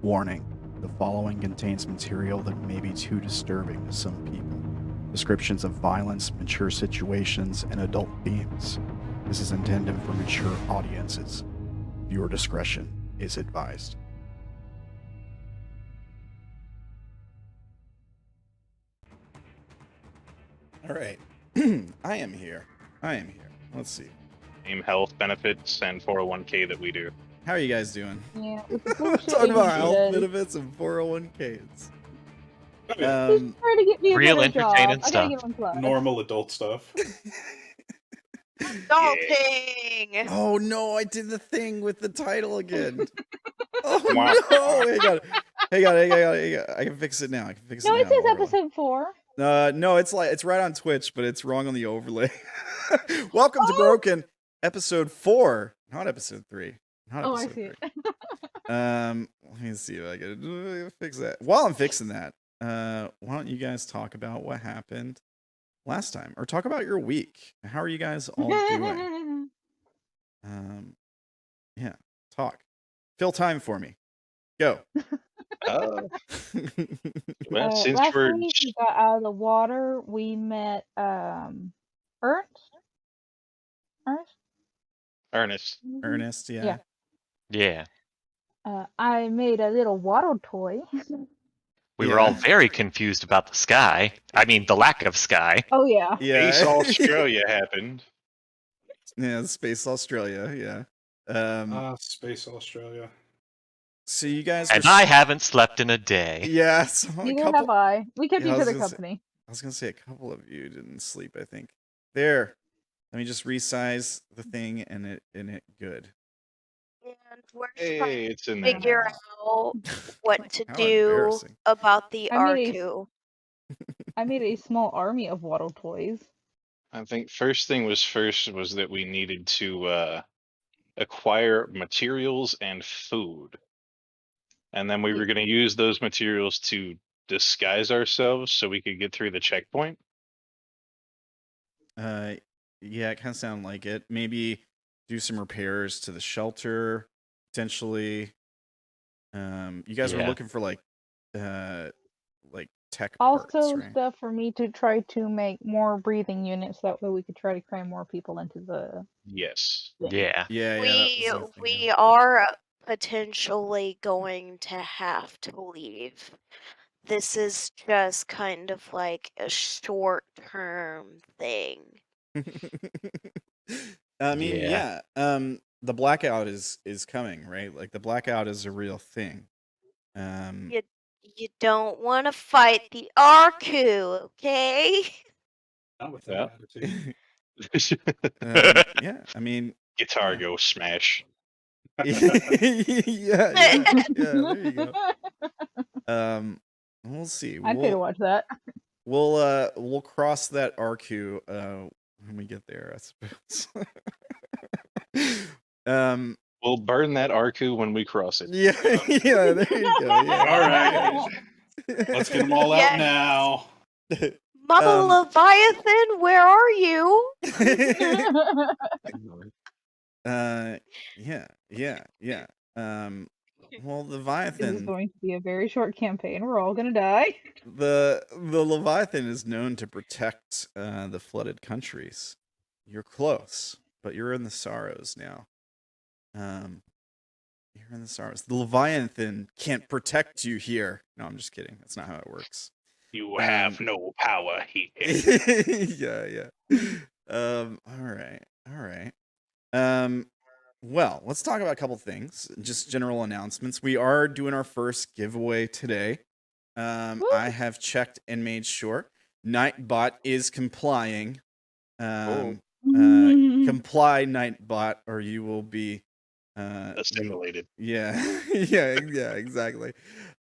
Warning, the following contains material that may be too disturbing to some people. Descriptions of violence, mature situations, and adult themes. This is intended for mature audiences. Viewer discretion is advised. All right. I am here. Let's see. Same health benefits and 401k that we do. How are you guys doing? Yeah, Talking about health benefits and 401ks. He's trying to get me a Real better job. entertaining I gotta give him plus. Normal adult stuff. Adulting! Oh no, I did the thing with the title again. Oh Wow. no! Hang on. I can fix it now. No, it says episode 4. No, it's right on Twitch, but it's wrong on the overlay. Welcome to Broken, episode 4, not episode 3. Oh, I see it. Let me see if I can fix that. While I'm fixing that, why don't you guys talk about what happened last time, or talk about your week? How are you guys all doing? Yeah, talk. Fill time for me. Go. Well, since last we're week we got out of the water. We met Ernest. Ernest, yeah. Yeah. I made a little waddle toy. We were all very confused about the sky. I mean, the lack of sky. Oh yeah. Yeah. Space Australia happened. Yeah, Space Australia, yeah. Space Australia. So you guys And I haven't slept in a day. Yeah, so Neither have I. We kept Yeah, I each was other gonna say- company. I was gonna say a couple of you didn't sleep, I think. There. Let me just resize the thing and it good. And we're Hey, trying it's in to there. figure out what to How do embarrassing. about the I made Arku. I made a small army of waddle toys. I think first was that we needed to acquire materials and food. And then we were going to use those materials to disguise ourselves so we could get through the checkpoint. Yeah, it kind of sounded like it. Maybe do some repairs to the shelter, potentially. You guys were Yeah. looking for like tech parts, Also right? stuff for me to try to make more breathing units. That way we could try to cram more people into the. Yes. Yeah. Yeah, we that was the thing, we yeah. are potentially going to have to leave. This is just kind of like a short-term thing. I mean, Yeah. the blackout is coming, right? Like the blackout is a real thing. You don't want to fight the Arku, okay? Not with Yeah. that attitude. Yeah, I mean, Guitar Go smash. yeah, there you go. We'll see. I'd pay to watch that. We'll cross that RQ when we get there, I suppose. We'll burn that Arku when we cross it. Yeah, yeah, there you go. Yeah. All right. Let's get them all out Yes. now. Mama Leviathan, where are you? Yeah. Well, This is Leviathan, going to be a very short campaign. We're all gonna die. the Leviathan is known to protect the flooded countries. You're close, but you're in the Sorrows now. You're in the Sorrows. The Leviathan can't protect you here. No, I'm just kidding. That's not how it works. You have no power here. Yeah. All right. Well, let's talk about a couple things. Just general announcements. We are doing our first giveaway today. I have checked and made sure Nightbot is complying. Comply, Nightbot, or you will be Assimilated. Yeah, yeah, exactly.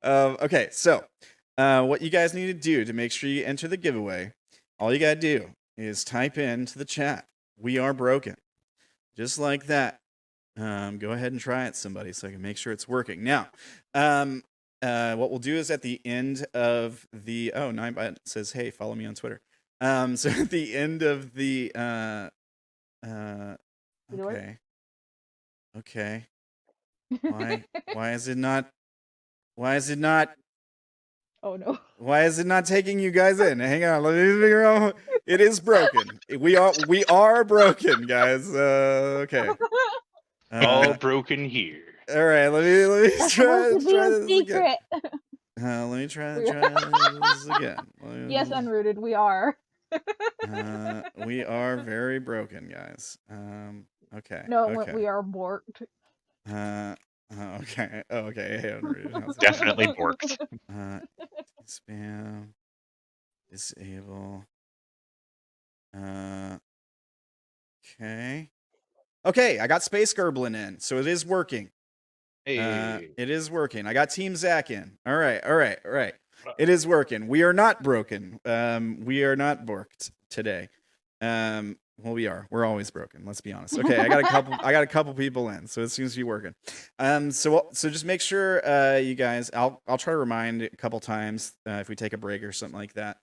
Okay, so what you guys need to do to make sure you enter the giveaway, all you gotta do is type into the chat, "We are broken." Just like that. Go ahead and try it, somebody, so I can make sure it's working. Now, what we'll do is at the end of the Ninebot says, "Hey, follow me on Twitter." So at the end of the okay. Why is it not? Oh no. Why is it not taking you guys in? Hang on, let me figure out. It is broken. We are broken, guys. Okay. All broken here. All right, let me try Supposed to be a this again. secret. Let me try this again. Yes, Unrooted, we are. We are very broken, guys. Okay. No, Okay. we are borked. Okay. Okay. Hey, Unrooted, how's it Definitely borked. Spam. Disable. Okay. Okay, I got Space Gerblin in, so it is working. Hey. It is working. I got TeamZack in. All right. It is working. We are not broken. We are not borked today. Well, we are. We're always broken. Let's be honest. Okay, I got a couple people in, so it seems to be working. So just make sure, you guys. I'll try to remind a couple times if we take a break or something like that.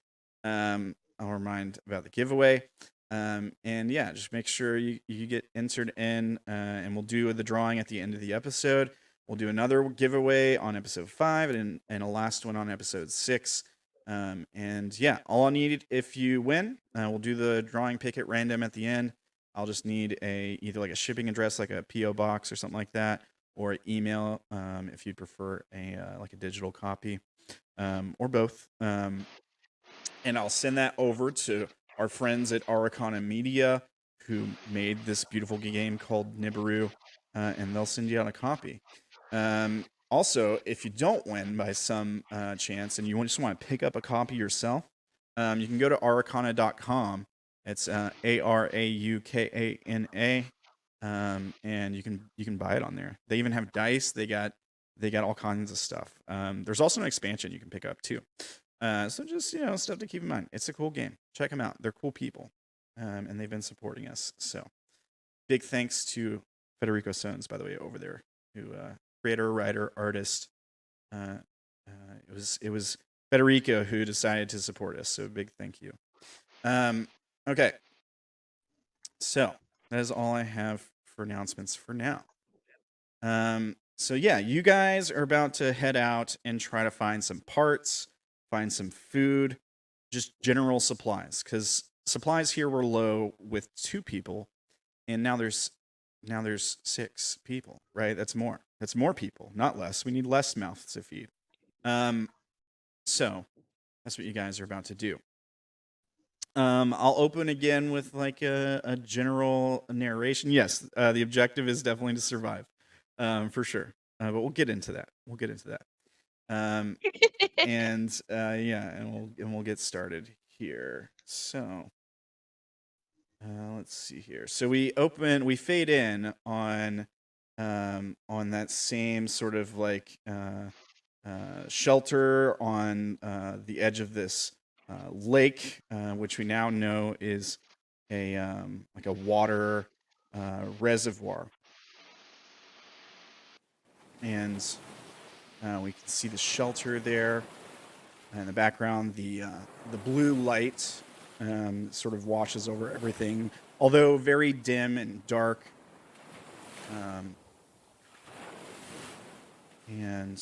I'll remind about the giveaway. And yeah, just make sure you get entered in, and we'll do the drawing at the end of the episode. We'll do another giveaway on episode 5 and a last one on episode 6. And yeah, all I need if you win, we'll do the drawing pick at random at the end. I'll just need either like a shipping address, like a PO box or something like that, or email if you'd prefer like a digital copy, or both. And I'll send that over to our friends at Araukana Media, who made this beautiful game called Nibiru, and they'll send you out a copy. Also, if you don't win by some chance and you just want to pick up a copy yourself, you can go to araukana.com. It's ARAUKANA, and you can buy it on there. They even have dice. They got all kinds of stuff. There's also an expansion you can pick up too. So just stuff to keep in mind. It's a cool game. Check them out. They're cool people, and they've been supporting us. So big thanks to Federico Sones, by the way, over there, who creator, writer, artist. It was Federico who decided to support us. So big thank you. Okay. So that is all I have for announcements for now. So yeah, you guys are about to head out and try to find some parts, find some food, just general supplies, because supplies here were low with 2 people, and now there's 6 people, right? That's more. That's more people, not less. We need less mouths to feed. So that's what you guys are about to do. I'll open again with like a general narration. Yes, the objective is definitely to survive, for sure. But we'll get into that. And yeah, and we'll get started here. So let's see here. So we fade in on that same sort of like shelter on the edge of this lake, which we now know is like a water reservoir, and we can see the shelter there. In the background, the blue light sort of washes over everything, although very dim and dark. And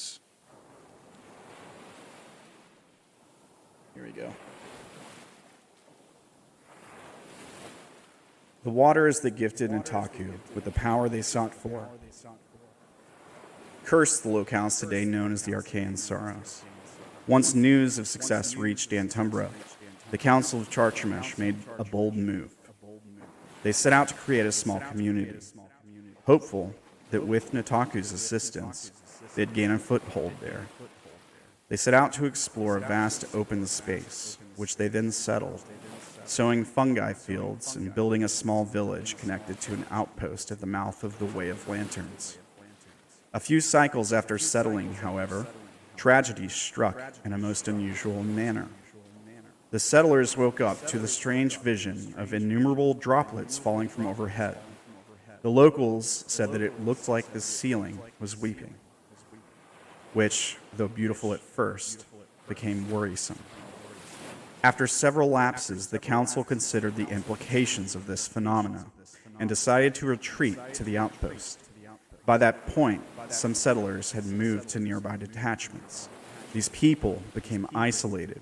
here we go. The waters that gifted Nataku with the power they sought for cursed the locales today known as the Archaean Sorrows. Once news of success reached Antumbra, the Council of Charchamesh made a bold move. They set out to create a small community, hopeful that with Nataku's assistance, they'd gain a foothold there. They set out to explore a vast open space, which they then settled, sowing fungi fields and building a small village connected to an outpost at the mouth of the Way of Lanterns. A few cycles after settling, however, tragedy struck in a most unusual manner. The settlers woke up to the strange vision of innumerable droplets falling from overhead. The locals said that it looked like the ceiling was weeping, which, though beautiful at first, became worrisome. After several lapses, the council considered the implications of this phenomena and decided to retreat to the outpost. By that point, some settlers had moved to nearby detachments. These people became isolated.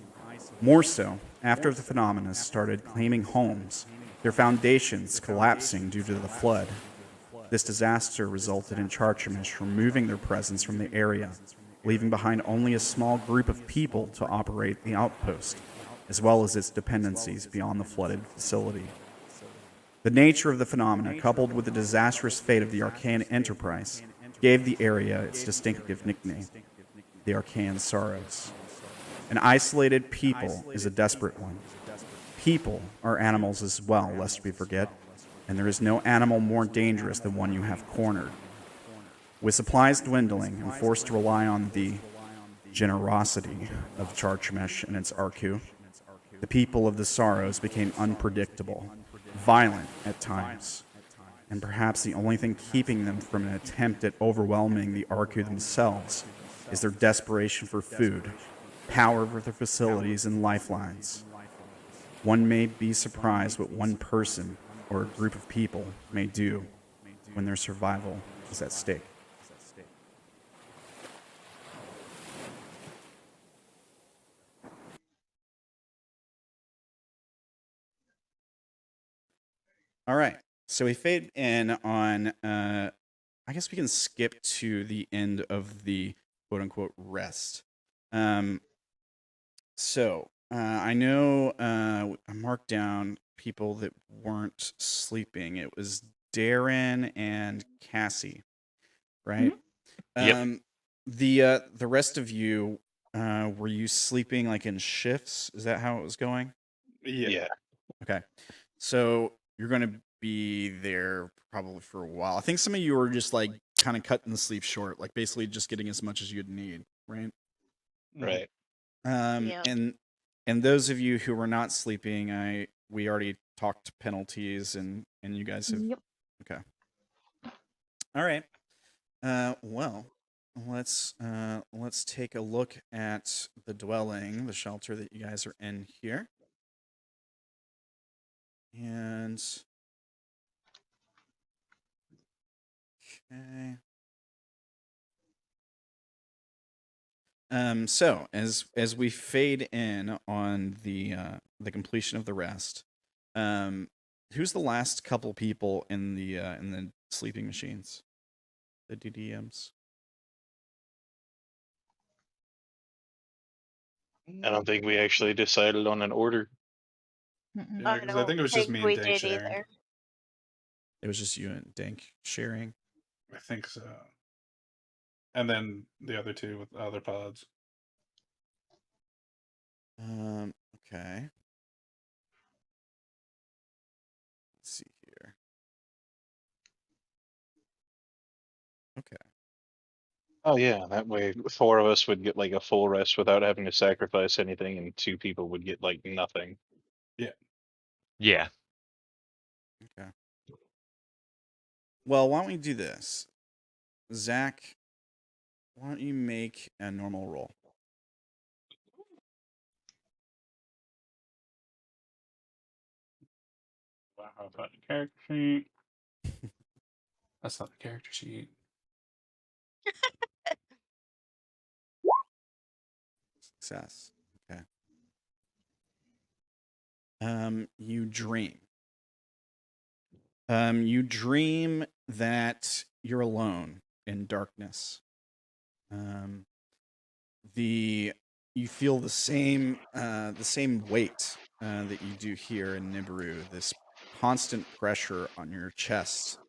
More so, after the phenomena started claiming homes, their foundations collapsing due to the flood. This disaster resulted in Charchamish removing their presence from the area, leaving behind only a small group of people to operate the outpost, as well as its dependencies beyond the flooded facility. The nature of the phenomena, coupled with the disastrous fate of the Arcane Enterprise, gave the area its distinctive nickname, the Arcane Sorrows. An isolated people is a desperate one. People are animals as well, lest we forget, and there is no animal more dangerous than one you have cornered. With supplies dwindling and forced to rely on the generosity of Charchamish and its Arku, the people of the Sorrows became unpredictable, violent at times, and perhaps the only thing keeping them from an attempt at overwhelming the Arku themselves is their desperation for food, power over their facilities, and lifelines. One may be surprised what one person or a group of people may do when their survival is at stake. All right, so we fade in on, I guess we can skip to the end of the quote-unquote rest. I know I marked down people that weren't sleeping. It was Derrin and Cassie, right? Yep. The rest of you, were you sleeping like in shifts? Is that how it was going? Yeah. Okay. So you're going to be there probably for a while. I think some of you were just like kind of cutting the sleep short, like basically just getting as much as you'd need, right? Right. Yeah. And those of you who were not sleeping, we already talked penalties and you guys have. Yep. Okay. All right. Well, let's take a look at the dwelling, the shelter that you guys are in here. And okay. So as we fade in on the completion of the rest, who's the last couple people in the sleeping machines, the DDMs? I don't think we actually decided on an order. Mm-mm. Yeah, because I think it was just me and we Dank did sharing. either. It was just you and Dank sharing. I think so. And then the other two with other pods. Okay. Let's see here. Okay. Oh yeah, that way 4 of us would get like a full rest without having to sacrifice anything, and 2 people would get like nothing. Yeah. Okay. Well, why don't we do this? Zack, why don't you make a normal roll? Wow, I found a character sheet. That's not the character sheet. Success. Okay. You dream. You dream that you're alone in darkness. You feel the same weight that you do here in Nibiru. This constant pressure on your chest.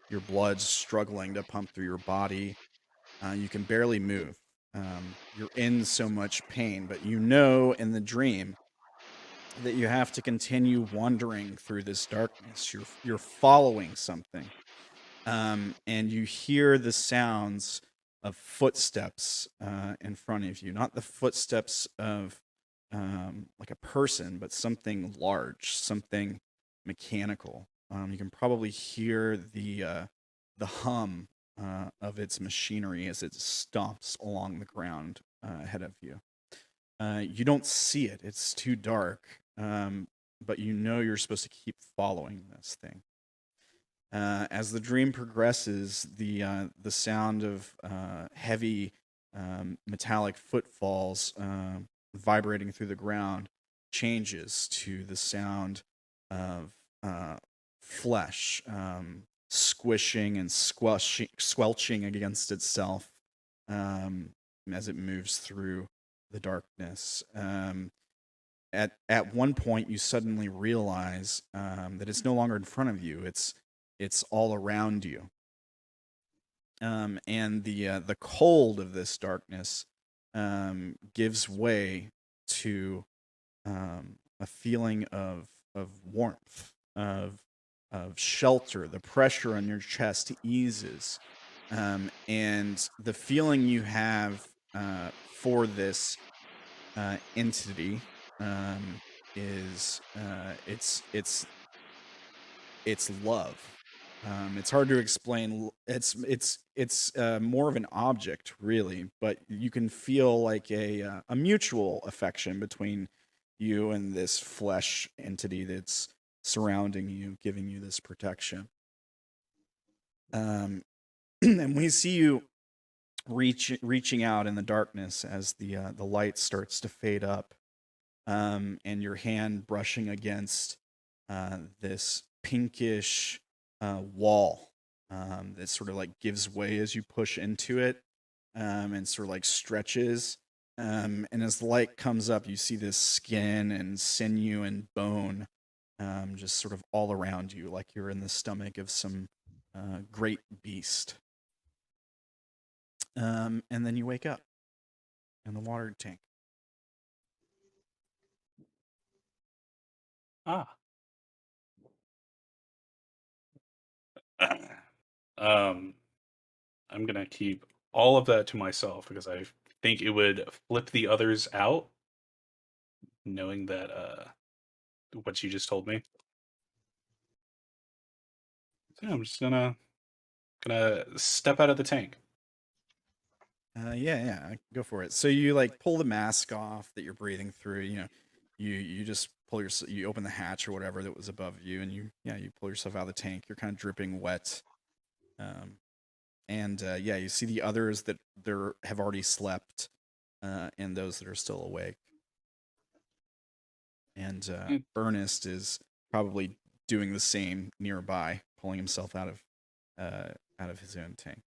Your blood's struggling to pump through your body. You can barely move. You're in so much pain, but you know in the dream that you have to continue wandering through this darkness. You're following something, and you hear the sounds of footsteps in front of you. Not the footsteps of like a person, but something large, something mechanical. You can probably hear the hum of its machinery as it stomps along the ground ahead of you. You don't see it; it's too dark. But you know you're supposed to keep following this thing. As the dream progresses, the sound of heavy metallic footfalls vibrating through the ground changes to the sound of flesh squishing and squelching against itself as it moves through the darkness. At one point, you suddenly realize that it's no longer in front of you; it's all around you. And the cold of this darkness gives way to a feeling of warmth, of shelter. The pressure on your chest eases, and the feeling you have for this entity is it's love. It's hard to explain. It's more of an object, really, but you can feel like a mutual affection between you and this flesh entity that's surrounding you, giving you this protection. And we see you reaching out in the darkness as the light starts to fade up, and your hand brushing against this pinkish wall that sort of like gives way as you push into it, and sort of like stretches. And as the light comes up, you see this skin and sinew and bone just sort of all around you, like you're in the stomach of some great beast. And then you wake up in the water tank. Ah. I'm gonna keep all of that to myself because I think it would flip the others out, knowing that what you just told me. So yeah, I'm just gonna step out of the tank. Yeah, go for it. So you like pull the mask off that you're breathing through. You just you open the hatch or whatever that was above you, and you pull yourself out of the tank. You're kind of dripping wet. And you see the others that have already slept, and those that are still awake. And Ernest is probably doing the same nearby, pulling himself out of his own tank.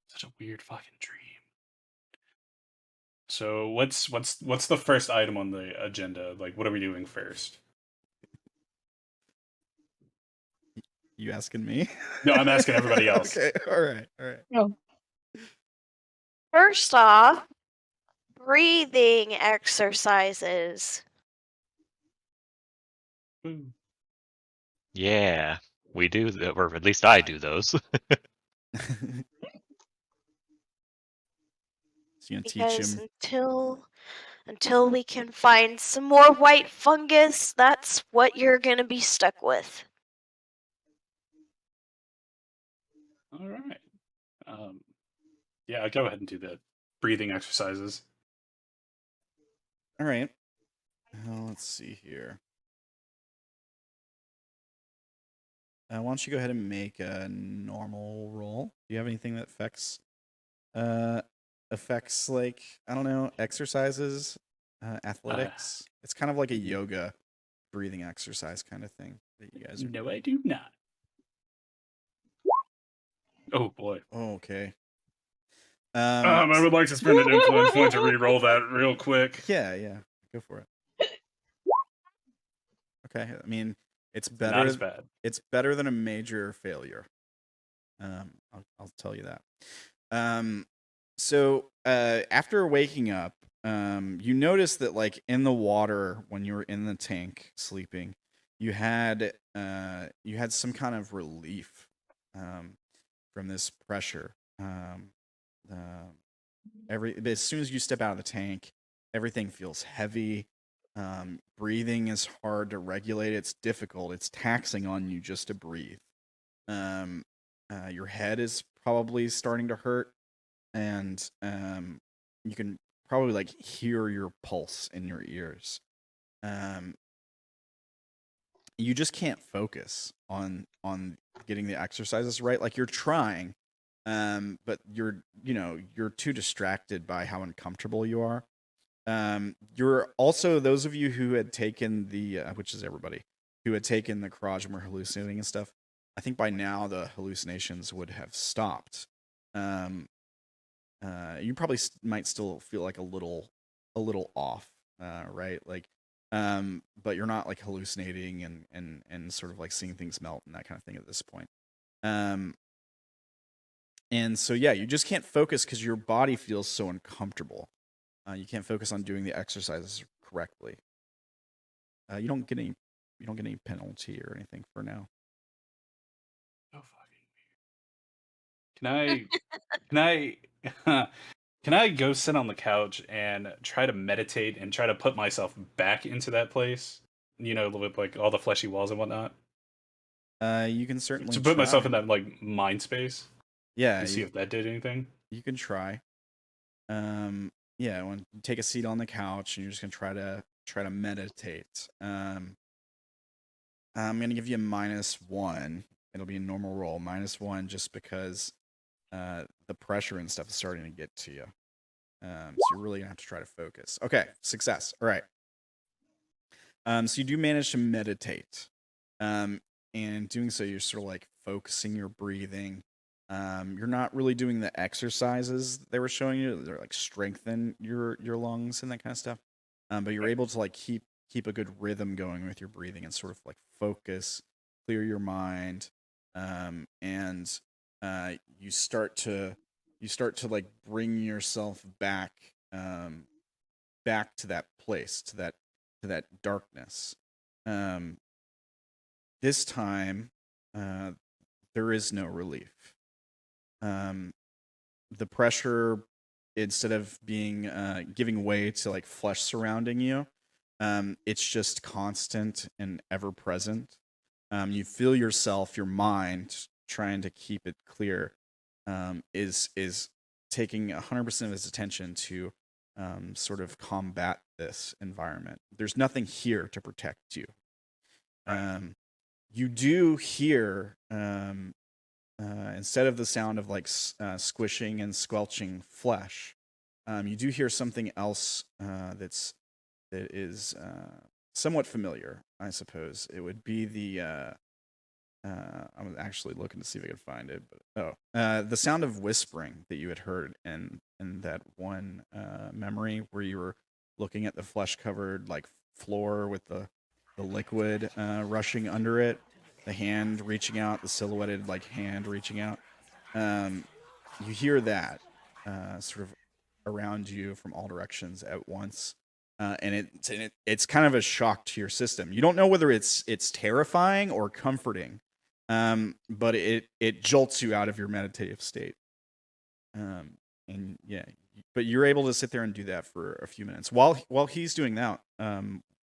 Such a weird fucking dream. So what's the first item on the agenda? Like, what are we doing first? You asking me? No, I'm asking everybody else. Okay, all right. No. First off, breathing exercises. Ooh. Yeah, we do, or at least I do those. So you gonna teach Because him? until we can find some more white fungus, that's what you're gonna be stuck with. All right. Yeah, I'll go ahead and do the breathing exercises. All right. Let's see here. Why don't you go ahead and make a normal roll? Do you have anything that affects like, I don't know, exercises, athletics? It's kind of like a yoga breathing exercise kind of thing that you guys are No, doing. I do not. Oh boy. Oh, okay. I would like to spend an influence point to re-roll that real quick. Yeah, go for it. Okay, I mean, it's better. Not as bad. It's better than a major failure. I'll tell you that. So after waking up, you notice that like in the water when you were in the tank sleeping, you had some kind of relief from this pressure. As soon as you step out of the tank, everything feels heavy. Breathing is hard to regulate. It's difficult. It's taxing on you just to breathe. Your head is probably starting to hurt, and you can probably like hear your pulse in your ears. You just can't focus on getting the exercises right. Like you're trying, but you're too distracted by how uncomfortable you are. You're also, those of you who had taken the which is everybody who had taken the Karaj and were hallucinating and stuff, I think by now the hallucinations would have stopped. You probably might still feel like a little off, right? Like, but you're not like hallucinating and sort of like seeing things melt and that kind of thing at this point. And so yeah, you just can't focus because your body feels so uncomfortable. You can't focus on doing the exercises correctly. You don't get any penalty or anything for now. Oh fucking weird. Can I go sit on the couch and try to meditate and try to put myself back into that place? With like all the fleshy walls and whatnot. You can certainly To put myself try. in that like mind space. Yeah, To see if that did anything. You can try. Yeah, when you take a seat on the couch and you're just gonna try to meditate. I'm gonna give you a -1. It'll be a normal roll, -1, just because the pressure and stuff is starting to get to you. So you're really gonna have to try to focus. Okay, success. All right. So you do manage to meditate. And in doing so, you're sort of like focusing your breathing. You're not really doing the exercises they were showing you. They're like strengthen your lungs and that kind of stuff. But you're able to like keep a good rhythm going with your breathing and sort of like focus, clear your mind, and you start to like bring yourself back to that place, to that darkness. This time there is no relief. The pressure, instead of being giving way to like flesh surrounding you, it's just constant and ever present. You feel yourself, your mind trying to keep it clear, is taking 100% of its attention to sort of combat this environment. There's nothing here to protect you. You do hear, instead of the sound of like squishing and squelching flesh, you do hear something else that is somewhat familiar, I suppose. It would be the I was actually looking to see if I could find it, but the sound of whispering that you had heard in that one memory where you were looking at the flesh-covered like floor with the liquid rushing under it, the hand reaching out, the silhouetted like hand reaching out. You hear that sort of around you from all directions at once. And it's kind of a shock to your system. You don't know whether it's terrifying or comforting, but it jolts you out of your meditative state. And yeah, but you're able to sit there and do that for a few minutes. While he's doing that,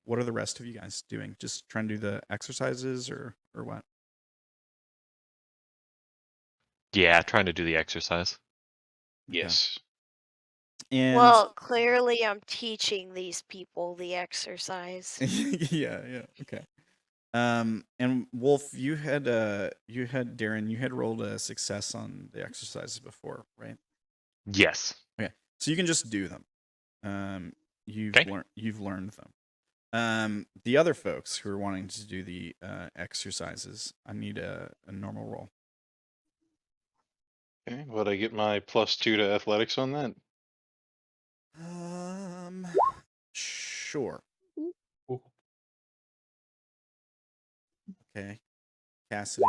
what are the rest of you guys doing? Just trying to do the exercises or what? Yeah, trying to do the exercise. Yes. And Well, clearly I'm teaching these people the exercise. yeah, okay. And Wolf, you had Derrin, you had rolled a success on the exercises before, right? Yes. Okay, so you can just do them. You've learned them. The other folks who are wanting to do the exercises, I need a normal roll. Okay, would I get my +2 to athletics on that? Sure. Ooh. Okay, Cassidy.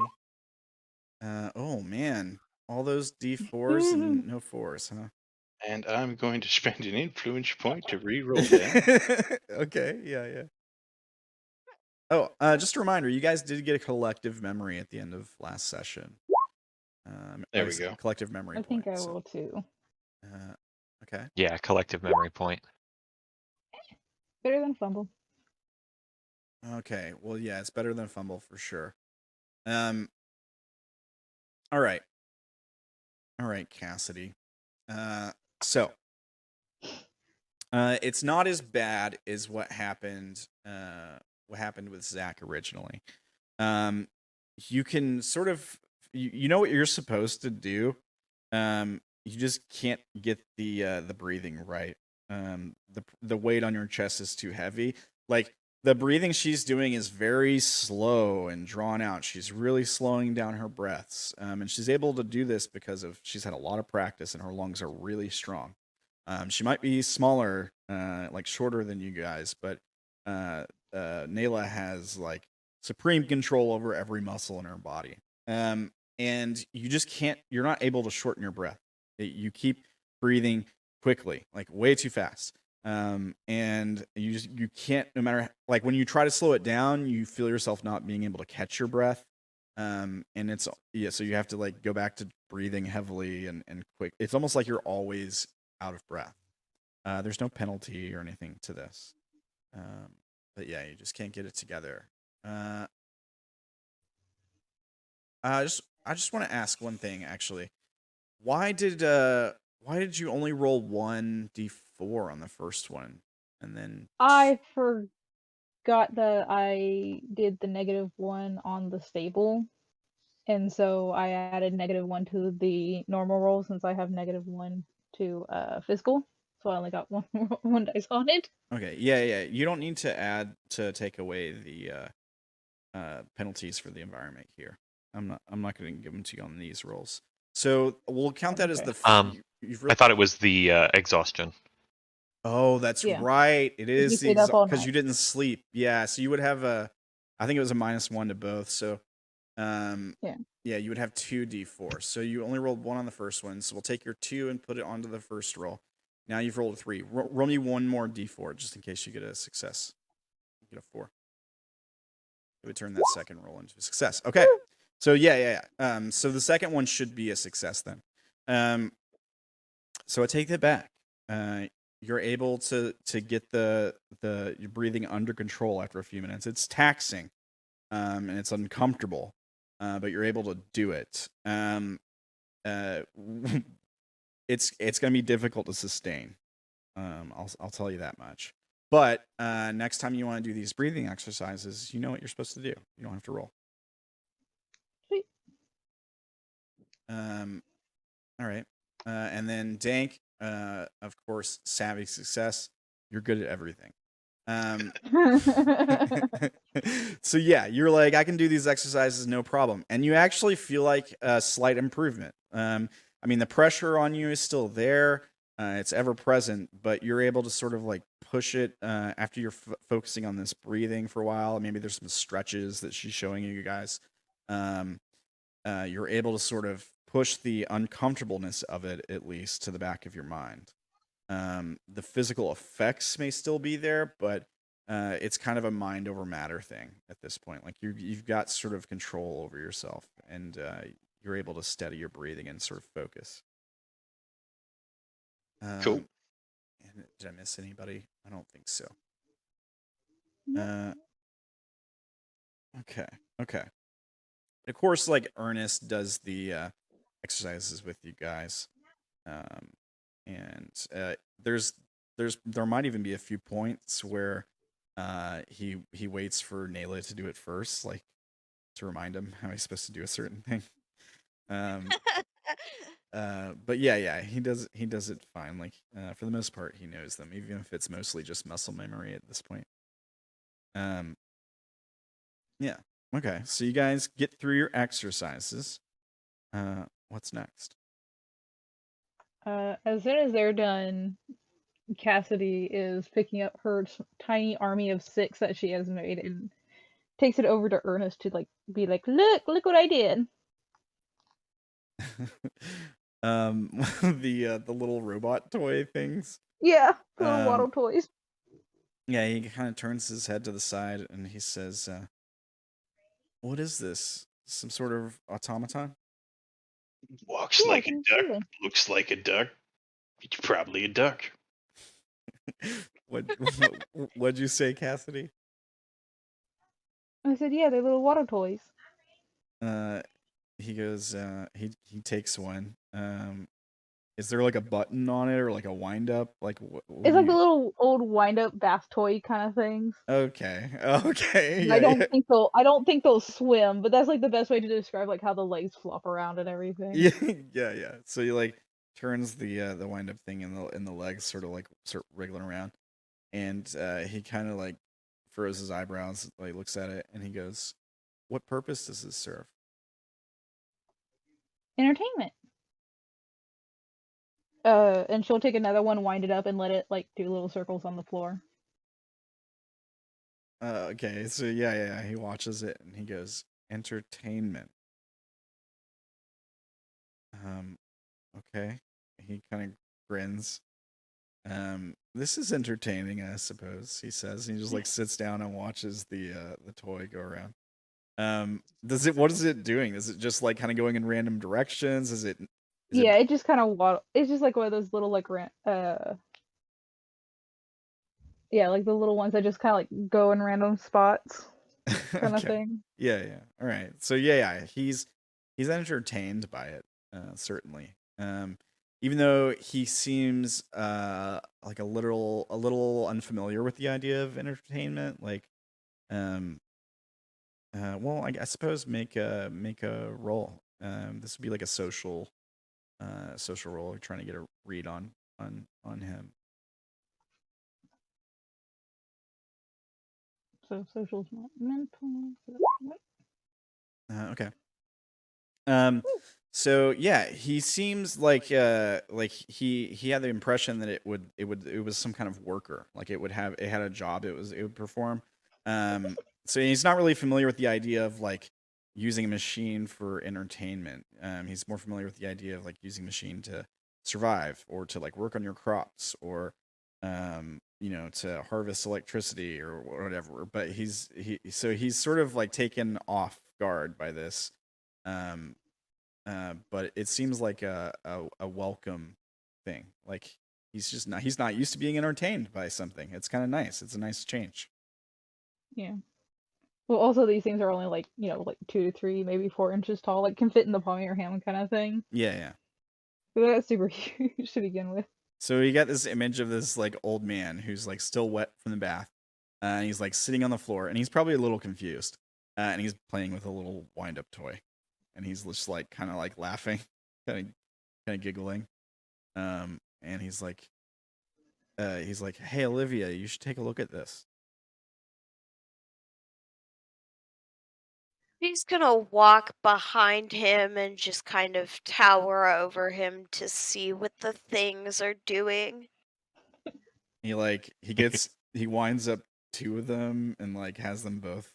Oh man, all those D4s and no 4s, huh? And I'm going to spend an influence point to re-roll that. Okay, yeah. Oh, just a reminder, you guys did get a collective memory at the end of last session. There we go. Collective memory I point. think I so, will too. okay. Yeah, collective memory point. Better than fumble. Okay. Well, yeah, it's better than fumble for sure. All right. All right, Cassidy. So it's not as bad as what happened with Zack originally. You can sort of you know what you're supposed to do. You just can't get the breathing right. The weight on your chest is too heavy. Like the breathing she's doing is very slow and drawn out. She's really slowing down her breaths. And she's able to do this because she's had a lot of practice and her lungs are really strong. She might be smaller, like shorter than you guys, but Naela has like supreme control over every muscle in her body. And you just can't, you're not able to shorten your breath. You keep breathing quickly, like way too fast. And you can't, no matter, like when you try to slow it down, you feel yourself not being able to catch your breath. And it's, yeah, so you have to like go back to breathing heavily and quick. It's almost like you're always out of breath. There's no penalty or anything to this. But yeah, you just can't get it together. I just want to ask one thing actually. Why did you only roll 1d4 on the first one, and then I forgot that I did the -1 on the stable, and so I added -1 to the normal roll since I have -1 to physical, so I only got one dice on it. Okay, yeah, you don't need to add to take away the penalties for the environment here. I'm not going to give them to you on these rolls. So we'll count that as Okay. the. I thought it was the exhaustion. Oh, that's Yeah. right. It is stayed up all because night. you didn't sleep. Yeah, so you would have I think it was a -1 to both. So, yeah, you would have 2d4. So you only rolled 1 on the first one. So we'll take your 2 and put it onto the first roll. Now you've rolled a 3. Roll me one more d4 just in case you get a success. You get a 4. It would turn that second roll into a success. Okay. So yeah. So the second one should be a success then. So I take that back. You're able to get your breathing under control after a few minutes. It's taxing, and it's uncomfortable, but you're able to do it. It's going to be difficult to sustain. I'll tell you that much. But next time you want to do these breathing exercises, you know what you're supposed to do. You don't have to roll. Sweet. All right. And then Dank, of course, savvy success. You're good at everything. So yeah, you're like, I can do these exercises, no problem. And you actually feel like a slight improvement. I mean, the pressure on you is still there. It's ever present, but you're able to sort of like push it after you're focusing on this breathing for a while. Maybe there's some stretches that she's showing you guys. You're able to sort of push the uncomfortableness of it, at least, to the back of your mind. The physical effects may still be there, but it's kind of a mind over matter thing at this point. Like you've got sort of control over yourself, and you're able to steady your breathing and sort of focus. Cool. And did I miss anybody? I don't think so. No. Okay. Of course, like Ernest does the exercises with you guys, and there might even be a few points where he waits for Naela to do it first, like to remind him how he's supposed to do a certain thing. But yeah, he does it fine. Like for the most part, he knows them, even if it's mostly just muscle memory at this point. Yeah. Okay, so you guys get through your exercises. What's next? As soon as they're done, Cassidy is picking up her tiny army of 6 that she has made and takes it over to Ernest to like be like, look what I did. The little robot toy things. Yeah, the little waddle toys. Yeah, he kind of turns his head to the side and he says, "What is this? Some sort of automaton?" Walks Yeah, like a can duck, see them. looks like a duck. He's probably a duck. what what'd you say, Cassidy? I said, yeah, they're little water toys. He goes. He takes one. Is there like a button on it or like a wind up? Like what It's do like the you? little old wind-up bath toy kind of things. Okay. Okay. I Yeah. don't think they'll swim, but that's like the best way to describe like how the legs flop around and everything. Yeah. Yeah. Yeah. So you like turns the wind up thing in the legs sort of wriggling around, and he kind of like furrows his eyebrows, like looks at it, and he goes, "What purpose does this serve?" Entertainment. And she'll take another one, wind it up, and let it like do little circles on the floor. Okay. So yeah. He watches it and he goes, "Entertainment." Okay. He kind of grins. This is entertaining, I suppose, he says. He just like sits down and watches the toy go around. What is it doing? Is it just like kind of going in random directions? Yeah, it just kind of it's just like one of those little like yeah, like the little ones that just kind of like go in random spots kind of Okay. thing. Yeah. All right. So yeah. He's entertained by it, certainly. Even though he seems like a little unfamiliar with the idea of entertainment, like well, I suppose make a roll. This would be like a social roll, trying to get a read on him. So social's not mental. Okay. So yeah, he seems like he had the impression that it was some kind of worker, like it had a job it would perform. So he's not really familiar with the idea of like using a machine for entertainment. He's more familiar with the idea of like using a machine to survive or to like work on your crops or to harvest electricity or whatever. But he's sort of like taken off guard by this. But it seems like a welcome thing. Like he's not used to being entertained by something. It's kind of nice. It's a nice change. Yeah. Well, also these things are only like like 2 to 3, maybe 4 inches tall, like can fit in the palm of your hand kind of thing. Yeah. So that's super huge to begin with. So you got this image of this like old man who's like still wet from the bath, and he's like sitting on the floor, and he's probably a little confused, and he's playing with a little wind-up toy, and he's just like kind of like laughing, kind of giggling, and he's like, "Hey Olivia, you should take a look at this." He's gonna walk behind him and just kind of tower over him to see what the things are doing. He he winds up 2 of them and like has them both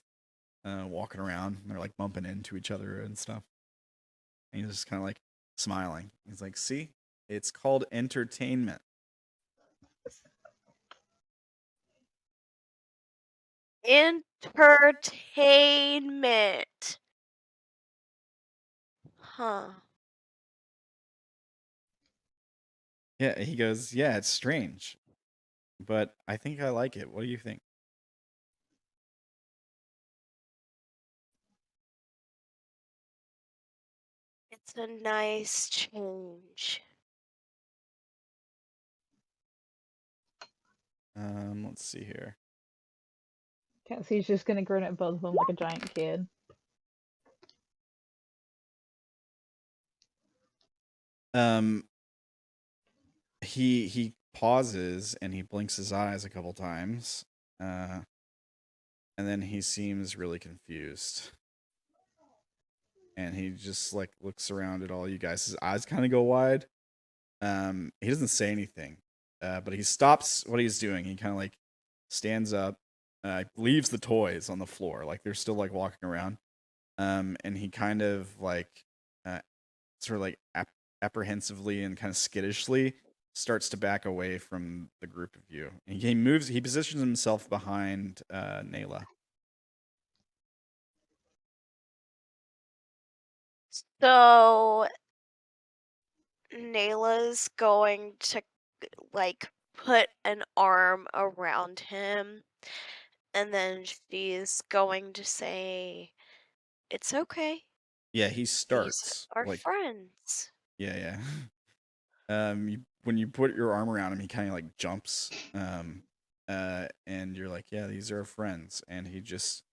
walking around. And they're like bumping into each other and stuff. And he's just kind of like smiling. He's like, "See, it's called entertainment." Entertainment. Huh. Yeah, he goes, "Yeah, it's strange, but I think I like it. What do you think?" It's a nice change. Let's see here. Cassie's just gonna grin at both of them like a giant kid. He pauses and he blinks his eyes a couple times, and then he seems really confused. And he just like looks around at all you guys. His eyes kind of go wide. He doesn't say anything, but he stops what he's doing. He kind of like stands up, leaves the toys on the floor, like they're still like walking around. And he kind of like, sort of like apprehensively and kind of skittishly starts to back away from the group of you. And he positions himself behind Naela. So Naela's going to like put an arm around him, and then she's going to say, "It's okay. Yeah, he These starts are like, friends." yeah. When you put your arm around him, he kind of like jumps. And you're like, yeah, these are our friends, and he just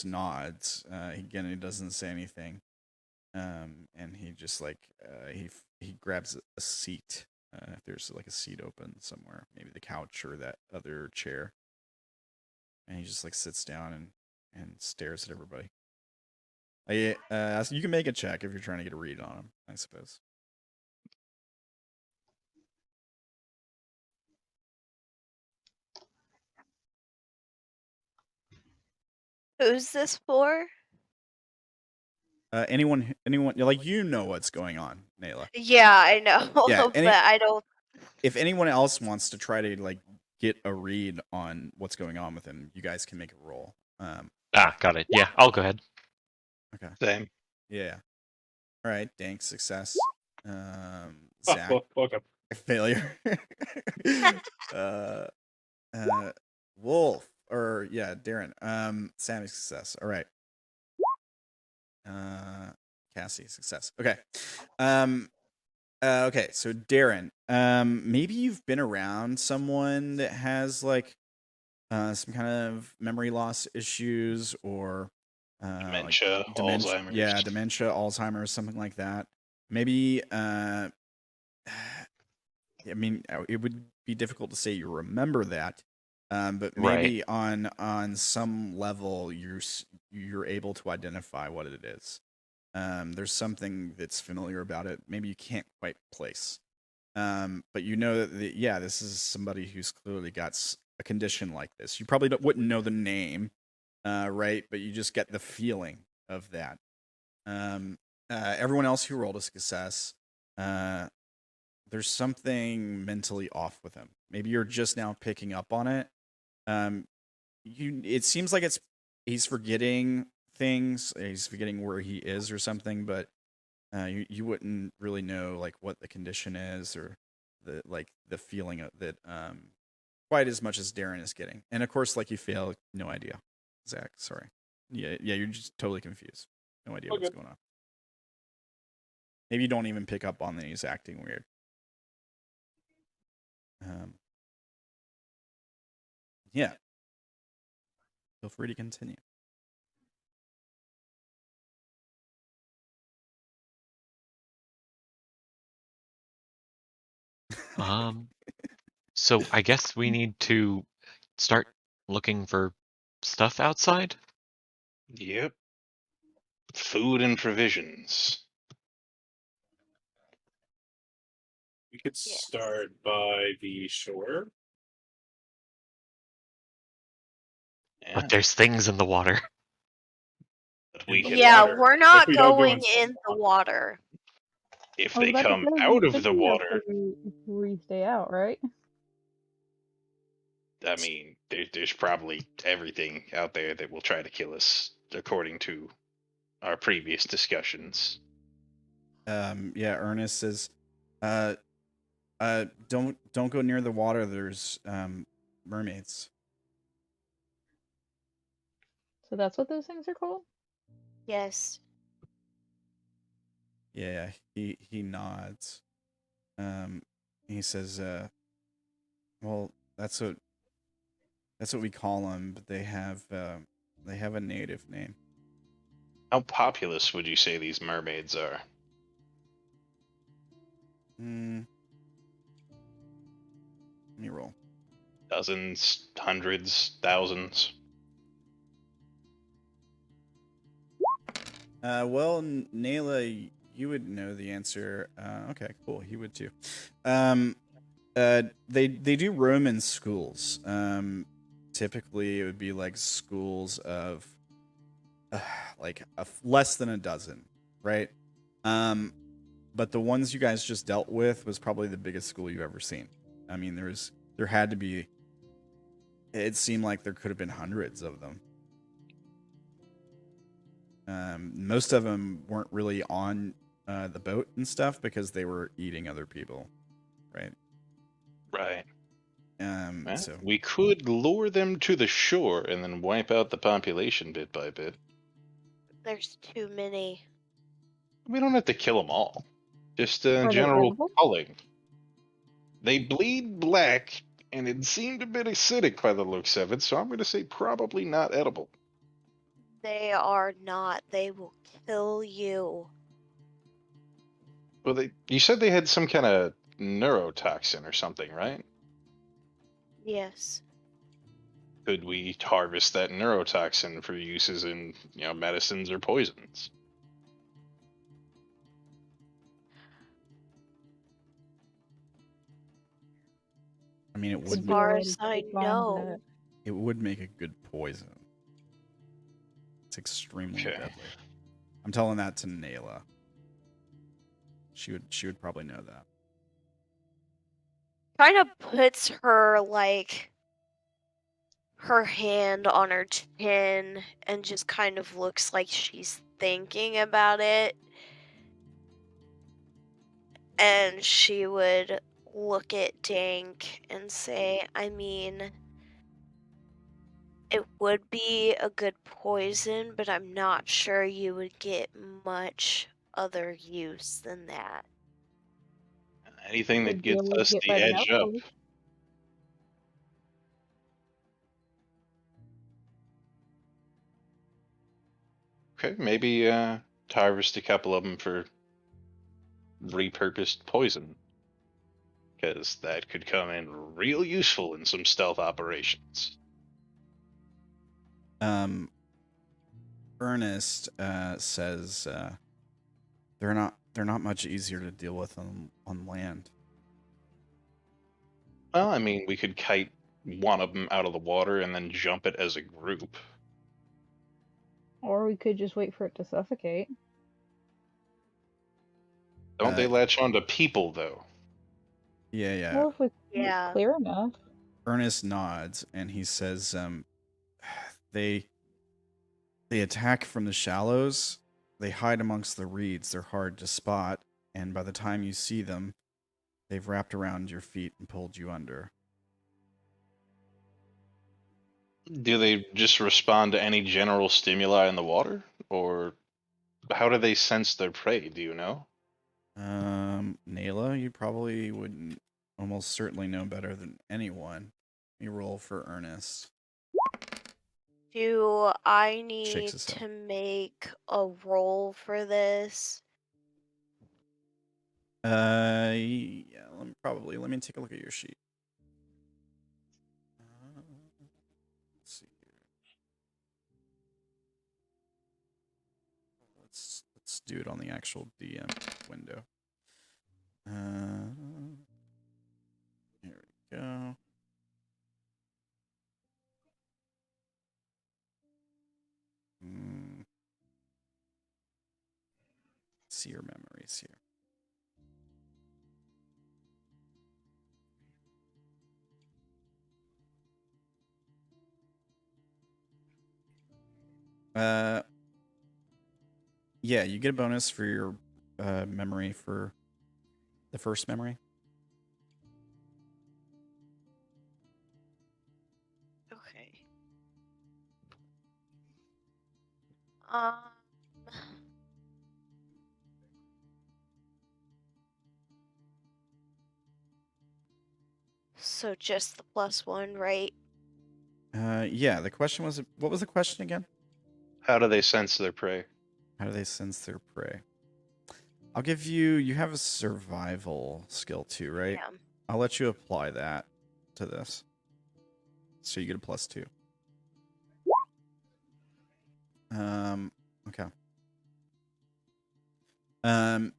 nods. Again, he doesn't say anything. And he just like he grabs a seat. If there's like a seat open somewhere, maybe the couch or that other chair, and he just like sits down and stares at everybody. So you can make a check if you're trying to get a read on him, I suppose. Who's this for? Anyone, like, you know what's going on, Naela. Yeah, I know, Yeah, but I don't. If anyone else wants to try to like get a read on what's going on with him, you guys can make a roll. Got it. Yeah, I'll go ahead. Okay. Same. Yeah. All right. Dank, success. Zack, Welcome. failure. Wolf, or yeah, Derrin. Sammy, success. All right. Cassie, success. Okay. Okay, so Derrin, maybe you've been around someone that has like some kind of memory loss issues, or Dementia, Alzheimer's. Yeah, dementia, Alzheimer's, something like that. Maybe I mean, it would be difficult to say you remember that, but maybe on some level you're able to identify what it is. There's something that's familiar about it. Maybe you can't quite place. But you know that, yeah, this is somebody who's clearly got a condition like this. You probably wouldn't know the name, right? But you just get the feeling of that. Everyone else who rolled a success, there's something mentally off with him. Maybe you're just now picking up on it. It seems like he's forgetting things. He's forgetting where he is or something, but you wouldn't really know like what the condition is, or the feeling of that quite as much as Derrin is getting. And of course, like, you fail, no idea. Zack, sorry. Yeah, you're just totally confused. No idea what's going on. Maybe you don't even pick up on that he's acting weird. Yeah. Feel free to continue. So I guess we need to start looking for stuff outside. Yep. Food and provisions. We could start by the shore. Yeah. But there's things in the water. But we can, We're not we don't go going inside in the water. if I was they about to come say, we out of should the be water, if we stay out, right? I mean, there's probably everything out there that will try to kill us, according to our previous discussions. Yeah, Ernest says, don't go near the water. There's mermaids. So that's what those things are called? Yes. Yeah, he nods. He says, well, that's what we call them, but they have a native name. How populous would you say these mermaids are? Let me roll. Dozens, hundreds, thousands? Well, Naela, you would know the answer. Okay, cool. He would too. They do roam in schools. Typically, it would be like schools of like less than a dozen, right? But the ones you guys just dealt with was probably the biggest school you've ever seen. I mean, there had to be. It seemed like there could have been hundreds of them. Most of them weren't really on the boat and stuff because they were eating other people, right? Right. Well, So we could lure them to the shore and then wipe out the population bit by bit. There's too many. We don't have to kill them all. Just Are they general edible? culling. They bleed black, and it seemed a bit acidic by the looks of it, so I'm going to say probably not edible. They are not. They will kill you. Well, you said they had some kind of neurotoxin or something, right? Yes. Could we harvest that neurotoxin for uses in, medicines or poisons? I mean, it As would far as I Theoretically, find know, that. it would make a good poison. It's extremely Okay. deadly. I'm telling that to Naela. She would probably know that. kind of puts her her hand on her chin and just kind of looks like she's thinking about it. And she would look at Dank and say, I mean, it would be a good poison, but I'm not sure you would get much other use than that. Anything that Would be able gets to us get the by the edge up. houseboat. Okay, maybe harvest a couple of them for repurposed poison. Because that could come in real useful in some stealth operations. Ernest says they're not much easier to deal with on land. Well, I mean, we could kite one of them out of the water and then jump it as a group. Or we could just wait for it to suffocate. Don't they Uh, latch on to people, though? Yeah. Well, if we Yeah. clear enough. Ernest nods and he says, they attack from the shallows. They hide amongst the reeds. They're hard to spot, and by the time you see them, they've wrapped around your feet and pulled you under. Do they just respond to any general stimuli in the water? Or how do they sense their prey, do you know? Naela, you probably would almost certainly know better than anyone. You roll for Ernest. Do I Shakes need his head. to make a roll for this? Yeah, let me take a look at your sheet. Let's see here. Let's do it on the actual DM window. Here we go. See your memories here. Yeah, you get a bonus for your memory for the first memory. Okay. Um. So just the +1, right? Yeah, the question was, what was the question again? How do they sense their prey? How do they sense their prey? I'll give you have a survival skill too, right? Yeah. I'll let you apply that to this. So you get a +2. Okay.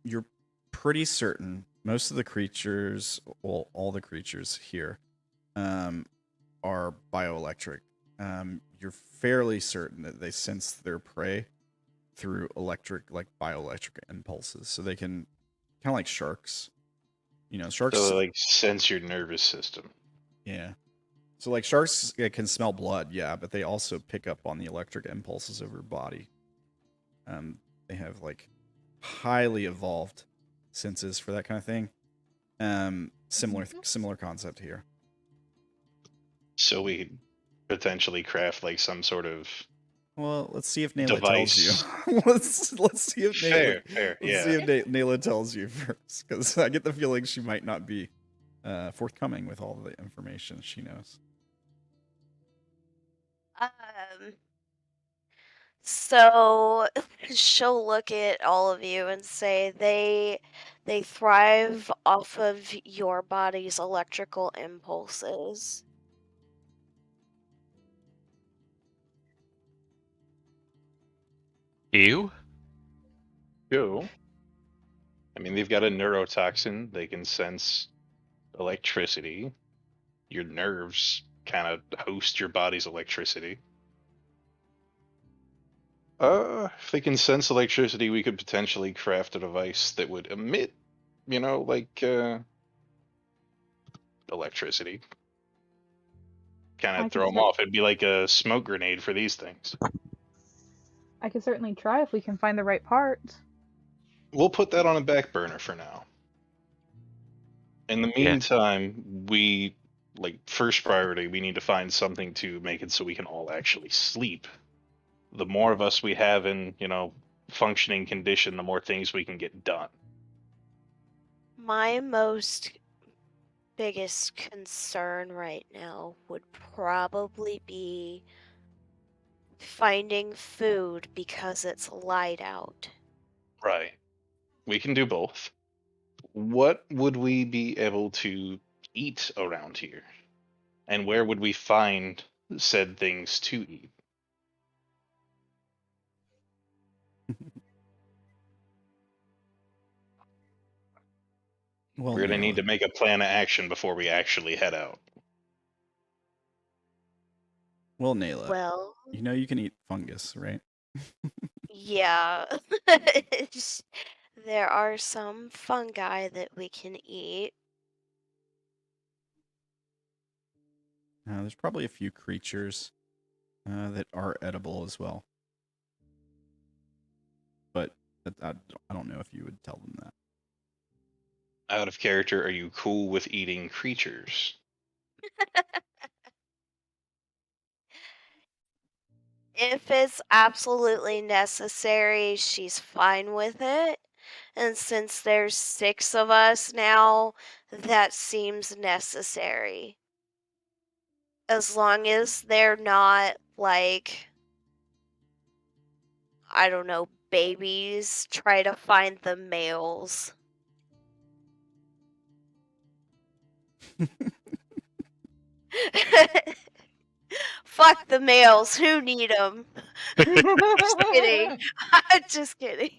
You're pretty certain most of the creatures, well, all the creatures here, are bioelectric. You're fairly certain that they sense their prey through bioelectric impulses. So they can, kind of like sharks. Sharks. So they like sense your nervous system. Yeah. So like sharks can smell blood, yeah, but they also pick up on the electric impulses of your body. They have highly evolved senses for that kind of thing. Similar concept here. So we potentially craft like some sort of Well, let's see if Naela tells device. you. let's see if Naela. Fair, Let's see yeah. if Naela tells you first, because I get the feeling she might not be forthcoming with all the information she knows. So she'll look at all of you and say they thrive off of your body's electrical impulses. You? Go. I mean, they've got a neurotoxin. They can sense electricity. Your nerves kind of host your body's electricity. If they can sense electricity, we could potentially craft a device that would emit, electricity. Kind I of could throw them cer- off. It'd be like a smoke grenade for these things. I could certainly try if we can find the right parts. We'll put that on a back burner for now. In the Yeah. meantime, first priority, we need to find something to make it so we can all actually sleep. The more of us we have in, functioning condition, the more things we can get done. My biggest concern right now would probably be finding food because it's light out. Right. We can do both. What would we be able to eat around here? And where would we find said things to eat? Well, We're going to need Naela. to make a plan of action before we actually head out. Well, Naela. Well, You know you can eat fungus, right? yeah. There are some fungi that we can eat. There's probably a few creatures that are edible as well. But I don't know if you would tell them that. Out of character, are you cool with eating creatures? If it's absolutely necessary, she's fine with it. And since there's 6 of us now, that seems necessary. As long as they're not, like, I don't know, babies, try to find the males. Fuck the males, who need them? Just kidding. Just kidding.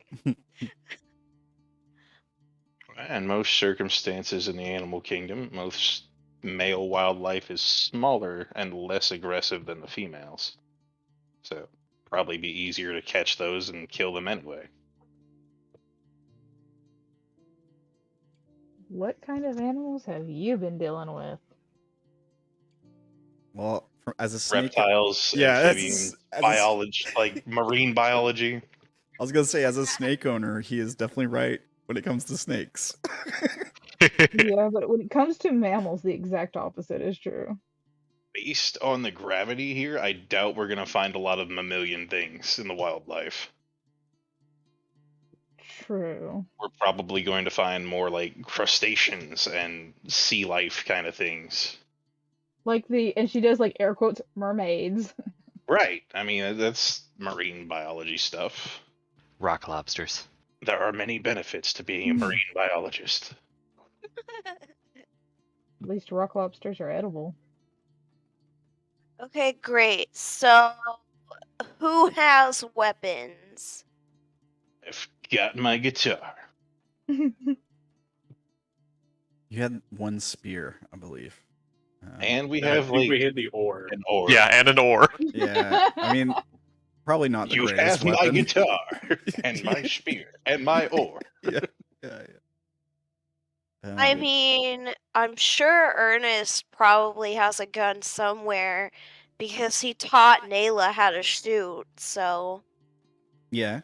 In most circumstances in the animal kingdom, most male wildlife is smaller and less aggressive than the females. So, probably be easier to catch those and kill them anyway. What kind of animals have you been dealing with? Well, as a snake, Reptiles, yeah, amphibians, biology, like marine biology. I was gonna say, as a snake owner, he is definitely right when it comes to snakes. Yeah, but when it comes to mammals, the exact opposite is true. Based on the gravity here, I doubt we're going to find a lot of mammalian things in the wildlife. True. We're probably going to find more like crustaceans and sea life kind of things. And she does like air quotes, mermaids. Right. I mean, that's marine biology stuff. Rock lobsters. There are many benefits to being a marine biologist. At least rock lobsters are edible. Okay, great. So, who has weapons? I've got my guitar. You had one spear, I believe. And we I have think like we hit the ore. an oar. Yeah, and an oar. Yeah, I mean, probably not the You greatest have my weapon. guitar and my spear and my oar. Yeah. I mean, I'm sure Ernest probably has a gun somewhere because he taught Naela how to shoot, so. Yeah.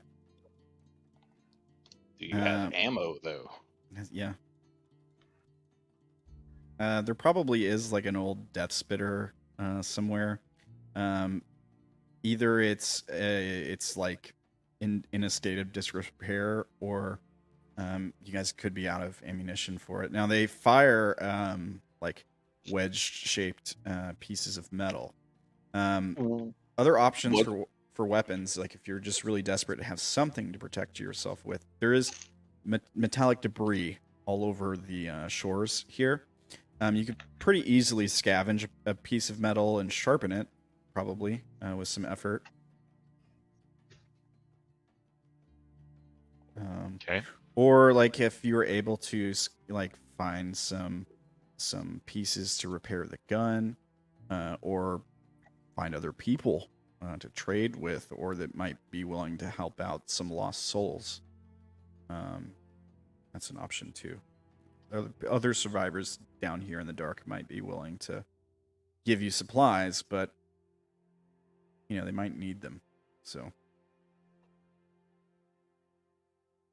Do you have ammo though? Yeah. There probably is like an old death spitter somewhere. Either it's like in a state of disrepair, or you guys could be out of ammunition for it. Now they fire like wedge-shaped pieces of metal. Other options for weapons, like if you're just really desperate to have something to protect yourself with, there is metallic debris all over the shores here. You could pretty easily scavenge a piece of metal and sharpen it, probably, with some effort. Okay. Or like if you were able to like find some pieces to repair the gun, or find other people to trade with, or that might be willing to help out some lost souls. That's an option too. Other survivors down here in the dark might be willing to give you supplies, but you know, they might need them. So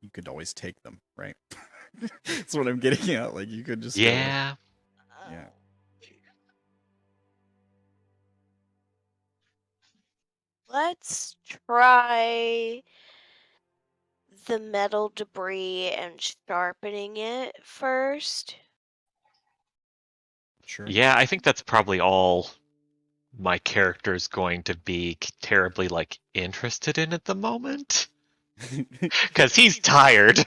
you could always take them, right? That's what I'm getting at. Like you could just Yeah. Yeah. Let's try the metal debris and sharpening it first. Sure. Yeah, I think that's probably all my character's going to be terribly like interested in at the moment. Because he's tired.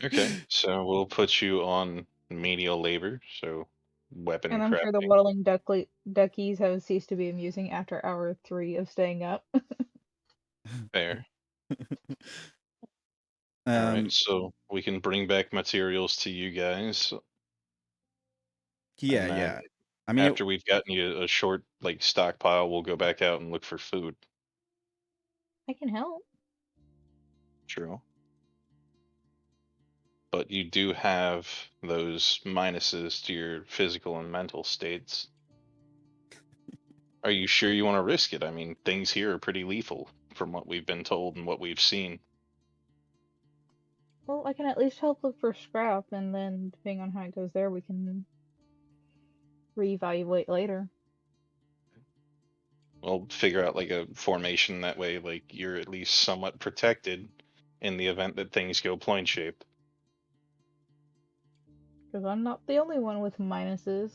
Okay, so we'll put you on menial labor, so weapon And I'm sure the crafting. waddling duckies have ceased to be amusing after hour 3 of staying up. Fair. All right, Um, so we can bring back materials to you guys, yeah, and then yeah. I mean, after we've gotten you a short like stockpile, we'll go back out and look for food. I can help. True. But you do have those minuses to your physical and mental states. Are you sure you want to risk it? I mean, things here are pretty lethal from what we've been told and what we've seen. Well, I can at least help look for scrap, and then depending on how it goes there, we can reevaluate later. We'll figure out like a formation that way, like you're at least somewhat protected in the event that things go point shape. Because I'm not the only one with minuses.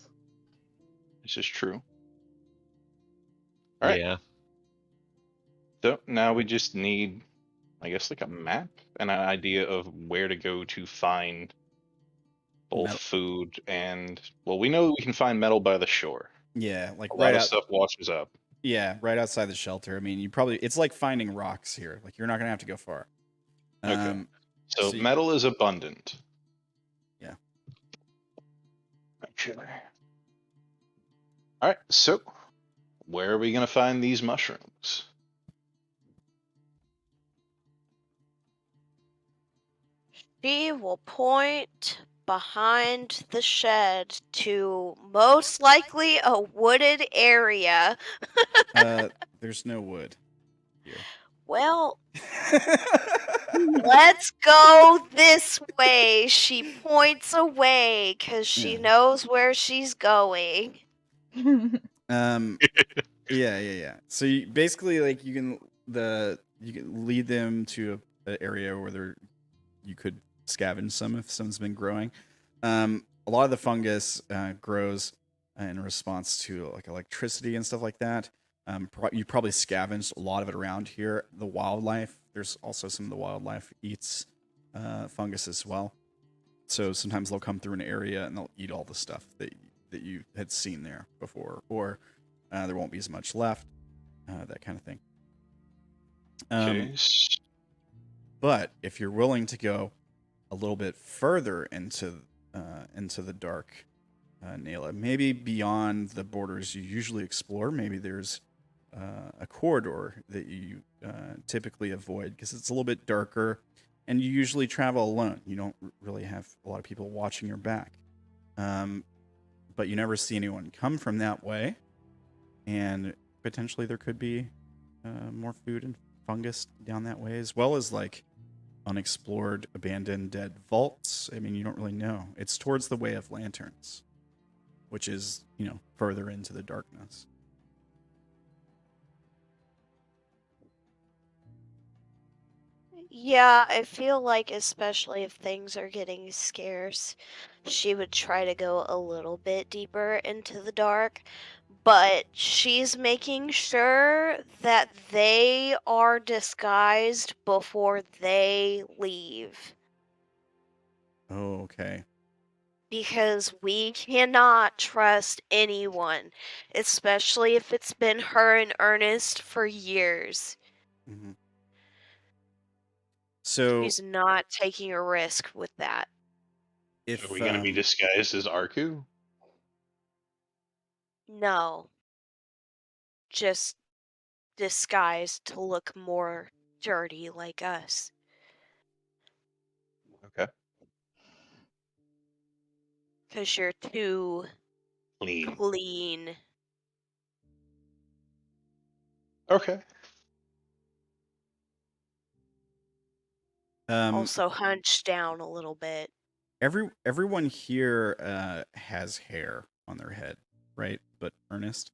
This is true. All right. Yeah. So now we just need, I guess, like a map and an idea of where to go to find both Metal. food and, well, we know we can find metal by the shore. yeah, like A right lot of out. stuff washes up. Yeah, right outside the shelter. I mean, it's like finding rocks here. Like you're not gonna have to go far. Okay. So so you- metal is abundant. Yeah. Okay. All right. So where are we gonna find these mushrooms? She will point behind the shed to most likely a wooded area. There's no wood here. Well, let's go this way. She points away because she Yeah. knows where she's going. Yeah. So you, basically, like you can lead them to an area where you could scavenge some if someone's been growing. A lot of the fungus grows in response to like electricity and stuff like that. You probably scavenged a lot of it around here. The wildlife, there's also some of the wildlife eats fungus as well. So sometimes they'll come through an area and they'll eat all the stuff that you had seen there before, or there won't be as much left, that kind of thing. Okay. But if you're willing to go a little bit further into the dark, Naela, maybe beyond the borders you usually explore, maybe there's a corridor that you typically avoid because it's a little bit darker, and you usually travel alone. You don't really have a lot of people watching your back, but you never see anyone come from that way, and potentially there could be more food and fungus down that way, as well as like unexplored, abandoned, dead vaults. I mean, you don't really know. It's towards the Way of Lanterns, which is, further into the darkness. Yeah, I feel like especially if things are getting scarce, she would try to go a little bit deeper into the dark, but she's making sure that they are disguised before they leave. Oh, okay. Because we cannot trust anyone, especially if it's been her and Ernest for years. Mm-hmm. So She's not taking a risk with that. if Are we going to be disguised as Arku? No. Just disguised to look more dirty like us. Okay. Because you're too Clean. clean. Okay. Also hunched down a little bit. everyone here has hair on their head, right? But Ernest?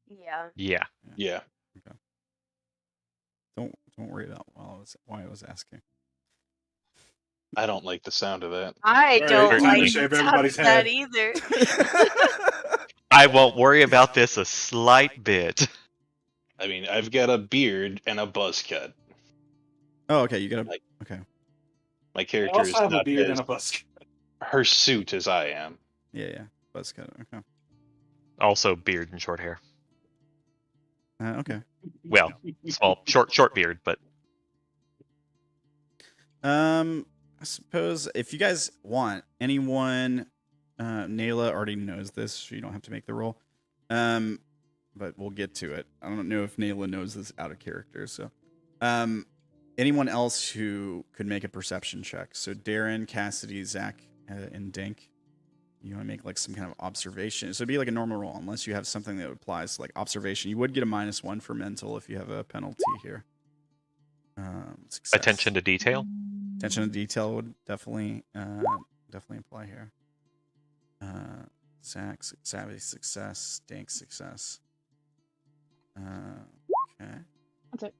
Yeah. Yeah. Yeah. Okay. Don't worry about why I was asking. I don't like the sound of that. I All don't right, time to like shave the sound everybody's of that head. either. I won't worry about this a slight bit. I mean, I've got a beard and a buzz cut. Oh, okay. You got Like- okay. My I character is also have a not beard as and a busk. hirsute as I am. Yeah. Buzz cut. Okay. Also, beard and short hair. Okay. Well, small, short beard, but I suppose if you guys want, anyone, Naela already knows this, so you don't have to make the roll. But we'll get to it. I don't know if Naela knows this out of character, so. Anyone else who could make a perception check. So Derrin, Cassidy, Zack, and Dank. You want to make like some kind of observation. So it'd be like a normal roll, unless you have something that applies to like observation. You would get a -1 for mental if you have a penalty here. Success. attention to detail. Attention to detail would definitely apply here. Zack, Savvy success, Dank success. Okay. That's it.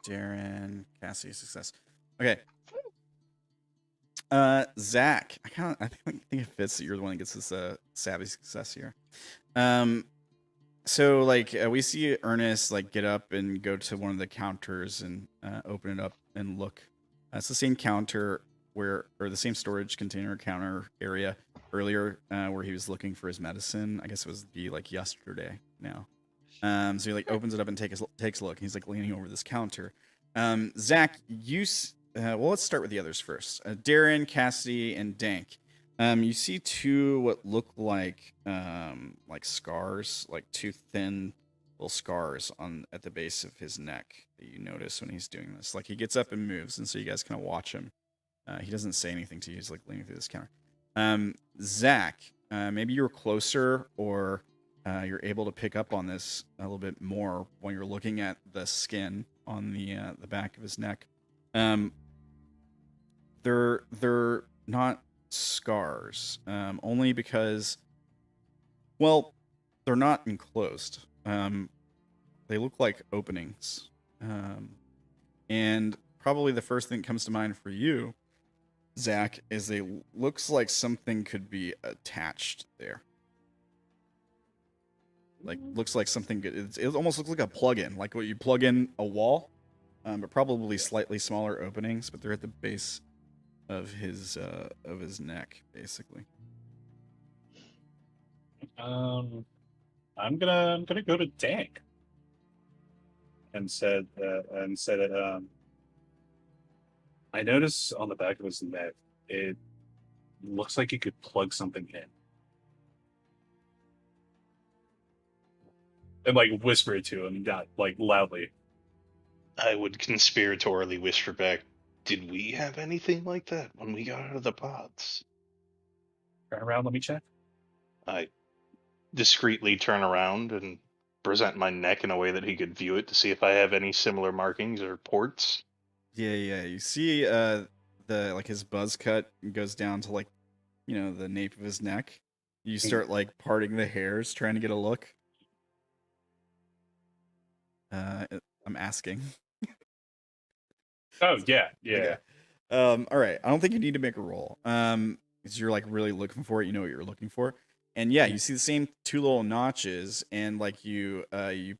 Derrin, Cassie success. Okay. Zack, I think it fits that you're the one that gets this savvy success here. So like we see Ernest like get up and go to one of the counters and open it up and look. It's the same counter or the same storage container counter area earlier where he was looking for his medicine. I guess it was like yesterday now. So he like opens it up and takes a look. He's like leaning over this counter. Zack, well, let's start with the others first. Derrin, Cassidy, and Dank. You see two what look like scars, like two thin little scars at the base of his neck that you notice when he's doing this. Like he gets up and moves, and so you guys kind of watch him. He doesn't say anything to you. He's like leaning through this counter. Zack, maybe you're closer, or you're able to pick up on this a little bit more when you're looking at the skin on the back of his neck. They're not scars, only because, well, they're not enclosed. They look like openings, and probably the first thing that comes to mind for you, Zack, is looks like something could be attached there. Like looks like something good. It almost looks like a plug-in, like what you plug in a wall, but probably slightly smaller openings. But they're at the base of his neck, basically. I'm gonna go to Dank and said that I noticed on the back of his neck it looks like you could plug something in. And like whisper it to him, not like loudly. I would conspiratorially whisper back, did we have anything like that when we got out of the pods? Turn around, let me check. I discreetly turn around and present my neck in a way that he could view it to see if I have any similar markings or ports. Yeah. You see his buzz cut goes down to like, the nape of his neck. You start like parting the hairs, trying to get a look. I'm asking. Oh yeah. Okay. All right. I don't think you need to make a roll. Because you're like really looking for it. You know what you're looking for. And yeah, you see the same two little notches, and like you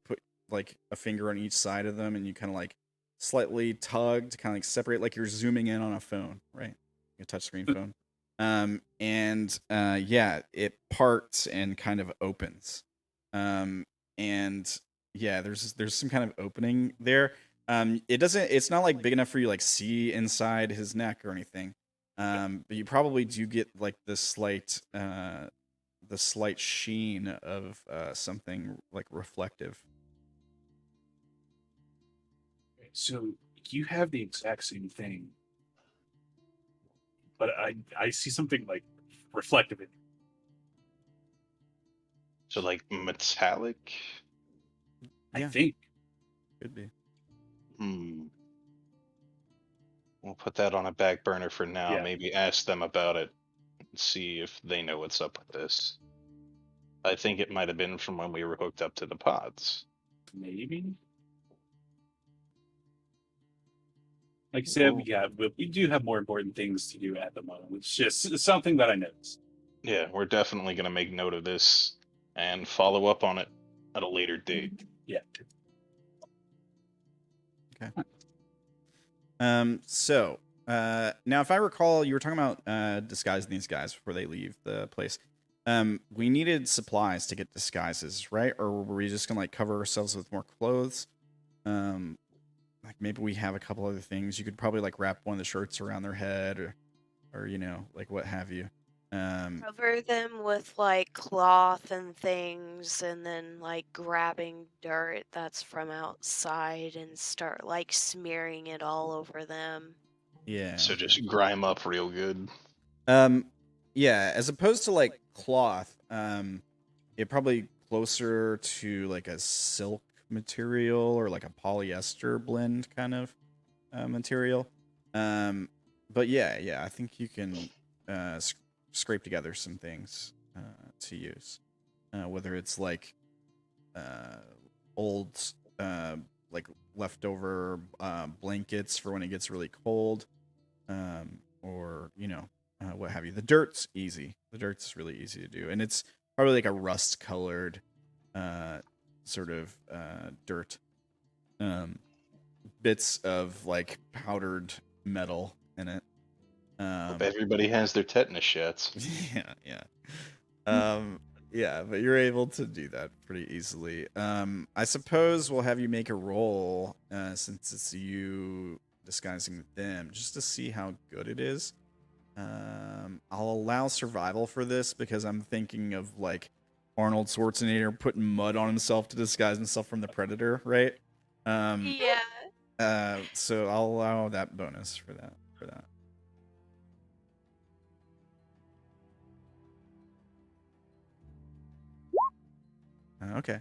put like a finger on each side of them, and you kind of like slightly tug to kind of like separate, like you're zooming in on a phone, right? A touchscreen phone. And yeah, it parts and kind of opens. And yeah, there's some kind of opening there. It's not like big enough for you to like see inside his neck or anything. But you probably do get like the slight sheen of something like reflective. So you have the exact same thing, but I see something like reflective in you. So like metallic. Yeah. I think. Could be. We'll put that on a back burner for now. Yeah. Maybe ask them about it and see if they know what's up with this. I think it might have been from when we were hooked up to the pods. Maybe. Like I said, we do have more important things to do at the moment. It's just something that I noticed. Yeah, we're definitely going to make note of this and follow up on it at a later date. Yeah. Okay. So now, if I recall, you were talking about disguising these guys before they leave the place. We needed supplies to get disguises, right? Or were we just gonna like cover ourselves with more clothes? Like maybe we have a couple other things. You could probably like wrap one of the shirts around their head, or like what have you. Cover them with like cloth and things, and then like grabbing dirt that's from outside and start like smearing it all over them. Yeah. So just grime up real good. Yeah, as opposed to like cloth, it probably closer to like a silk material or like a polyester blend kind of material. But yeah, I think you can scrape together some things to use, whether it's like old like leftover blankets for when it gets really cold, or what have you. The dirt's easy. The dirt's really easy to do, and it's probably like a rust-colored sort of dirt. Bits of like powdered metal in it. Hope everybody has their tetanus shots. Yeah, but you're able to do that pretty easily. I suppose we'll have you make a roll since it's you disguising them, just to see how good it is. I'll allow survival for this because I'm thinking of like Arnold Schwarzenegger putting mud on himself to disguise himself from the Predator, right? Yeah. So I'll allow that bonus for that. Okay.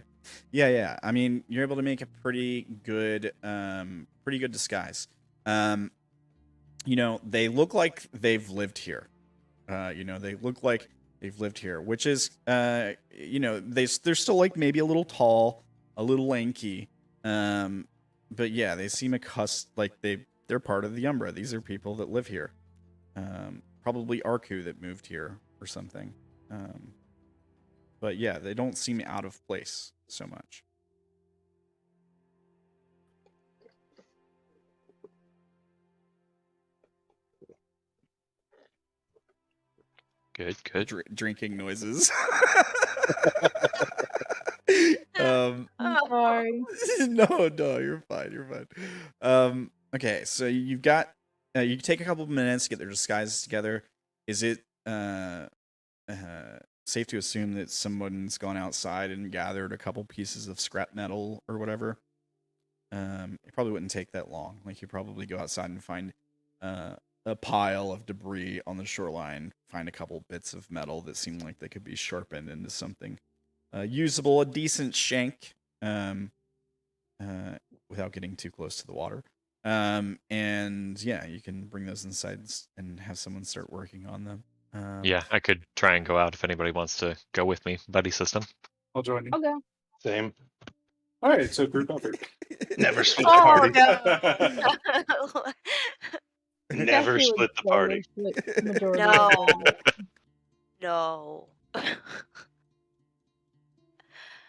Yeah. I mean, you're able to make a pretty good disguise. They look like they've lived here. They look like they've lived here, which is, they're still like maybe a little tall, a little lanky. But yeah, they seem like they're part of the Umbra. These are people that live here. Probably Arku that moved here or something. But yeah, they don't seem out of place so much. Good. Drinking noises. I'm sorry. No, you're fine. Okay, so you've got you take a couple of minutes to get their disguises together. Is it safe to assume that someone's gone outside and gathered a couple pieces of scrap metal or whatever? It probably wouldn't take that long. Like, you probably go outside and find a pile of debris on the shoreline, find a couple bits of metal that seem like they could be sharpened into something usable, a decent shank, without getting too close to the water. And yeah, you can bring those inside and have someone start working on them. Yeah, I could try and go out if anybody wants to go with me. Buddy system. I'll join you. I'll go. Same. All right, so group effort. Never split the Oh party. no. Never Cassie would split the slowly party. split majority of No. the- No.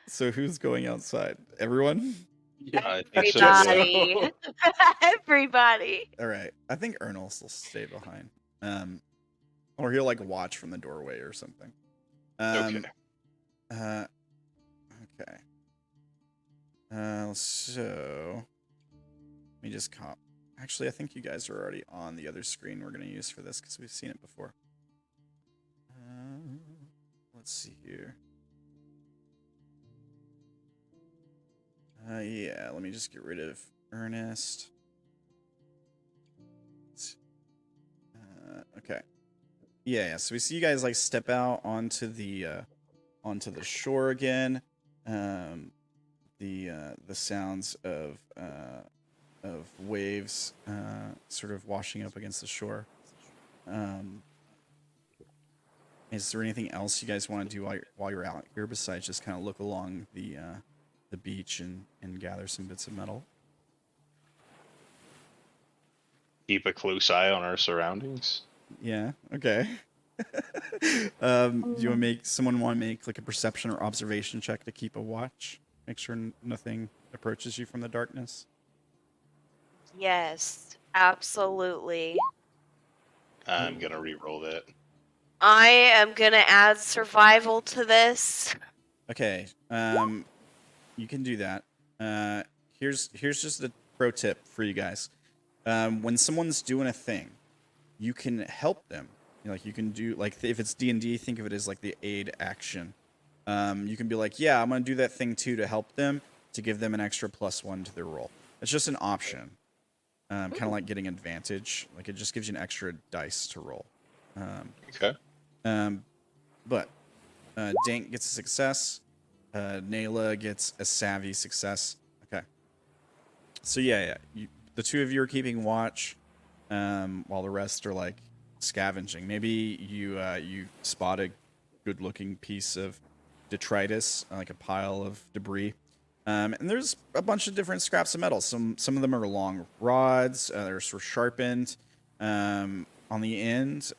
So who's going outside? Everyone? Yeah. I think so. Everybody. Everybody. All right. I think Ernest will stay behind. Or he'll like watch from the doorway or something. Okay. Okay. So let me just cop. Actually, I think you guys are already on the other screen we're gonna use for this because we've seen it before. Let's see here. Yeah, let me just get rid of Ernest. Okay. Yeah, so we see you guys like step out onto the shore again. The sounds of waves sort of washing up against the shore. Is there anything else you guys want to do while you're out here besides just kind of look along the beach and gather some bits of metal? Keep a close eye on our surroundings. Yeah. Okay. Do you want to make like a perception or observation check to keep a watch? Make sure nothing approaches you from the darkness. Yes, absolutely. I'm gonna re-roll that. I am gonna add survival to this. Okay. You can do that. Here's just a pro tip for you guys. When someone's doing a thing, you can help them. You can do like if it's D&D, think of it as like the aid action. You can be like, yeah, I'm gonna do that thing too to help them, to give them an extra +1 to their roll. It's just an option. Kind of like getting advantage. Like it just gives you an extra dice to roll. Okay. But Dank gets a success. Naela gets a savvy success. Okay. So yeah. The two of you are keeping watch, while the rest are like scavenging. Maybe you spot a good-looking piece of detritus, like a pile of debris. And there's a bunch of different scraps of metal. Some of them are long rods. They're sort of sharpened on the end.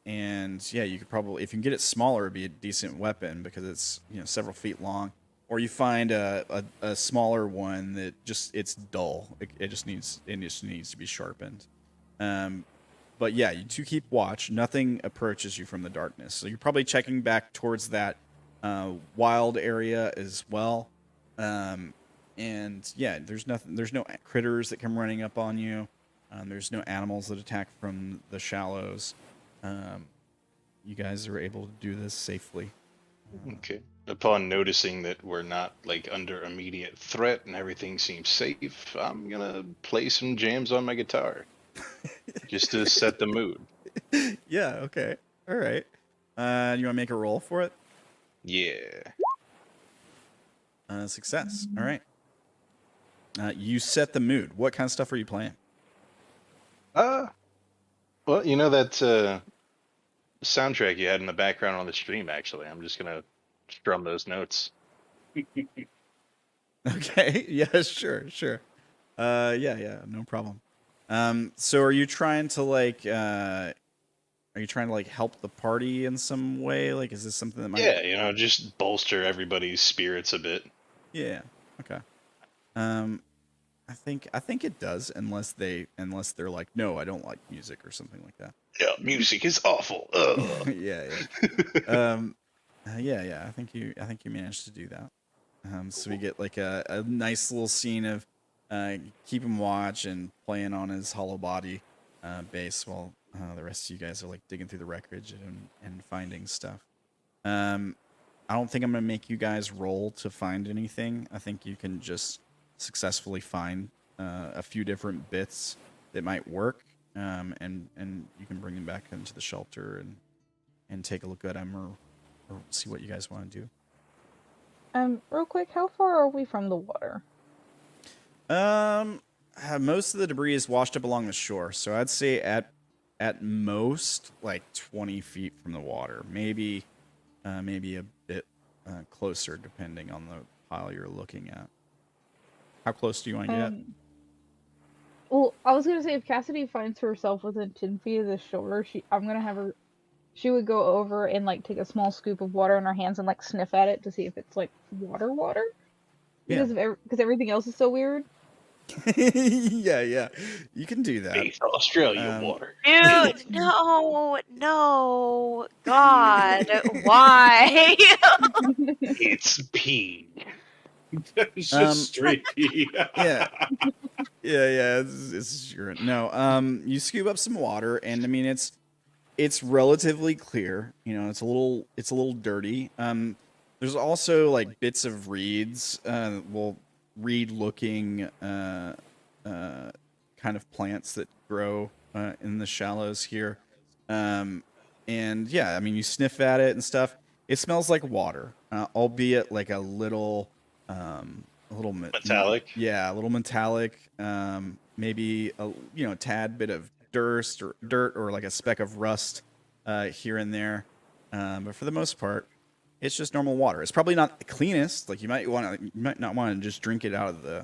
And yeah, you could probably, if you can get it smaller, it'd be a decent weapon because it's several feet long. Or you find a smaller one that it's dull. It just needs to be sharpened. But yeah, you two keep watch. Nothing approaches you from the darkness. So you're probably checking back towards that wild area as well. And yeah, there's no critters that come running up on you. There's no animals that attack from the shallows. You guys are able to do this safely. Okay. Upon noticing that we're not like under immediate threat and everything seems safe, I'm gonna play some jams on my guitar, just to set the mood. Yeah. Okay. All right. You want to make a roll for it? Yeah. Success. All right. You set the mood. What kind of stuff are you playing? Well, that soundtrack you had in the background on the stream. Actually, I'm just gonna strum those notes. Okay. Yeah. Sure. Yeah. No problem. So are you trying to help the party in some way? Like, is this something that might? Yeah, just bolster everybody's spirits a bit. Yeah. Okay. I think it does, unless they're like, no, I don't like music or something like that. Yeah, music is awful. Ugh. Yeah. Yeah. I think you managed to do that. So we get like a nice little scene of keeping watch and playing on his hollow body bass while the rest of you guys are like digging through the wreckage and finding stuff. I don't think I'm gonna make you guys roll to find anything. I think you can just successfully find a few different bits that might work, and you can bring them back into the shelter and take a look at them or see what you guys want to do. Real quick, how far are we from the water? Most of the debris is washed up along the shore, so I'd say at most like 20 feet from the water, maybe a bit closer, depending on the pile you're looking at. How close do you want to get? Well, I was gonna say if Cassidy finds herself within 10 feet of the shore, I'm gonna have her. She would go over and like take a small scoop of water in her hands and like sniff at it to see if it's like water, because because everything else is so weird. Yeah, you can do that. It's Australia water. Dude, no, God, why? It's pee. It's just straight pee. Yeah. It's urine. No, you scoop up some water, and I mean it's relatively clear. You know, it's a little dirty. There's also like bits of reeds, reed-looking kind of plants that grow in the shallows here. And yeah, I mean, you sniff at it and stuff. It smells like water, albeit like a little Metallic. Yeah, a little metallic. Maybe a tad bit of dirt or like a speck of rust here and there. But for the most part, it's just normal water. It's probably not the cleanest. Like you might not want to just drink it out of the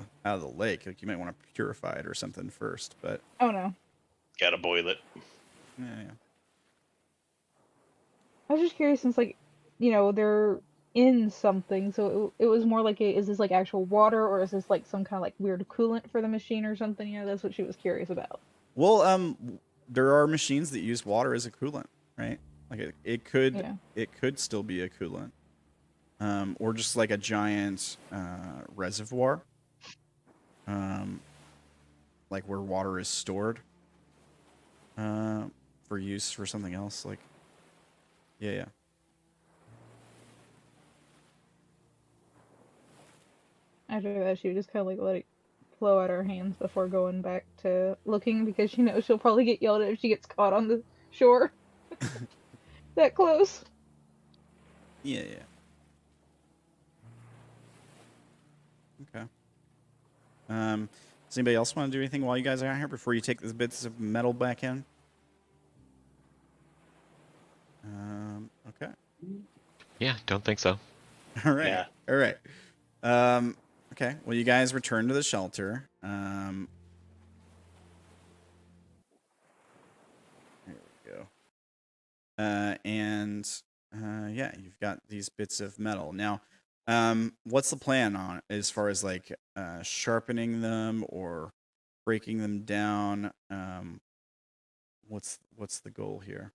lake. Like you might want to purify it or something first. But Oh no. Gotta boil it. yeah. I was just curious since like, they're in something, so it was more like is this like actual water or is this like some kind of like weird coolant for the machine or something? You know, that's what she was curious about. Well, there are machines that use water as a coolant, right? Like it could still be a coolant, or just like a giant reservoir, like where water is stored for use for something else. Like, yeah. After that, she would just kind of like let it flow out her hands before going back to looking because she knows she'll probably get yelled at if she gets caught on the shore that close. Yeah. Okay. Does anybody else want to do anything while you guys are out here before you take the bits of metal back in? Okay. Yeah, don't think so. All right. Yeah. All right. Okay. Well, you guys return to the shelter. Here we go. Yeah, you've got these bits of metal. Now, what's the plan on it as far as like sharpening them or breaking them down? What's the goal here?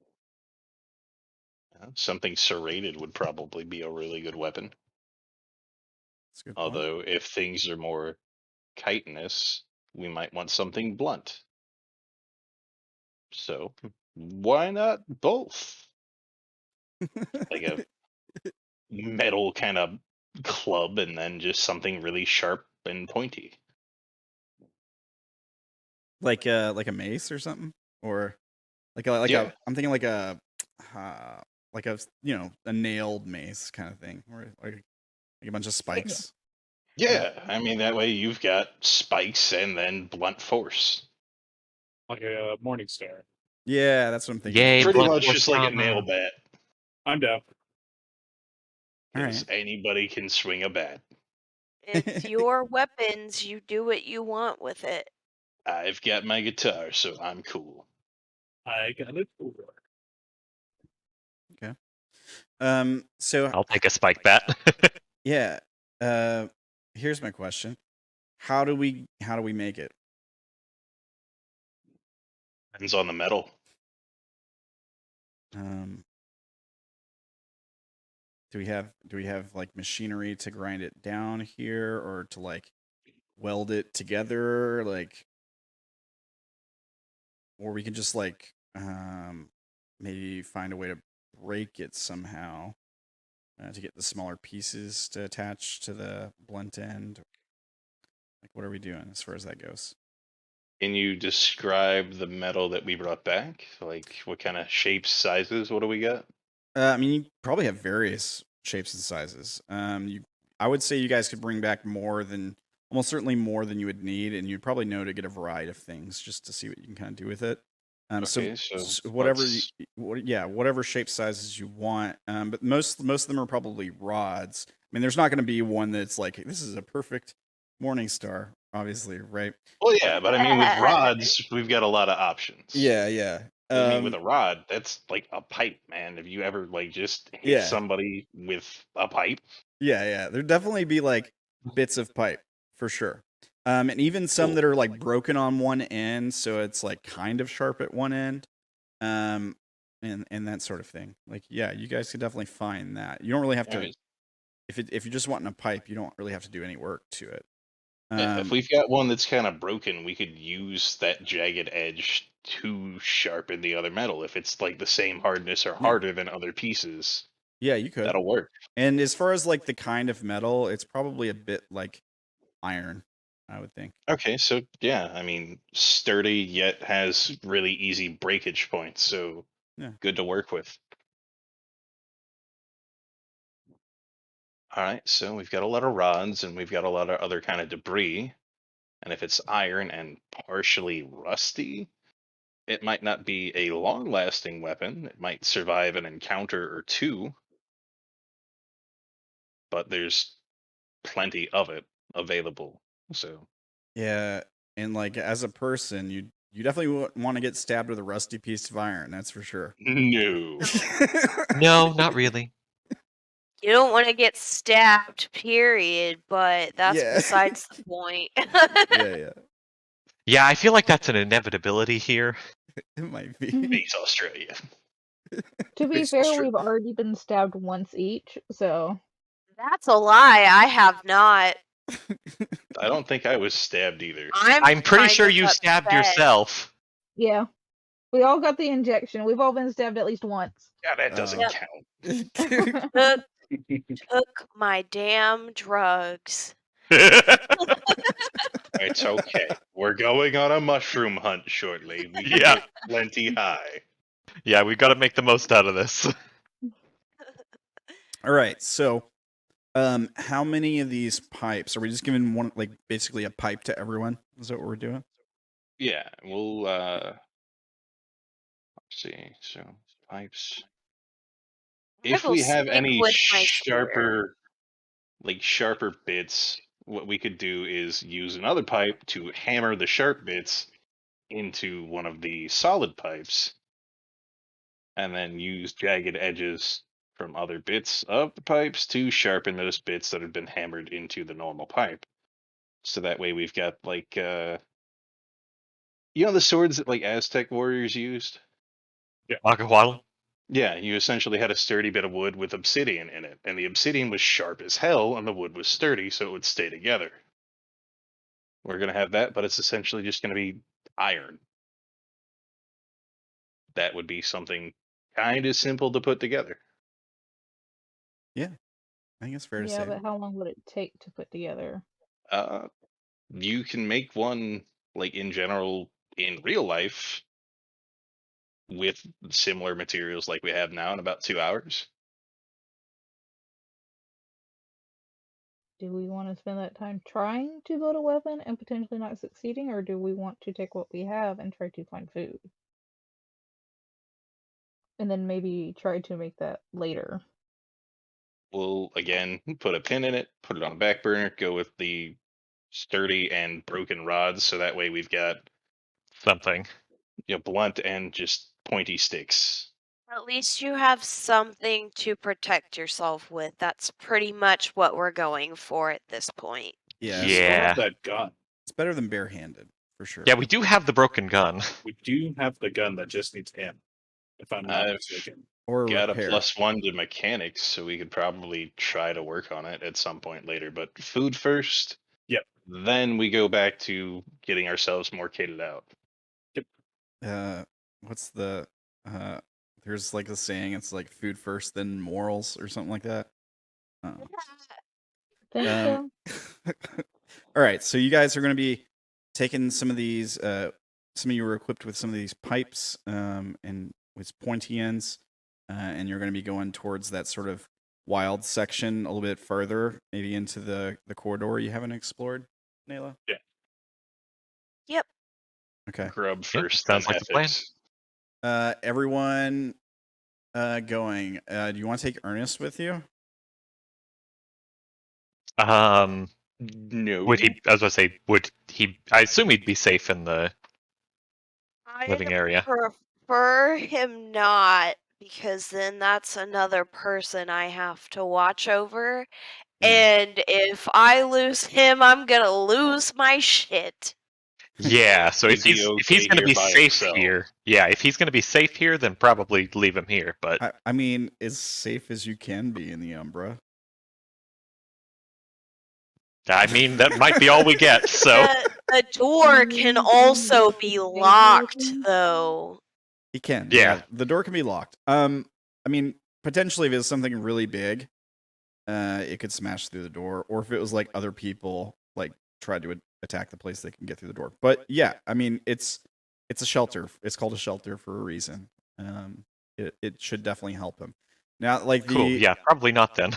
Something serrated would probably be a really good weapon. That's a good point. Although, if things are more chitinous, we might want something blunt. So, why not both? Like a metal kind of club and then just something really sharp and pointy. like a mace or something, or Yeah. I'm thinking like a a nailed mace kind of thing, or like a bunch of spikes. Yeah, I mean, that way you've got spikes and then blunt force. Like a morning star. Yeah, that's what I'm thinking. Yay, Pretty blunt much force just like a trauma. nail bat. I'm down. All Because anybody can swing a bat. It's your weapons. You do what you want with it. I've got my guitar, so I'm cool. I got it. Okay. So I'll take a spike bat. yeah. Here's my question: How do we make it? Depends on the metal. Do we have like machinery to grind it down here, or to like weld it together, like, or we can just like maybe find a way to break it somehow to get the smaller pieces to attach to the blunt end. Like, what are we doing as far as that goes? Can you describe the metal that we brought back? Like, what kind of shapes, sizes? What do we got? I mean, you probably have various shapes and sizes. I would say you guys could bring back more than almost certainly more than you would need, and you'd probably know to get a variety of things just to see what you can kind of do with it. Okay, So whatever, let's- whatever shape sizes you want. But most of them are probably rods. I mean, there's not going to be one that's like, this is a perfect morning star, obviously, right? Well, yeah, but I mean, with rods, we've got a lot of options. Yeah. I mean, with a rod, that's like a pipe, man. Have you ever like just hit Yeah. somebody with a pipe? Yeah. There'd definitely be like bits of pipe for sure. And even some Cool. that are like broken on one end, so it's like kind of sharp at one end. And that sort of thing. Like, yeah, you guys could definitely find that. You don't really have to. Alright. If you're just wanting a pipe, you don't really have to do any work to it. Yeah, if we've got one that's kind of broken, we could use that jagged edge to sharpen the other metal. If it's like the same hardness or harder than other pieces, Yeah, you could. that'll work. And as far as like the kind of metal, it's probably a bit like iron, I would think. Okay, so yeah, I mean, sturdy yet has really easy breakage points, so Yeah. good to work with. All right, so we've got a lot of rods and we've got a lot of other kind of debris. And if it's iron and partially rusty, it might not be a long-lasting weapon. It might survive an encounter or two, but there's plenty of it available. So Yeah, and like as a person, you definitely want to get stabbed with a rusty piece of iron. That's for sure. no. No, not really. You don't want to get stabbed, period, but that's Yeah. besides the point. Yeah. Yeah, I feel like that's an inevitability here. It might be. Base Australia. To be It's fair, true. we've already been stabbed once each, so That's a lie. I have not. I don't think I was stabbed either. I'm pretty kind sure of you stabbed upset. yourself. yeah. We all got the injection. We've all been stabbed at least once. Yeah, that doesn't Yep. count. Took my damn drugs. It's okay. We're going on a mushroom hunt shortly. We can Yeah. get plenty high. Yeah, we've got to make the most out of this. All right, so how many of these pipes are we just giving one, like basically a pipe to everyone? Is that what we're doing? Yeah, we'll let's see. So pipes. If will we have stick any with my spear. sharper bits, what we could do is use another pipe to hammer the sharp bits into one of the solid pipes, and then use jagged edges from other bits of the pipes to sharpen those bits that have been hammered into the normal pipe. So that way we've got like you know the swords that like Aztec warriors used? Macahuatl? Yeah, you essentially had a sturdy bit of wood with obsidian in it, and the obsidian was sharp as hell, and the wood was sturdy, so it would stay together. We're gonna have that, but it's essentially just gonna be iron. That would be something kind of simple to put together. I think it's fair to Yeah, say. but how long would it take to put together? You can make one like in general in real life with similar materials like we have now in about 2 hours. Do we want to spend that time trying to build a weapon and potentially not succeeding, or do we want to take what we have and try to find food? And then maybe try to make that later. We'll again put a pin in it, put it on a back burner, go with the sturdy and broken rods, so that way we've got Something. blunt and just pointy sticks. At least you have something to protect yourself with. That's pretty much what we're going for at this point. Yeah, We still Yeah. have that gun. it's better than barehanded for sure. Yeah, we do have the broken gun. We do have the gun that just needs ammo, if I'm not I've mistaken. Or got repair. a +1 to mechanics, so we could probably try to work on it at some point later. But food first. Yep. Then we go back to getting ourselves more kitted out. What's the there's like a saying, it's like food first then morals or something like that. Think so? All right, so you guys are going to be taking some of these some of you were equipped with some of these pipes and with pointy ends, and you're going to be going towards that sort of wild section a little bit further, maybe into the corridor you haven't explored. Naela? Yep. Okay. Grub Yep, first, sounds then like the plan. ethics. Everyone going. Do you want to take Ernest with you? No. Would he? I was going to say, would he? I assume he'd be safe in the living I area. prefer him not, because then that's another person I have to watch over. Yeah. And if I lose him, I'm gonna lose my shit. Yeah. So He'd if be he's okay going to here be by safe himself. here, yeah. If he's going to be safe here, then probably leave him here. But I mean, as safe as you can be in the Umbra. I mean, that might be all we get. So The door can also be locked, though. He can. Yeah. The door can be locked. I mean, potentially if it's something really big, it could smash through the door, or if it was like other people like tried to attack the place, they can get through the door. But yeah, I mean, it's a shelter. It's called a shelter for a reason. It should definitely help him. Now, like cool. Yeah, probably not then.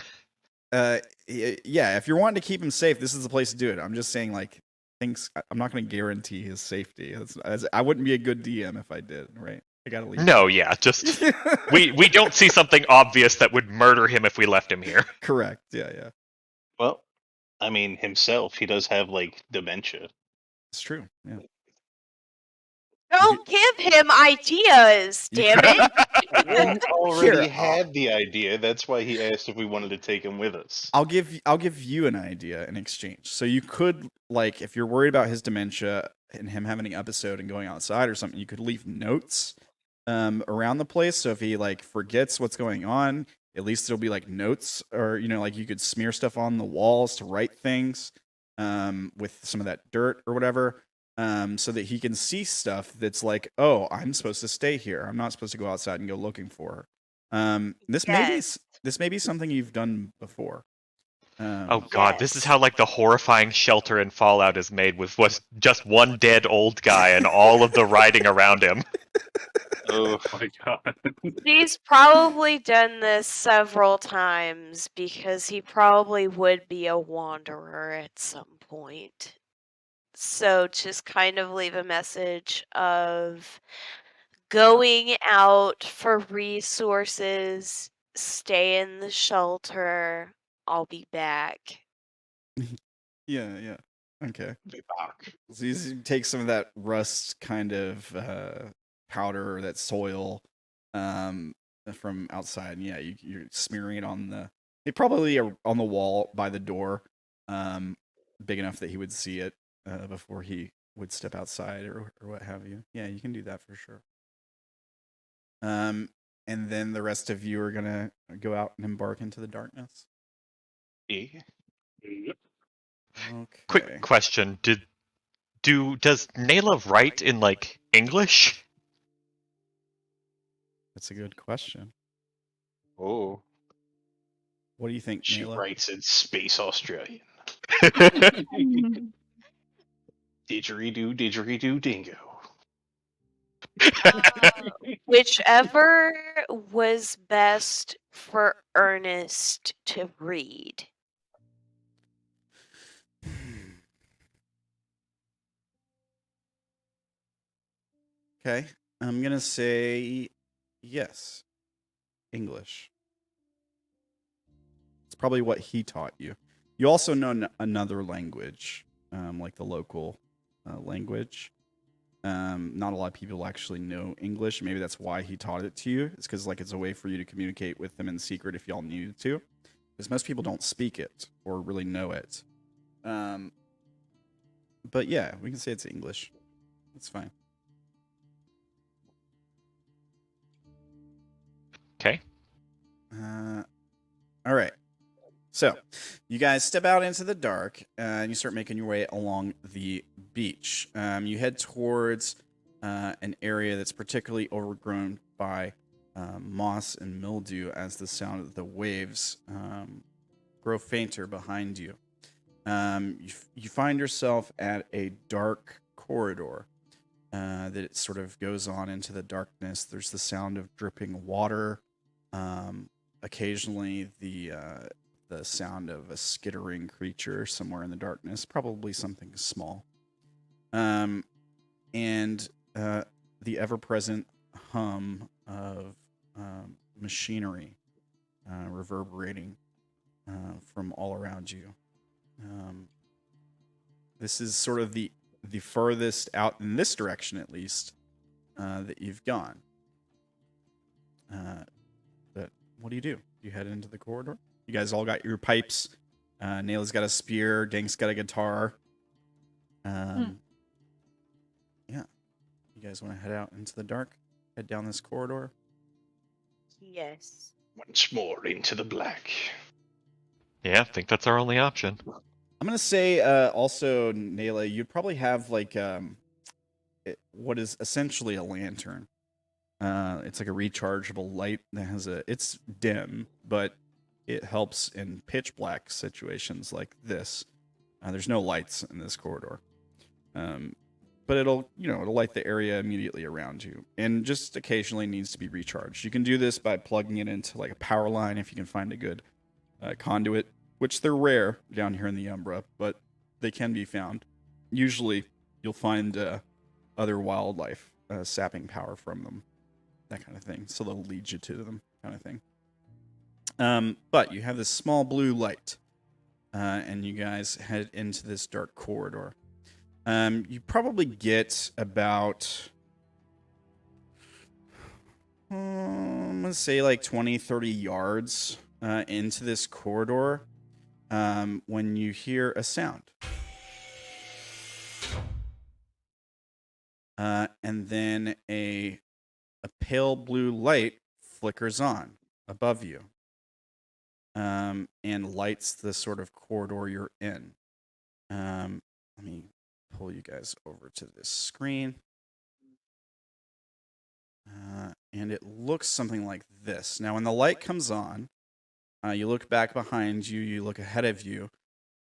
yeah, if you're wanting to keep him safe, this is the place to do it. I'm just saying, like, things. I'm not going to guarantee his safety. I wouldn't be a good DM if I did, right? I gotta leave. No, yeah, just we don't see something obvious that would murder him if we left him here. Correct. Yeah. Well, I mean, himself, he does have, like, dementia. It's true. Yeah. Don't give him ideas, damn it! Wolf already Here, had the idea. That's why he asked if we wanted to take him with us. I'll give you an idea in exchange. So you could, like, if you're worried about his dementia and him having an episode and going outside or something, you could leave notes around the place. So if he like forgets what's going on, at least there'll be like notes, or like you could smear stuff on the walls to write things with some of that dirt or whatever. So that he can see stuff that's like, oh, I'm supposed to stay here. I'm not supposed to go outside and go looking for her. This may be something you've done before. Oh god, this is how like the horrifying shelter in Fallout is made, with was just one dead old guy and all of the writing around him. Oh my god. He's probably done this several times because he probably would be a wanderer at some point. So just kind of leave a message of going out for resources, stay in the shelter, I'll be back. Yeah. Okay. be back. So you take some of that rust kind of powder or that soil from outside, and yeah, you're smearing it on probably on the wall by the door, big enough that he would see it before he would step outside or what have you. Yeah, you can do that for sure. And then the rest of you are gonna go out and embark into the darkness. Yeah. Okay. Quick question: does Naela write in like English? That's a good question. Oh. What do you think, She Naela? writes in Space Australian. Didgeridoo, dingo. Whichever was best for Ernest to read. Okay, I'm gonna say yes. English. It's probably what he taught you. You also know another language, like the local language. Not a lot of people actually know English. Maybe that's why he taught it to you. It's because like it's a way for you to communicate with them in secret if y'all needed to. Because most people don't speak it or really know it. But yeah, we can say it's English. It's fine. Okay. All right. So, you guys step out into the dark and you start making your way along the beach. You head towards an area that's particularly overgrown by moss and mildew as the sound of the waves grow fainter behind you. You find yourself at a dark corridor that it sort of goes on into the darkness. There's the sound of dripping water. Occasionally, the the sound of a skittering creature somewhere in the darkness, probably something small. And the ever-present hum of machinery reverberating from all around you. This is sort of the furthest out in this direction, at least, that you've gone. But what do? You head into the corridor? You guys all got your pipes. Naela's got a spear. Dank's got a guitar. Yeah. You guys want to head out into the dark? Head down this corridor? Yes. Once more into the black. Yeah, I think that's our only option. I'm going to say also, Naela, you'd probably have like what is essentially a lantern. It's like a rechargeable light that has it's dim, but it helps in pitch black situations like this. There's no lights in this corridor. But it'll light the area immediately around you, and just occasionally needs to be recharged. You can do this by plugging it into like a power line if you can find a good conduit, which they're rare down here in the Umbra, but they can be found. Usually, you'll find other wildlife sapping power from them, that kind of thing. So they'll lead you to them, kind of thing. But you have this small blue light, and you guys head into this dark corridor. You probably get about, I'm going to say like 20, 30 yards into this corridor when you hear a sound. And then a pale blue light flickers on above you and lights the sort of corridor you're in. Let me pull you guys over to this screen. And it looks something like this. Now, when the light comes on, you look back behind you, you look ahead of you,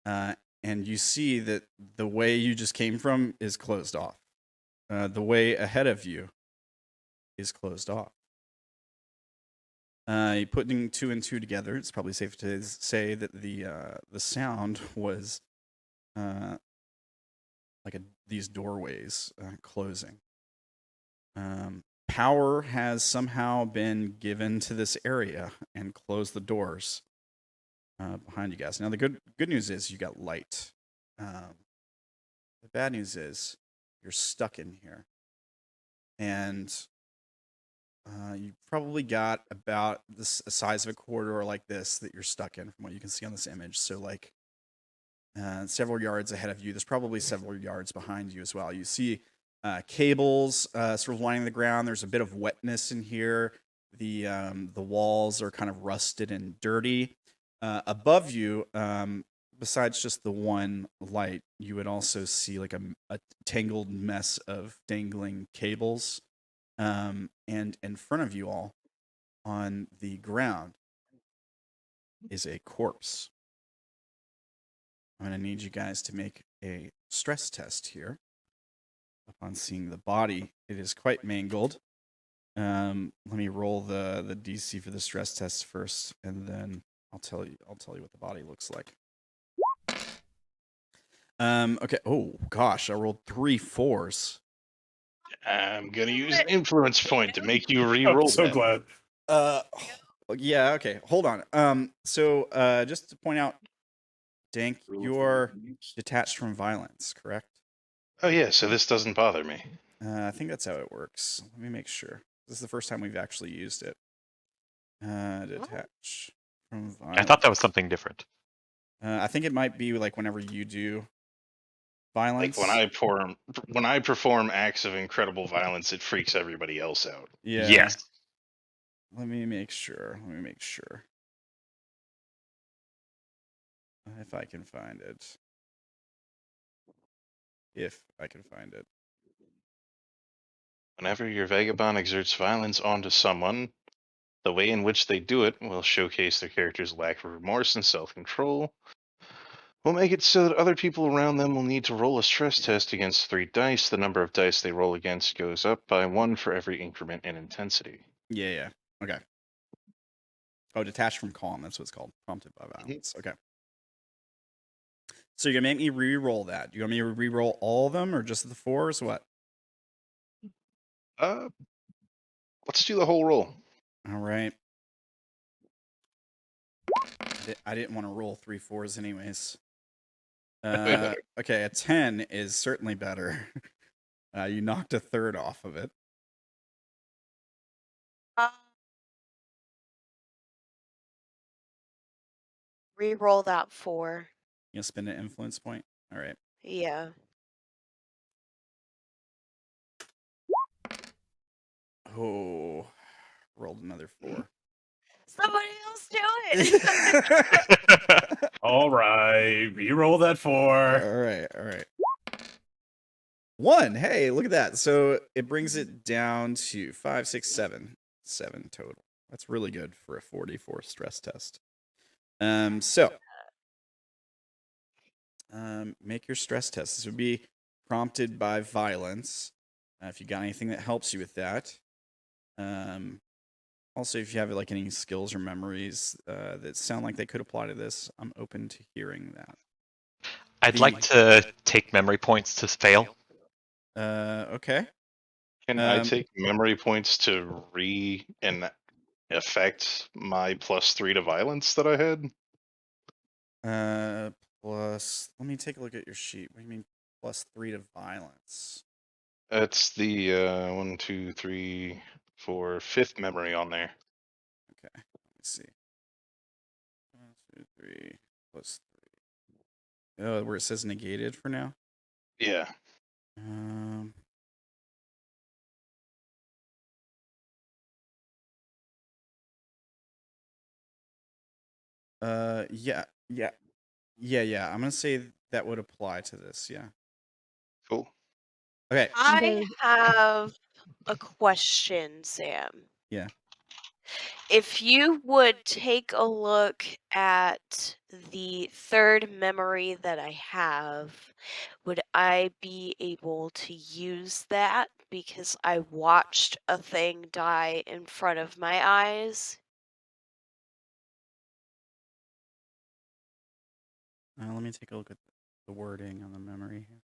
and you see that the way you just came from is closed off. The way ahead of you is closed off. Putting two and two together, it's probably safe to say that the sound was like these doorways closing. Power has somehow been given to this area and closed the doors behind you guys. Now, the good news is you got light. The bad news is you're stuck in here. And you probably got about the size of a corridor like this that you're stuck in from what you can see on this image. So, like, several yards ahead of you. There's probably several yards behind you as well. You see cables sort of lining the ground. There's a bit of wetness in here. The walls are kind of rusted and dirty. Above you, besides just the one light, you would also see like a tangled mess of dangling cables. And in front of you all, on the ground, is a corpse. I'm going to need you guys to make a stress test here. Upon seeing the body, it is quite mangled. Let me roll the DC for the stress test first, and then I'll tell you what the body looks like. Okay. Oh gosh, I rolled 3 4s. I'm gonna use an influence point to make you re-roll. I'm so that. glad. Yeah. Okay. Hold on. So just to point out, Dank, you're detached from violence, correct? Oh yeah, so this doesn't bother me. I think that's how it works. Let me make sure. This is the first time we've actually used it. Detach from violence. I thought that was something different. I think it might be like whenever you do violence. Like when I perform acts of incredible violence, it freaks everybody else out. Yeah. Yes. Let me make sure. If I can find it. Whenever your vagabond exerts violence onto someone, the way in which they do it will showcase their character's lack of remorse and self-control. Will make it so that other people around them will need to roll a stress test against 3 dice. The number of dice they roll against goes up by 1 for every increment in intensity. Yeah. Okay. Oh, detached from calm. That's what it's called. Prompted by violence. Okay. So you're gonna make me re-roll that. Do you want me to re-roll all of them or just the 4s? What? Let's do the whole roll. All right. I didn't want to roll 3 4s anyways. Okay, a 10 is certainly better. You knocked a third off of it. Reroll that 4. You gonna spend an influence point? All right. Yeah. Oh, rolled another 4. Somebody else do it. All right, reroll that 4. All right. 1. Hey, look at that. So it brings it down to 5, 6, 7. 7 total. That's really good for a 44 stress test. Make your stress test. This would be prompted by violence. If you got anything that helps you with that. Also, if you have like any skills or memories that sound like they could apply to this, I'm open to hearing that. I'd like to take memory points to fail. Okay. Can I take memory points to affect my +3 to violence that I had? Plus, let me take a look at your sheet. What do you mean +3 to violence? It's the 1, 2, 3, 4, 5th memory on there. Okay, let me see. 1, 2, 3 +3. Oh, where it says negated for now? Yeah. Yeah. I'm gonna say that would apply to this. Yeah. Cool. Okay. I have a question, Sam. Yeah. If you would take a look at the 3rd memory that I have, would I be able to use that because I watched a thing die in front of my eyes? Let me take a look at the wording on the memory here.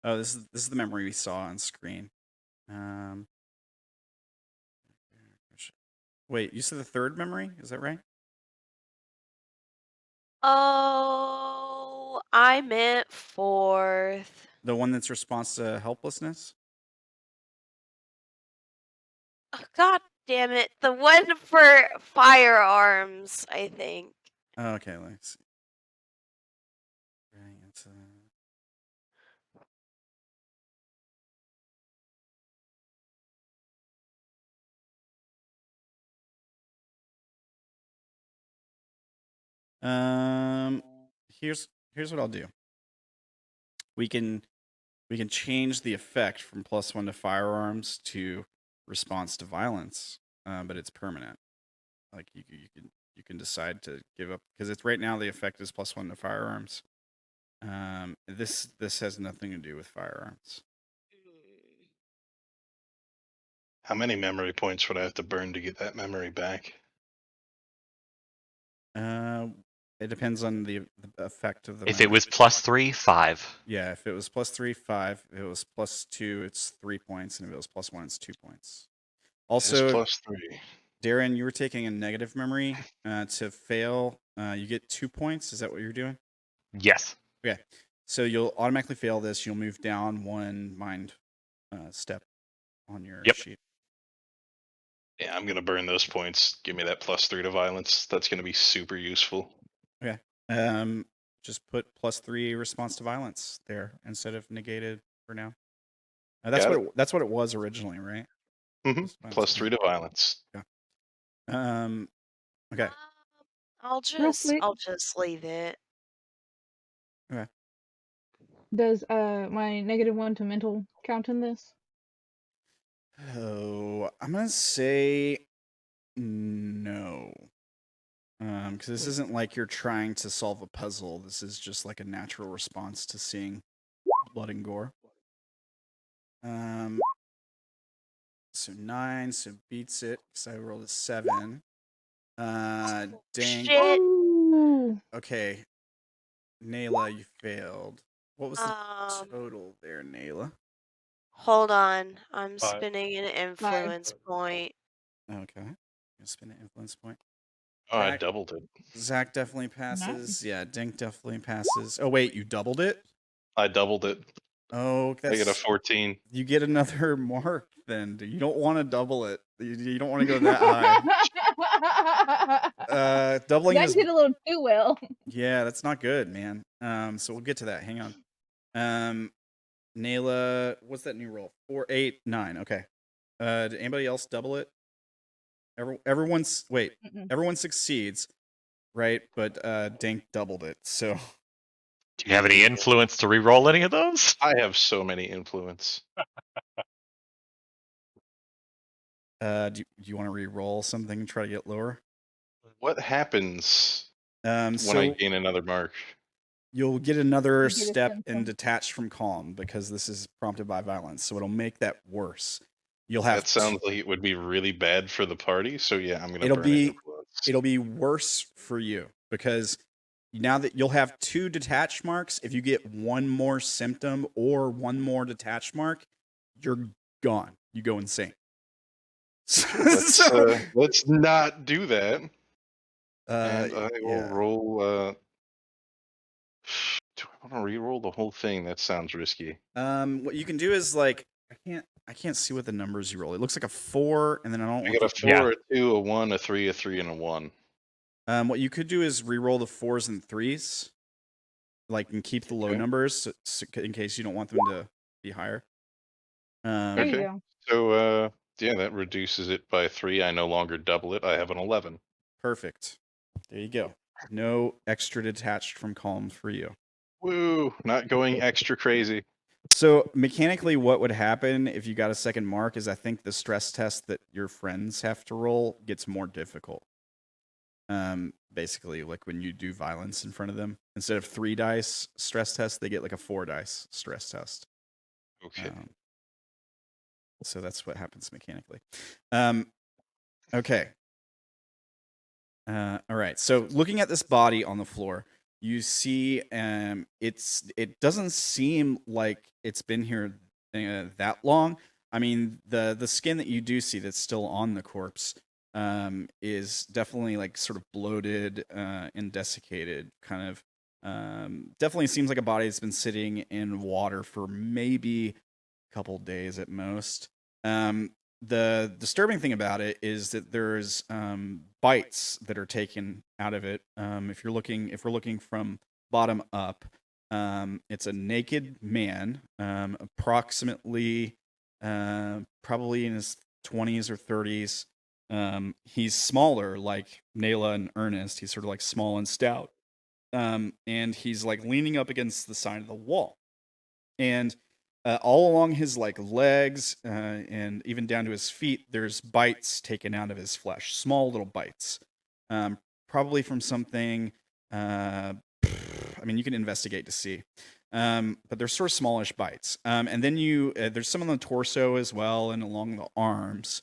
Oh, this is the memory we saw on screen. Wait, you said the 3rd memory? Is that right? Oh, I meant 4th. The one that's response to helplessness? Oh, God damn it. The one for firearms, I think. Oh, okay, let's see. Right, it's here's what I'll do. We can change the effect from +1 to firearms to response to violence, but it's permanent. Like you can decide to give up because it's right now the effect is +1 to firearms. This has nothing to do with firearms. How many memory points would I have to burn to get that memory back? It depends on the effect of the If memory. it was +3, 5. Yeah, if it was +3, 5. If it was +2, it's 3 points, and if it was +1, it's 2 points. Also, +3. Darren, you were taking a negative memory to fail. You get 2 points. Is that what you're doing? Yes. Okay. So you'll automatically fail this. You'll move down 1 mind step on your sheet. Yeah, I'm gonna burn those points. Give me that +3 to violence. That's gonna be super useful. Okay. Just put +3 response to violence there instead of negated for now. That's what it was originally, right? Mm-hmm. +3 to violence. Yeah. Okay. I'll just leave it. Okay. Does my -1 to mental count in this? Oh, I'm gonna say no. Because this isn't like you're trying to solve a puzzle. This is just like a natural response to seeing blood and gore. So 9, so beats it because I rolled a 7. Dank. Shit. Ooh. Okay. Naela, you failed. What was the Um, total there, Naela? hold on. I'm 5. spinning an influence point. Okay. Gonna spin an influence point. Oh, I Zack- doubled it. Zach definitely passes. Yeah, Dink definitely passes. Oh wait, you doubled it? I doubled it. Oh, I get a that's 14. you get another mark then. You don't want to double it. You don't want to go that high. Doubling That is did a little too well. yeah, that's not good, man. So we'll get to that. Hang on. Naela, what's that new roll? 4, 8, 9. Okay. Did anybody else double it? Everyone succeeds, right? But Dink doubled it. So Do you have any influence to re-roll any of those? I have so many influence. do you want to re-roll something and try to get lower? What happens So when I gain another mark? you'll get another You get a step in symptom. detached from calm because this is prompted by violence. So it'll make that worse. You'll have That sounds like it would be really bad for the party. So yeah, I'm gonna It'll burn be- an influence. it'll be worse for you because now that you'll have 2 detached marks, if you get one more symptom or one more detached mark, you're gone. You go insane. Let's not do that. And I will yeah. roll. Do I want to re-roll the whole thing? That sounds risky. What you can do is like I can't see what the numbers you roll. It looks like a 4, and then I don't I want got the a 4, a 2, a 1, a 3, a 3, and a 1. What you could do is re-roll the 4s and 3s, like, and keep the low Okay. numbers in case you don't want them to be higher. There you Okay. go. So yeah, that reduces it by 3. I no longer double it. I have an 11. Perfect. There you go. No extra detached from calm for you. Woo! Not going extra crazy. So mechanically, what would happen if you got a second mark is I think the stress test that your friends have to roll gets more difficult. Basically, like when you do violence in front of them, instead of 3 dice stress test, they get like a 4 dice stress test. Okay. So that's what happens mechanically. Okay. All right. So looking at this body on the floor, you see it doesn't seem like it's been here that long. I mean, the skin that you do see that's still on the corpse is definitely like sort of bloated and desiccated, kind of. Definitely seems like a body that's been sitting in water for maybe a couple days at most. The disturbing thing about it is that there's bites that are taken out of it. If we're looking from bottom up, it's a naked man, approximately probably in his 20s or 30s. He's smaller, like Naela and Ernest. He's sort of like small and stout, and he's like leaning up against the side of the wall, and all along his like legs and even down to his feet, there's bites taken out of his flesh, small little bites, probably from something. I mean, you can investigate to see, but they're sort of smallish bites. And then there's some on the torso as well, and along the arms.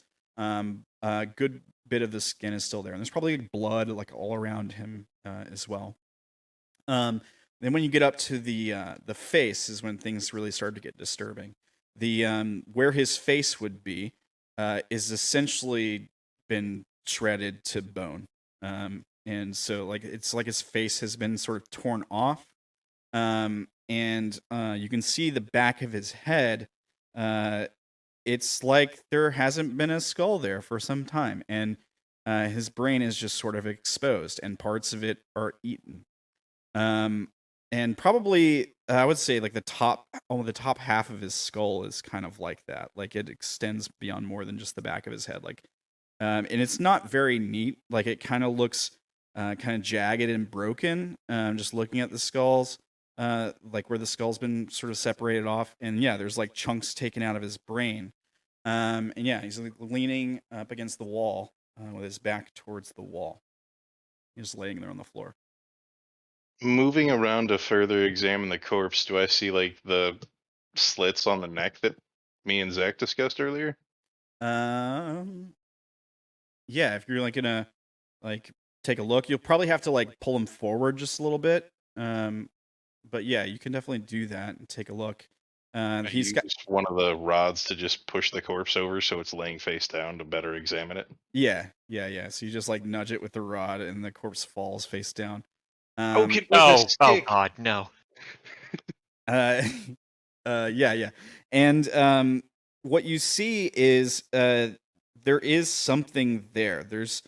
A good bit of the skin is still there, and there's probably blood like all around him as well. Then when you get up to the face is when things really start to get disturbing. The where his face would be is essentially been shredded to bone, and so like it's like his face has been sort of torn off, and you can see the back of his head. It's like there hasn't been a skull there for some time, and his brain is just sort of exposed, and parts of it are eaten. And probably I would say like the top half of his skull is kind of like that. Like it extends beyond more than just the back of his head. Like, and it's not very neat. Like it kind of looks kind of jagged and broken. Just looking at the skulls, like where the skull's been sort of separated off. And yeah, there's like chunks taken out of his brain. And yeah, he's like leaning up against the wall with his back towards the wall. He's laying there on the floor. Moving around to further examine the corpse, do I see like the slits on the neck that me and Zack discussed earlier? Yeah, if you're like gonna like take a look, you'll probably have to like pull him forward just a little bit. But yeah, you can definitely do that and take a look. I He's use got one of the rods to just push the corpse over so it's laying face down to better examine it. yeah. So you just like nudge it with the rod, and the corpse falls face down. Poke it with a Oh stick. God, no. Yeah. And what you see is there is something there. There's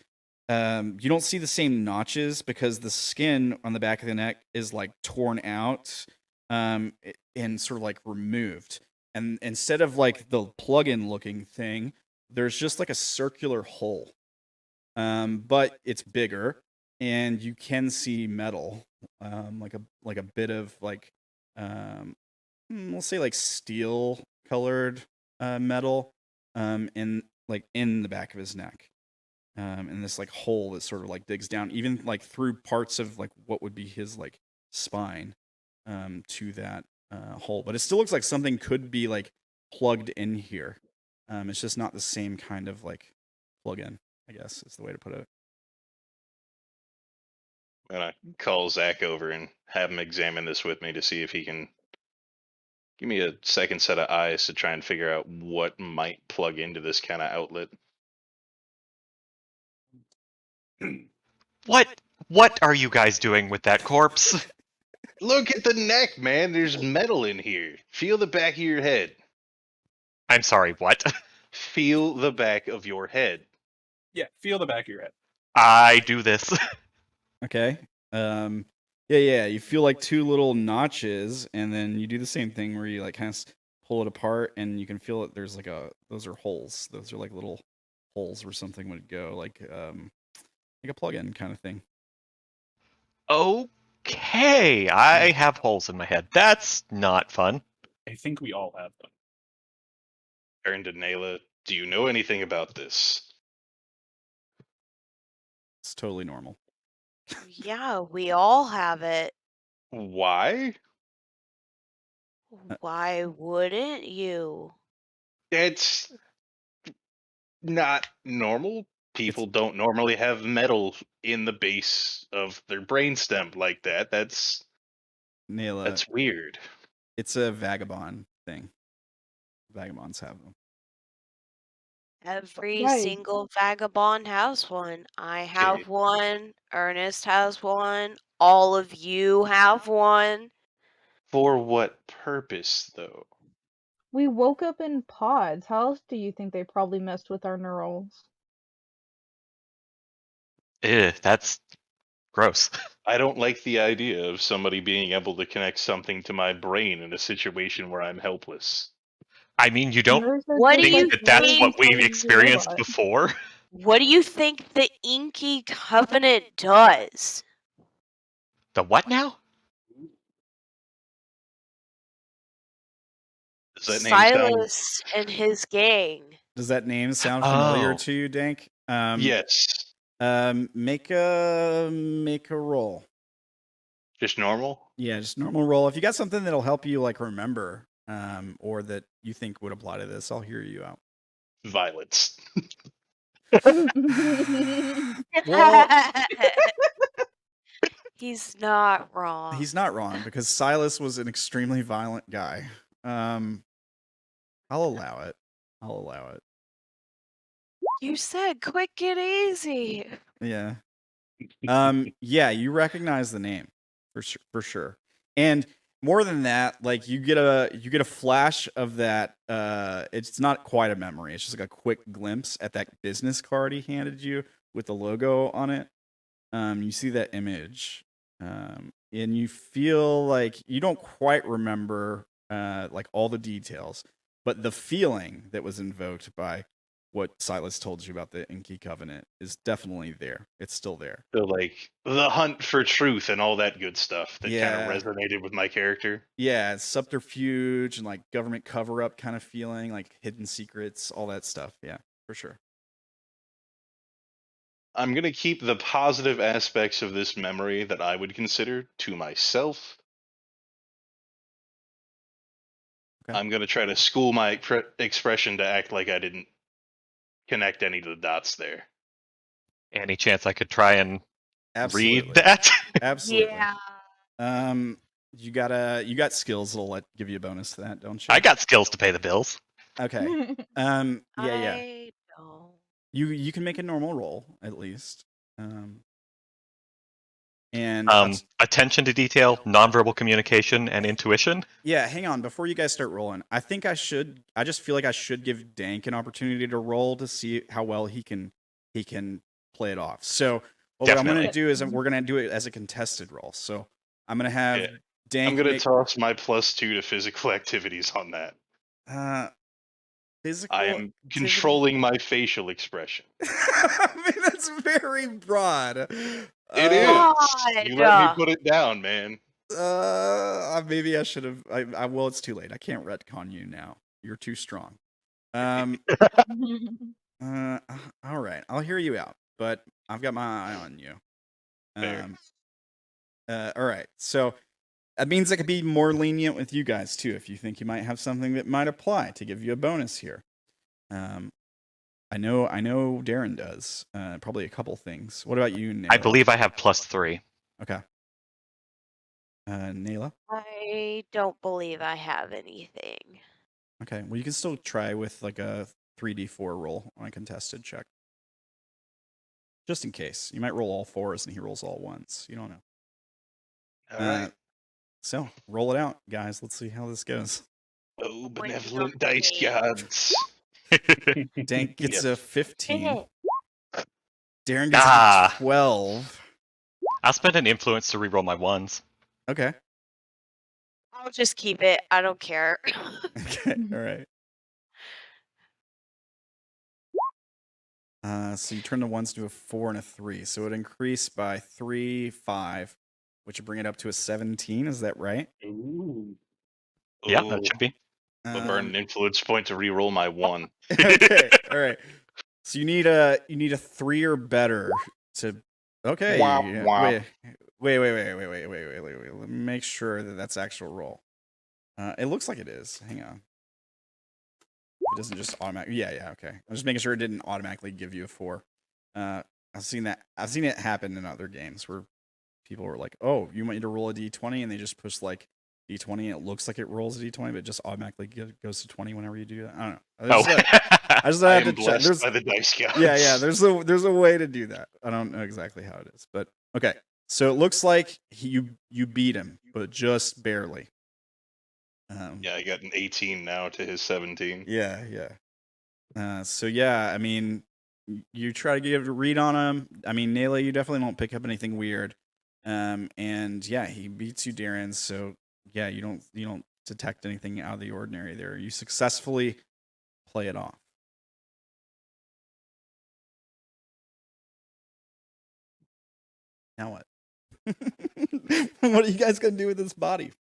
you don't see the same notches because the skin on the back of the neck is like torn out and sort of like removed. And instead of like the plug-in looking thing, there's just like a circular hole. But it's bigger, and you can see metal, like a bit of like we'll say like steel colored metal in the back of his neck, and this like hole that sort of like digs down even like through parts of like what would be his like spine to that hole. But it still looks like something could be like plugged in here. It's just not the same kind of like plug in, I guess is the way to put it. And I call Zack over and have him examine this with me to see if he can give me a second set of eyes to try and figure out what might plug into this kind of outlet. What are you guys doing with that corpse? Look at the neck, man. There's metal in here. Feel the back of your head. I'm sorry, what? Feel the back of your head. Yeah, feel the back of your head. I do this. Okay. Yeah. You feel like two little notches, and then you do the same thing where you like kind of pull it apart, and you can feel it. There's like those are holes. Those are like little holes where something would go, like a plug-in kind of thing. Okay, I have holes in my head. That's not fun. I think we all have them. Turn to Naela. Do you know anything about this? It's totally normal. Yeah, we all have it. Why? Why wouldn't you? It's not normal. People don't normally have metal in the base of their brainstem like that. That's Naela, weird. it's a vagabond thing. Vagabonds have them. Every Right. single vagabond has one. I Okay. have one. Ernest has one. All of you have one. For what purpose, though? We woke up in pods. How else do you think they probably messed with our neurals? Ew, that's gross. I don't like the idea of somebody being able to connect something to my brain in a situation where I'm helpless. I mean, you don't Nerves are What do just you like think that that's nerves what we've inside of your experienced robot. before? What do you think the Inky Covenant does? The what now? Does that name sound? Silas and his gang. Does that name sound familiar Oh. to you, Dank? Yes. Make a roll. Just normal? Yeah, just normal roll. If you got something that'll help you like remember, or that you think would apply to this, I'll hear you out. Violence. Well, He's not wrong. he's not wrong because Silas was an extremely violent guy. I'll allow it. You said quick and easy. Yeah. Yeah, you recognize the name for sure. And more than that, like you get a flash of that. It's not quite a memory. It's just like a quick glimpse at that business card he handed you with the logo on it. You see that image, and you feel like you don't quite remember like all the details, but the feeling that was invoked by what Silas told you about the Inky Covenant is definitely there. It's still there. So, like, the hunt for truth and all that good stuff that Yeah. kind of resonated with my character. Yeah, it's subterfuge and like government cover up kind of feeling, like hidden secrets, all that stuff. Yeah, for sure. I'm going to keep the positive aspects of this memory that I would consider to myself. Okay. I'm going to try to school my expression to act like I didn't connect any of the dots there. Any chance I could try and Absolutely. read that? Absolutely. Yeah. You got skills that'll give you a bonus to that, don't you? I got skills to pay the bills. Okay. Yeah. I don't. You can make a normal roll at least. And Attention to detail, nonverbal communication, and intuition. yeah, hang on. Before you guys start rolling, I just feel like I should give Dank an opportunity to roll to see how well he can play it off. So what I'm Definitely. going to do is we're going to do it as a contested roll. So I'm going to have Yeah. Dank. I'm gonna toss my +2 to physical activities on that. Physical. I am activity? controlling my facial expression. I mean, that's very broad. It is. You let me put it down, man. Maybe I should have. Well, it's too late. I can't retcon you now. You're too strong. All right. I'll hear you out, but I've got my eye on you. Fair. All right. So that means I could be more lenient with you guys too, if you think you might have something that might apply to give you a bonus here. I know Derrin does. Probably a couple things. What about you, Naela? I believe I have +3. Okay. Naela? I don't believe I have anything. Okay. Well, you can still try with like a 3d4 roll on a contested check. Just in case. You might roll all 4s and he rolls all 1s. You don't know. All right. So, roll it out, guys. Let's see how this goes. Oh, benevolent dice gods. Dank gets a 15. Dang Derrin gets a 12. I'll spend an influence to reroll my 1s. Okay. I'll just keep it. I don't care. Okay. All right. So you turn the 1s to a 4 and a 3. So it increased by 3, 5, which would bring it up to a 17. Is that right? Ooh. Yeah, that should be. I'll burn an influence point to re-roll my 1. Okay. All right. So you need a 3 or better to. Okay. Wah, yeah, wah. Wait. Let me make sure that that's actual roll. It looks like it is. Hang on. It doesn't just automatically. Yeah. Okay. I'm just making sure it didn't automatically give you a 4. I've seen that. I've seen it happen in other games where people were like, "Oh, you want me to roll a d20," and they just push like d20, and it looks like it rolls a d20, but it just automatically goes to 20 whenever you do that. I don't know. I just I have am to check. blessed by the dice gods. Yeah. There's a way to do that. I don't know exactly how it is, but okay. So it looks like you beat him, but just barely. Yeah, I got an 18 now to his 17. Yeah. So yeah, I mean, you try to give a read on him. I mean, Naela, you definitely don't pick up anything weird. And yeah, he beats you, Derrin. So yeah, you don't detect anything out of the ordinary there. You successfully play it off. Now what? What are you guys gonna do with this body?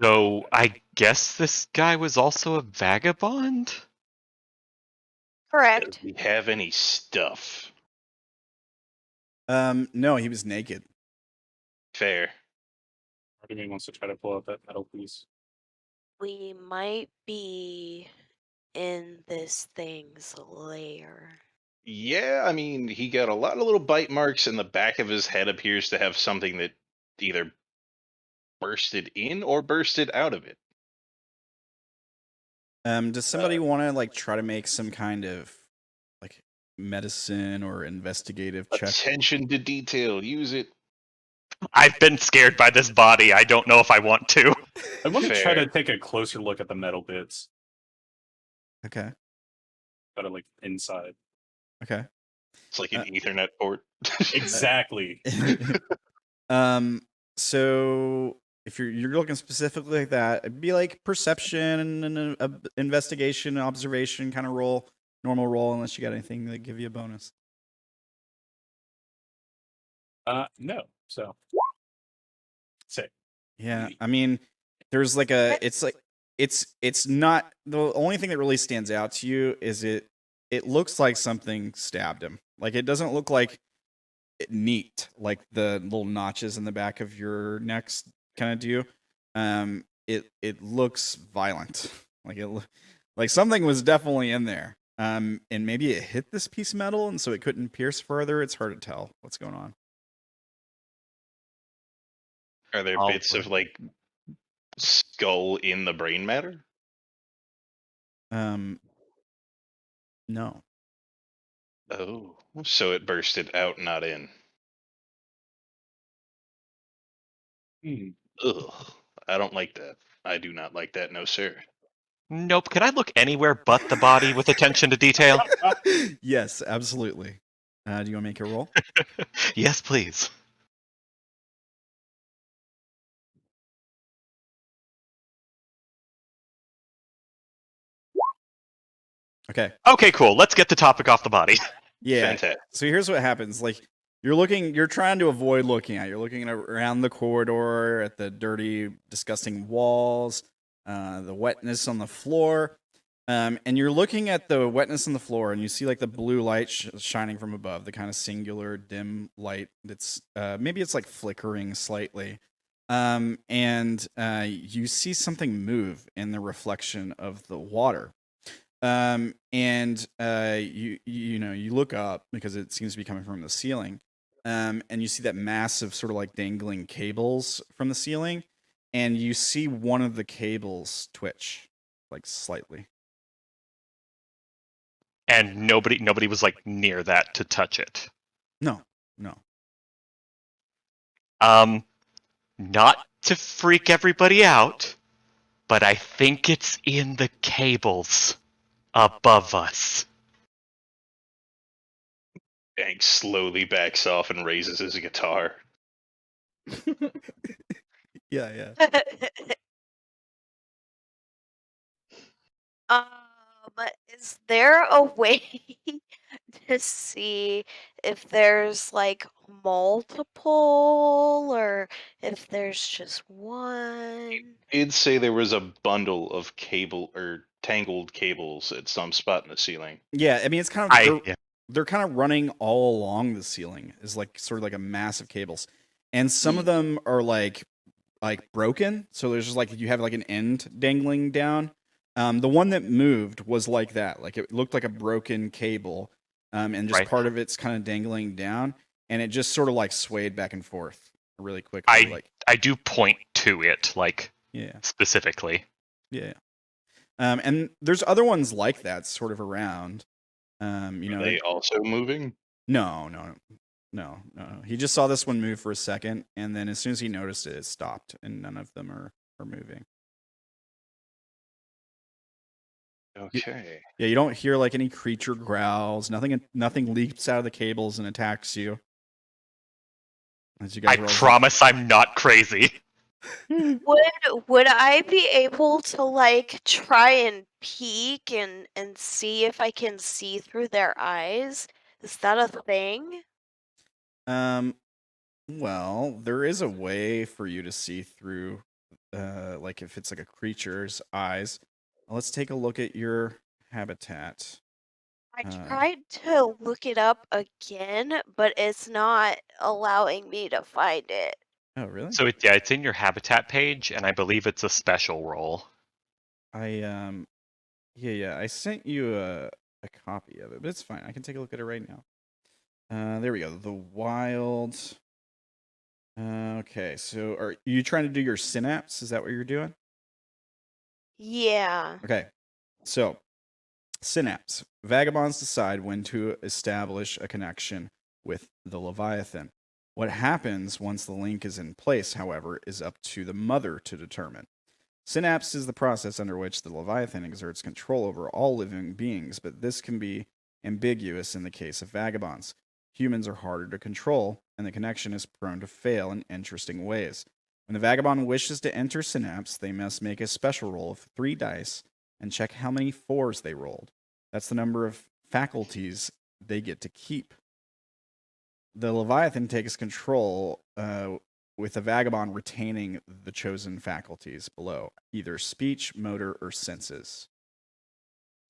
So I guess this guy was also a vagabond? Correct. Do we have any stuff? No, he was naked. Fair. Part of me wants to try to pull out that metal piece. We might be in this thing's lair. Yeah, I mean, he got a lot of little bite marks, and the back of his head appears to have something that either bursted in or bursted out of it. Does somebody want to like try to make some kind of like medicine or investigative check? Attention to detail. Use it. I've been scared by this body. I don't know if I want to. I want to try Fair. to take a closer look at the metal bits. Okay. Kind of like inside. Okay. It's like an Ethernet port. Exactly. So if you're looking specifically like that, it'd be like perception and investigation, observation kind of roll, normal roll, unless you got anything that give you a bonus. No. So. Sick. Yeah, I mean, there's like it's not the only thing that really stands out to you is it looks like something stabbed him. Like it doesn't look like neat, like the little notches in the back of your necks kind of do. It looks violent. Like something was definitely in there. And maybe it hit this piece of metal, and so it couldn't pierce further. It's hard to tell what's going on. Are there All bits of like skull in the brain matter? No. Oh, so it bursted out, not in. Ugh, I don't like that. I do not like that, no sir. Nope. Can I look anywhere but the body with attention to detail? Yes, absolutely. Do you want to make a roll? Yes, please. Okay. Okay, cool. Let's get the topic off the body. Yeah. Fantastic. So here's what happens. Like you're trying to avoid looking at. You're looking around the corridor at the dirty, disgusting walls, the wetness on the floor, and you're looking at the wetness on the floor, and you see like the blue light shining from above, the kind of singular dim light that's maybe it's like flickering slightly, and you see something move in the reflection of the water. And you look up because it seems to be coming from the ceiling, and you see that massive sort of like dangling cables from the ceiling, and you see one of the cables twitch like slightly. And nobody was like near that to touch it. No. Not to freak everybody out, but I think it's in the cables above us. Dank slowly backs off and raises his guitar. Yeah. Is there a way to see if there's like multiple or if there's just one? It'd say there was a bundle of cable or tangled cables at some spot in the ceiling. Yeah, I mean it's kind of they're kind of running all along the ceiling is like sort of like a massive cables, and some of them are like broken. So there's just like you have like an end dangling down. The one that moved was like that. Like it looked like a broken cable, and just part of it's kind of dangling down, and it just sort of like swayed back and forth really quickly. I do point to it, specifically. Yeah. And there's other ones like that sort of around. Are they also moving? No. He just saw this one move for a second, and then as soon as he noticed it, it stopped, and none of them are moving. Okay. Yeah, you don't hear like any creature growls. Nothing leaps out of the cables and attacks you. As you guys I promise I'm not crazy. Would I be able to like try and peek and see if I can see through their eyes? Is that a thing? Well, there is a way for you to see through like if it's like a creature's eyes. Let's take a look at your habitat. I tried to look it up again, but it's not allowing me to find it. Oh, really? So it's in your habitat page, and I believe it's a special role. I sent you a copy of it, but it's fine. I can take a look at it right now. There we go. The wild. Okay, so are you trying to do your synapse? Is that what you're doing? Yeah. Okay, so synapse. Vagabonds decide when to establish a connection with the Leviathan. What happens once the link is in place, however, is up to the mother to determine. Synapse is the process under which the Leviathan exerts control over all living beings, but this can be ambiguous in the case of vagabonds. Humans are harder to control, and the connection is prone to fail in interesting ways. When the vagabond wishes to enter Synapse, they must make a special roll of 3 dice and check how many 4s they rolled. That's the number of faculties they get to keep. The Leviathan takes control with the vagabond retaining the chosen faculties below, either speech, motor, or senses.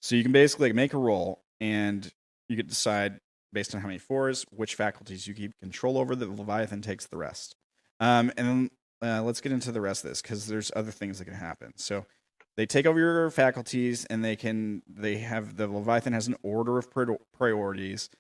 So you can basically make a roll, and you can decide based on how many 4s, which faculties you keep control over. The Leviathan takes the rest. And then let's get into the rest of this, because there's other things that can happen. So They take over your faculties, and the Leviathan has an order of priorities.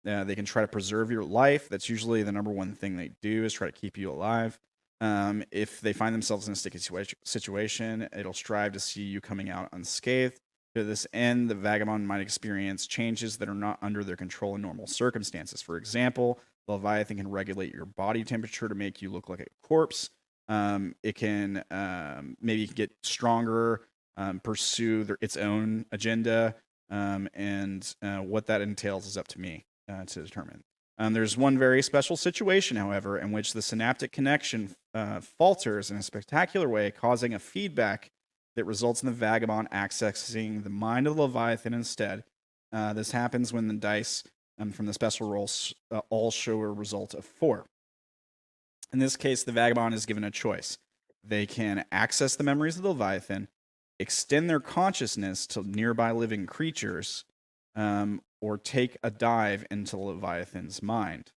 They can try to preserve your life. That's usually the number one thing they do, is try to keep you alive. If they find themselves in a sticky situation, it'll strive to see you coming out unscathed. To this end, the Vagabond might experience changes that are not under their control in normal circumstances. For example, the Leviathan can regulate your body temperature to make you look like a corpse. It can maybe get stronger, pursue its own agenda, and what that entails is up to me to determine. There's one very special situation, however, in which the synaptic connection falters in a spectacular way, causing a feedback that results in the Vagabond accessing the mind of the Leviathan instead. This happens when the dice from the special rolls all show a result of 4. In this case, the Vagabond is given a choice. They can access the memories of the Leviathan, extend their consciousness to nearby living creatures, or take a dive into the Leviathan's mind.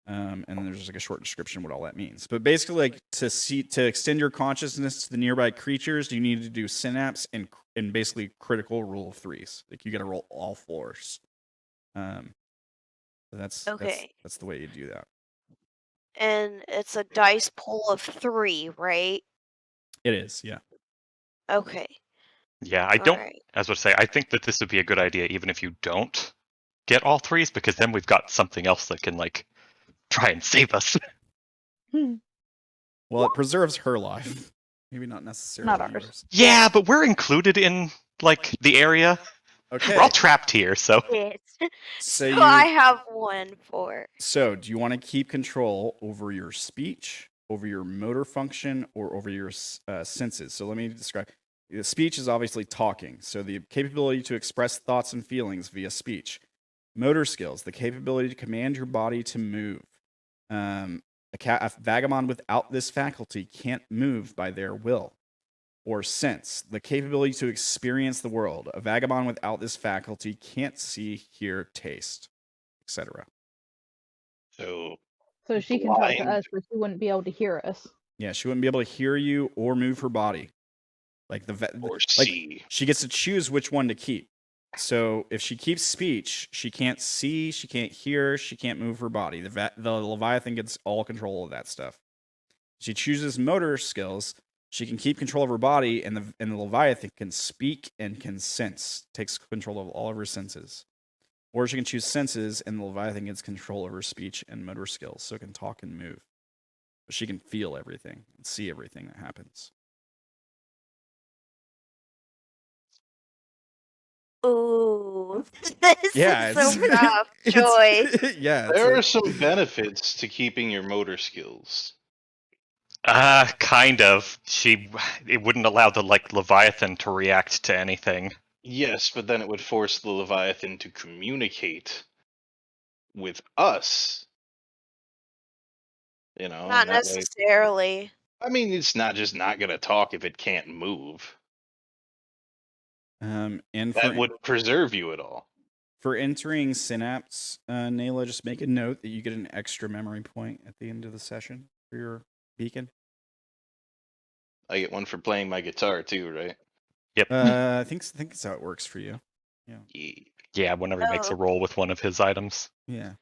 And then there's like a short description of what all that means. But basically, like to extend your consciousness to the nearby creatures, you need to do synapse and basically critical rule of 3s. Like you got to roll all 4s. So that's the way you do that. And it's a dice pool of 3, right? It is, yeah. Okay. Yeah, I don't. Alright. As I would say, I think that this would be a good idea, even if you don't get all 3s, because then we've got something else that can like try and save us. Well, it preserves her life. Maybe not necessarily Not ours. yours. Yeah, but we're included in like the area. Okay. We're all trapped here, so Yes. So So I have 1 for. So, do you want to keep control over your speech, over your motor function, or over your senses? So let me describe. The speech is obviously talking, so the capability to express thoughts and feelings via speech. Motor skills, the capability to command your body to move. A vagabond without this faculty can't move by their will. Or sense, the capability to experience the world. A vagabond without this faculty can't see, hear, taste, etc. So So she can talk to blind. us, but she wouldn't be able to hear us. Yeah, she wouldn't be able to hear you or move her body. Like Or like see. she gets to choose which one to keep. So if she keeps speech, she can't see, she can't hear, she can't move her body. The Leviathan gets all control of that stuff. She chooses motor skills. She can keep control of her body, and the Leviathan can speak and can sense. Takes control of all of her senses. Or she can choose senses, and the Leviathan gets control of her speech and motor skills, so it can talk and move. But she can feel everything and see everything that happens. Ooh. This Yeah, is a rough choice. Yeah, There are some benefits to keeping your motor skills. kind of. It wouldn't allow the like Leviathan to react to anything. Yes, but then it would force the Leviathan to communicate with us. You know, Not and that way. necessarily. I mean, it's not just not going to talk if it can't move. and That would preserve you at all. for entering Synapse, Naela, just make a note that you get an extra memory point at the end of the session for your beacon. I get one for playing my guitar too, right? Yep. I think that's how it works for you. Yeah. Yeah, whenever he makes a roll with one of his items. Yeah.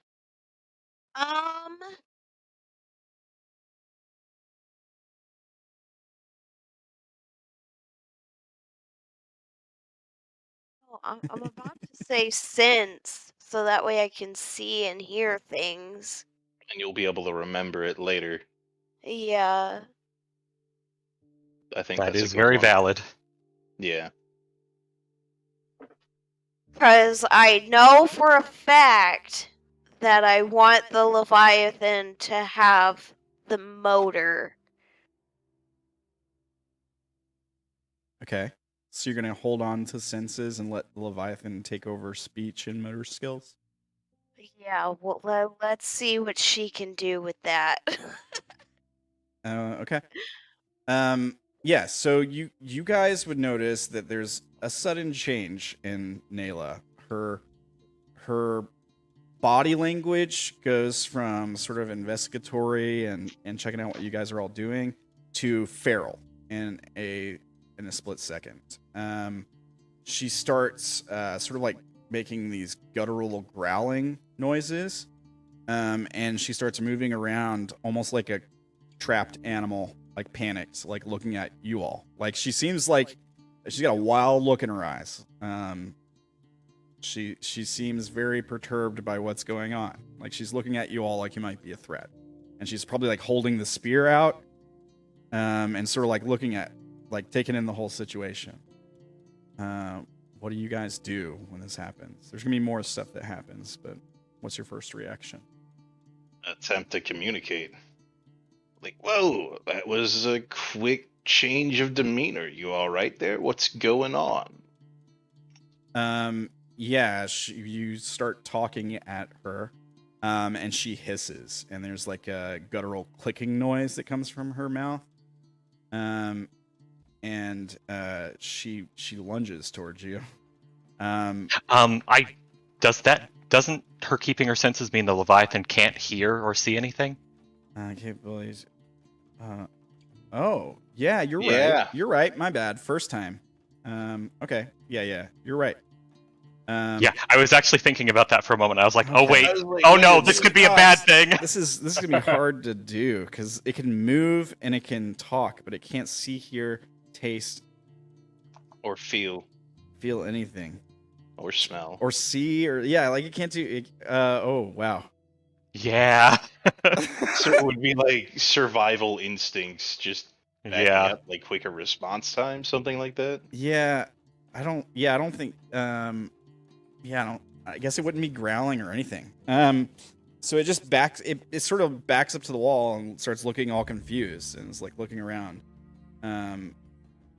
I'm about to say sense, so that way I can see and hear things. And you'll be able to remember it later. Yeah. I think That that's a is good very one. valid. Yeah. Because I know for a fact that I want the Leviathan to have the motor. Okay. So you're gonna hold on to senses and let the Leviathan take over speech and motor skills? Yeah, well, let's see what she can do with that. Okay. Yeah, so you guys would notice that there's a sudden change in Naela. Her body language goes from sort of investigatory and checking out what you guys are all doing to feral in a in a split second. She starts sort of like making these guttural growling noises, and she starts moving around almost like a trapped animal, like panicked, like looking at you all. Like she seems like she's got a wild look in her eyes. She seems very perturbed by what's going on. Like she's looking at you all like you might be a threat, and she's probably like holding the spear out, and sort of like looking at, like taking in the whole situation. What do you guys do when this happens? There's gonna be more stuff that happens, but what's your first reaction? Attempt to communicate. Like, whoa, that was a quick change of demeanor. You all right there? What's going on? Yeah, you start talking at her, and she hisses, and there's like a guttural clicking noise that comes from her mouth. And she lunges towards you. Doesn't her keeping her senses mean the Leviathan can't hear or see anything? Capabilities. Oh, yeah, you're Yeah. right. You're right. My bad. First time. Okay. Yeah. You're right. Yeah, I was actually thinking about that for a moment. I was like, oh Okay. wait, I was like, oh no, wait, this could be a bad thing. This is gonna be hard to do because it can move and it can talk, but it can't see, hear, taste, Or feel, anything, or smell. or see, or yeah, like it can't do. It, oh wow. Yeah. So it would be like survival instincts, just backing Yeah. up, like quicker response time, something like that. Yeah, I don't think. I guess it wouldn't be growling or anything. So it just backs. It sort of backs up to the wall and starts looking all confused and it's like looking around.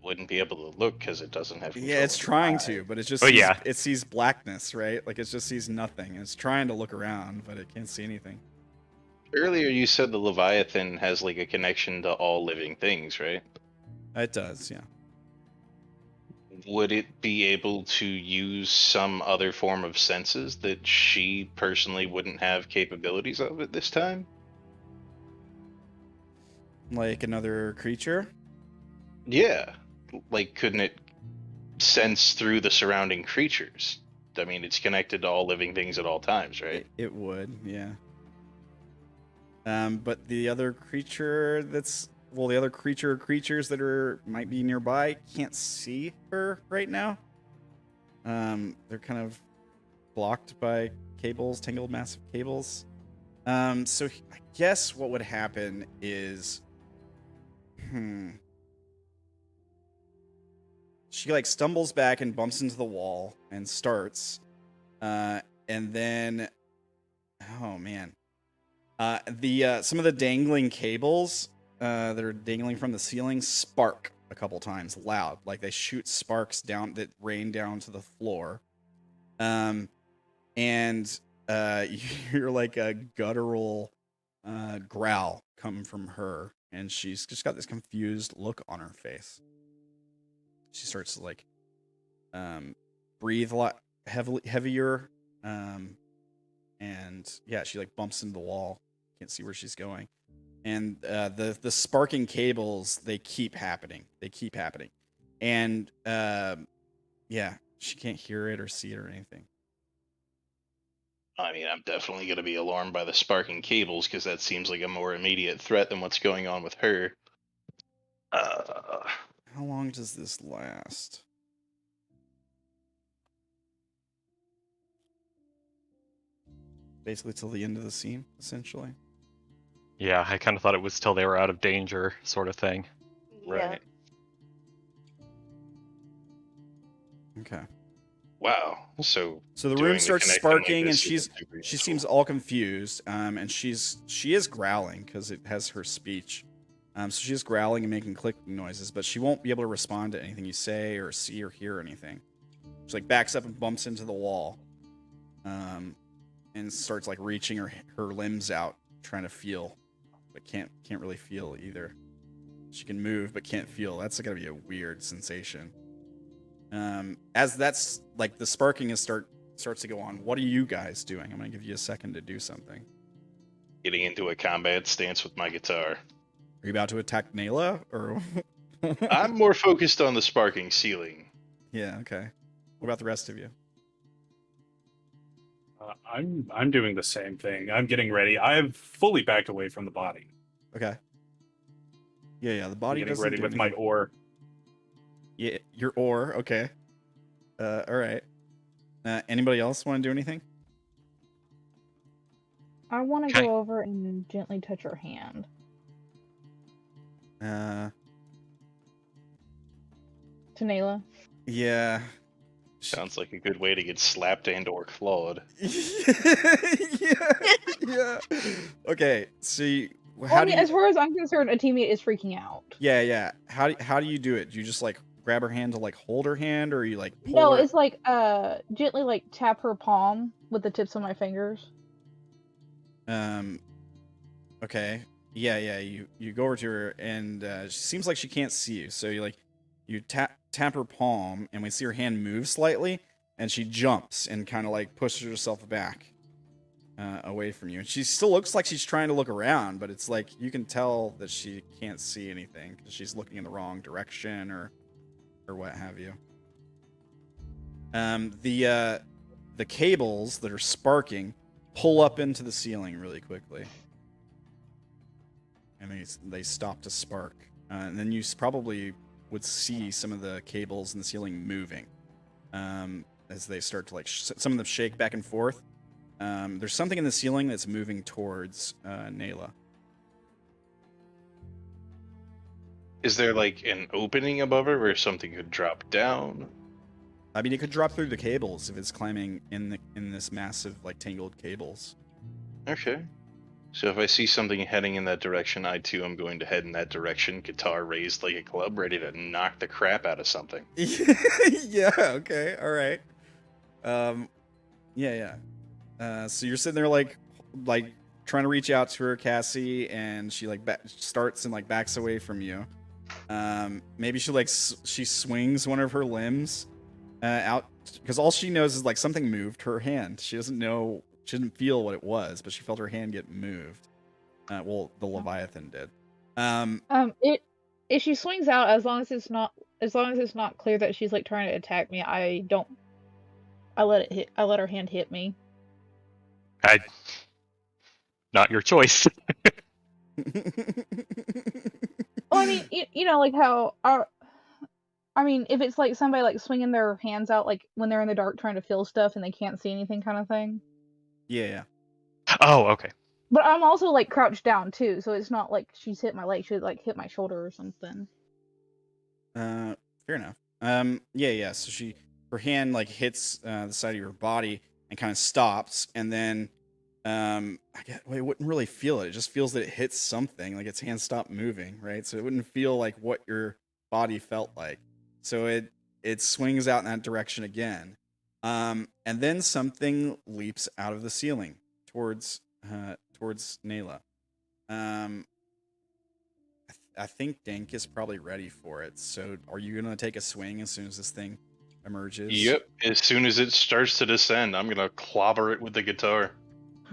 Wouldn't be able to look because it doesn't have. Yeah, it's control trying of the eye. to, but it just Oh, sees, yeah. it sees blackness, right? Like it just sees nothing. And it's trying to look around, but it can't see anything. Earlier, you said the Leviathan has like a connection to all living things, right? It does, yeah. Would it be able to use some other form of senses that she personally wouldn't have capabilities of at this time? Like another creature. Yeah. Like, couldn't it sense through the surrounding creatures? I mean, it's connected to all living things at all times, right? It would, yeah. But the other creature the other creatures that might be nearby can't see her right now. They're kind of blocked by cables, tangled massive cables. So I guess what would happen is, she like stumbles back and bumps into the wall and starts, and then, oh man. Some of the dangling cables that are dangling from the ceiling spark a couple times loud, like they shoot sparks down that rain down to the floor. And you hear like a guttural growl come from her, and she's just got this confused look on her face. She starts to like breathe a lot heavier, and yeah, she like bumps into the wall. Can't see where she's going, and the sparking cables, they keep happening, and yeah, she can't hear it or see it or anything. I mean, I'm definitely going to be alarmed by the sparking cables because that seems like a more immediate threat than what's going on with her. How long does this last? Basically till the end of the scene, essentially. Yeah, I kind of thought it was till they were out of danger, sort of thing. Right. Okay. Wow. So the doing room the starts connecting like sparking, and this she isn't super seems useful. all confused, and she is growling because it has her speech. So she's growling and making clicking noises, but she won't be able to respond to anything you say or see or hear anything. She like backs up and bumps into the wall, and starts like reaching her limbs out, trying to feel, but can't really feel either. She can move but can't feel. That's gotta be a weird sensation. As that's like the sparking starts to go on, what are you guys doing? I'm gonna give you a second to do something. Getting into a combat stance with my guitar. Are you about to attack Naela, or I'm more focused on the sparking ceiling. Yeah. Okay. What about the rest of you? I'm doing the same thing. I'm getting ready. I've fully backed away from the body. Okay. Yeah. The I'm body getting doesn't ready do with my anything. oar. Yeah, your oar. Okay. All right. Anybody else want to do anything? I want to Okay. go over and gently touch her hand. Uh, To Naela. yeah. Sounds like a good way to get slapped and/or clawed. yeah. Okay. So, Well, how I do mean, you? as far as I'm concerned, a teammate is freaking out. Yeah. How do you do it? Do you just like grab her hand to like hold her hand, or you like pull No, her? it's like gently like tap her palm with the tips of my fingers. Okay. Yeah. You go over to her, and she seems like she can't see you. So you tap her palm, and we see her hand move slightly, and she jumps and kind of like pushes herself back away from you. And she still looks like she's trying to look around, but it's like you can tell that she can't see anything because she's looking in the wrong direction or what have you. The cables that are sparking pull up into the ceiling really quickly, and they stop to spark. And then you probably would see some of the cables in the ceiling moving as they start to like some of them shake back and forth. There's something in the ceiling that's moving towards Naela. Is there like an opening above her where something could drop down? I mean, it could drop through the cables if it's climbing in this massive like tangled cables. Okay. So if I see something heading in that direction, I too am going to head in that direction, guitar raised like a club, ready to knock the crap out of something. Yeah. Okay. All right. Yeah. So you're sitting there like trying to reach out to her, Cassie, and she like starts and like backs away from you. Maybe she swings one of her limbs out because all she knows is like something moved her hand. She doesn't know. She didn't feel what it was, but she felt her hand get moved. Well, the Leviathan did. If she swings out, as long as it's not clear that she's like trying to attack me, I let her hand hit me. Not your choice. Well, I mean, you know, like how I mean, if it's like somebody like swinging their hands out, like when they're in the dark trying to feel stuff and they can't see anything, kind of thing. Yeah. Oh, okay. But I'm also like crouched down too, so it's not like she's hit my leg; she'd like hit my shoulder or something. Fair enough. Yeah. So her hand like hits the side of your body and kind of stops, and then it wouldn't really feel it. It just feels that it hits something, like its hand stopped moving, right? So it wouldn't feel like what your body felt like. So it swings out in that direction again, and then something leaps out of the ceiling towards Naela. I think Dank is probably ready for it. So are you gonna take a swing as soon as this thing emerges? Yep. As soon as it starts to descend, I'm gonna clobber it with the guitar.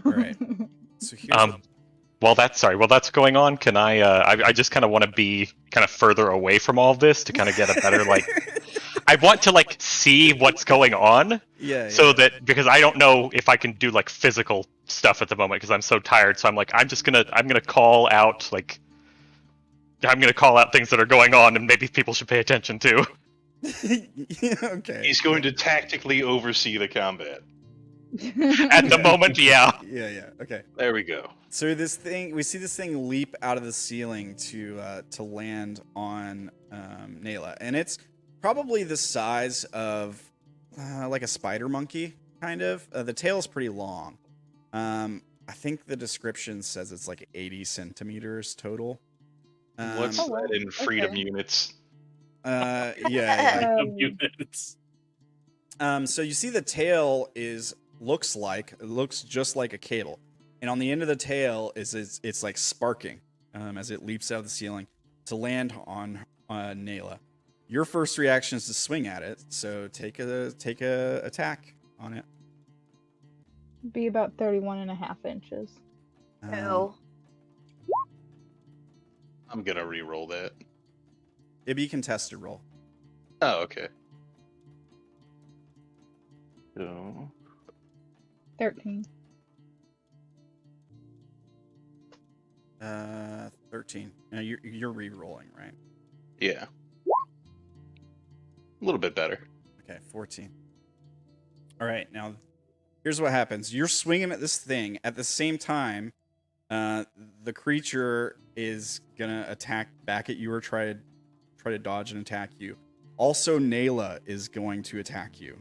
All right. So here's While that's going on, can I just kind of want to be kind of further away from all of this to kind of get a better like. I want to like see what's going on. Yeah. So that because I don't know if I can do like physical stuff at the moment because I'm so tired. So I'm like I'm gonna call out like. I'm gonna call out things that are going on and maybe people should pay attention to. Okay. He's going to tactically oversee the combat. At the moment, yeah. Yeah. Okay. There we go. So we see this thing leap out of the ceiling to land on Naela, and it's probably the size of like a spider monkey, kind of. The tail is pretty long. I think the description says it's like 80 centimeters total. What's that in freedom units? Yeah. Units. So you see the tail looks just like a cable, and on the end of the tail it's like sparking as it leaps out of the ceiling to land on Naela. Your first reaction is to swing at it, so take a attack on it. Be about 31.5 inches. No. I'm gonna re-roll that. It'd be contested roll. Oh, okay. So 13. 13. Now you're re-rolling, right? yeah, a little bit better. Okay, 14. All right, now here's what happens. You're swinging at this thing at the same time. The creature is gonna attack back at you or try to dodge and attack you. Also, Naela is going to attack you,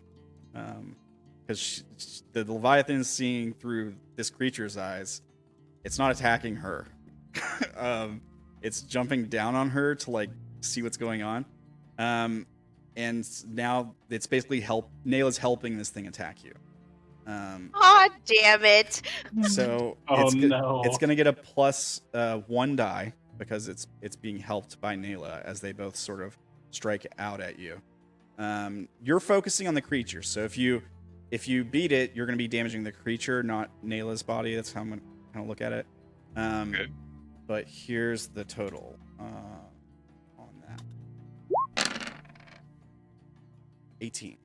because the Leviathan is seeing through this creature's eyes. It's not attacking her. It's jumping down on her to like see what's going on. And now it's basically Naela's helping this thing attack you. Aw, damn it. So Oh, it's no. it's gonna get a plus 1 die because it's being helped by Naela as they both sort of strike out at you. You're focusing on the creature, so if you beat it, you're gonna be damaging the creature, not Naela's body. That's how I'm gonna kind of look at it. Okay. But here's the total on that. 18.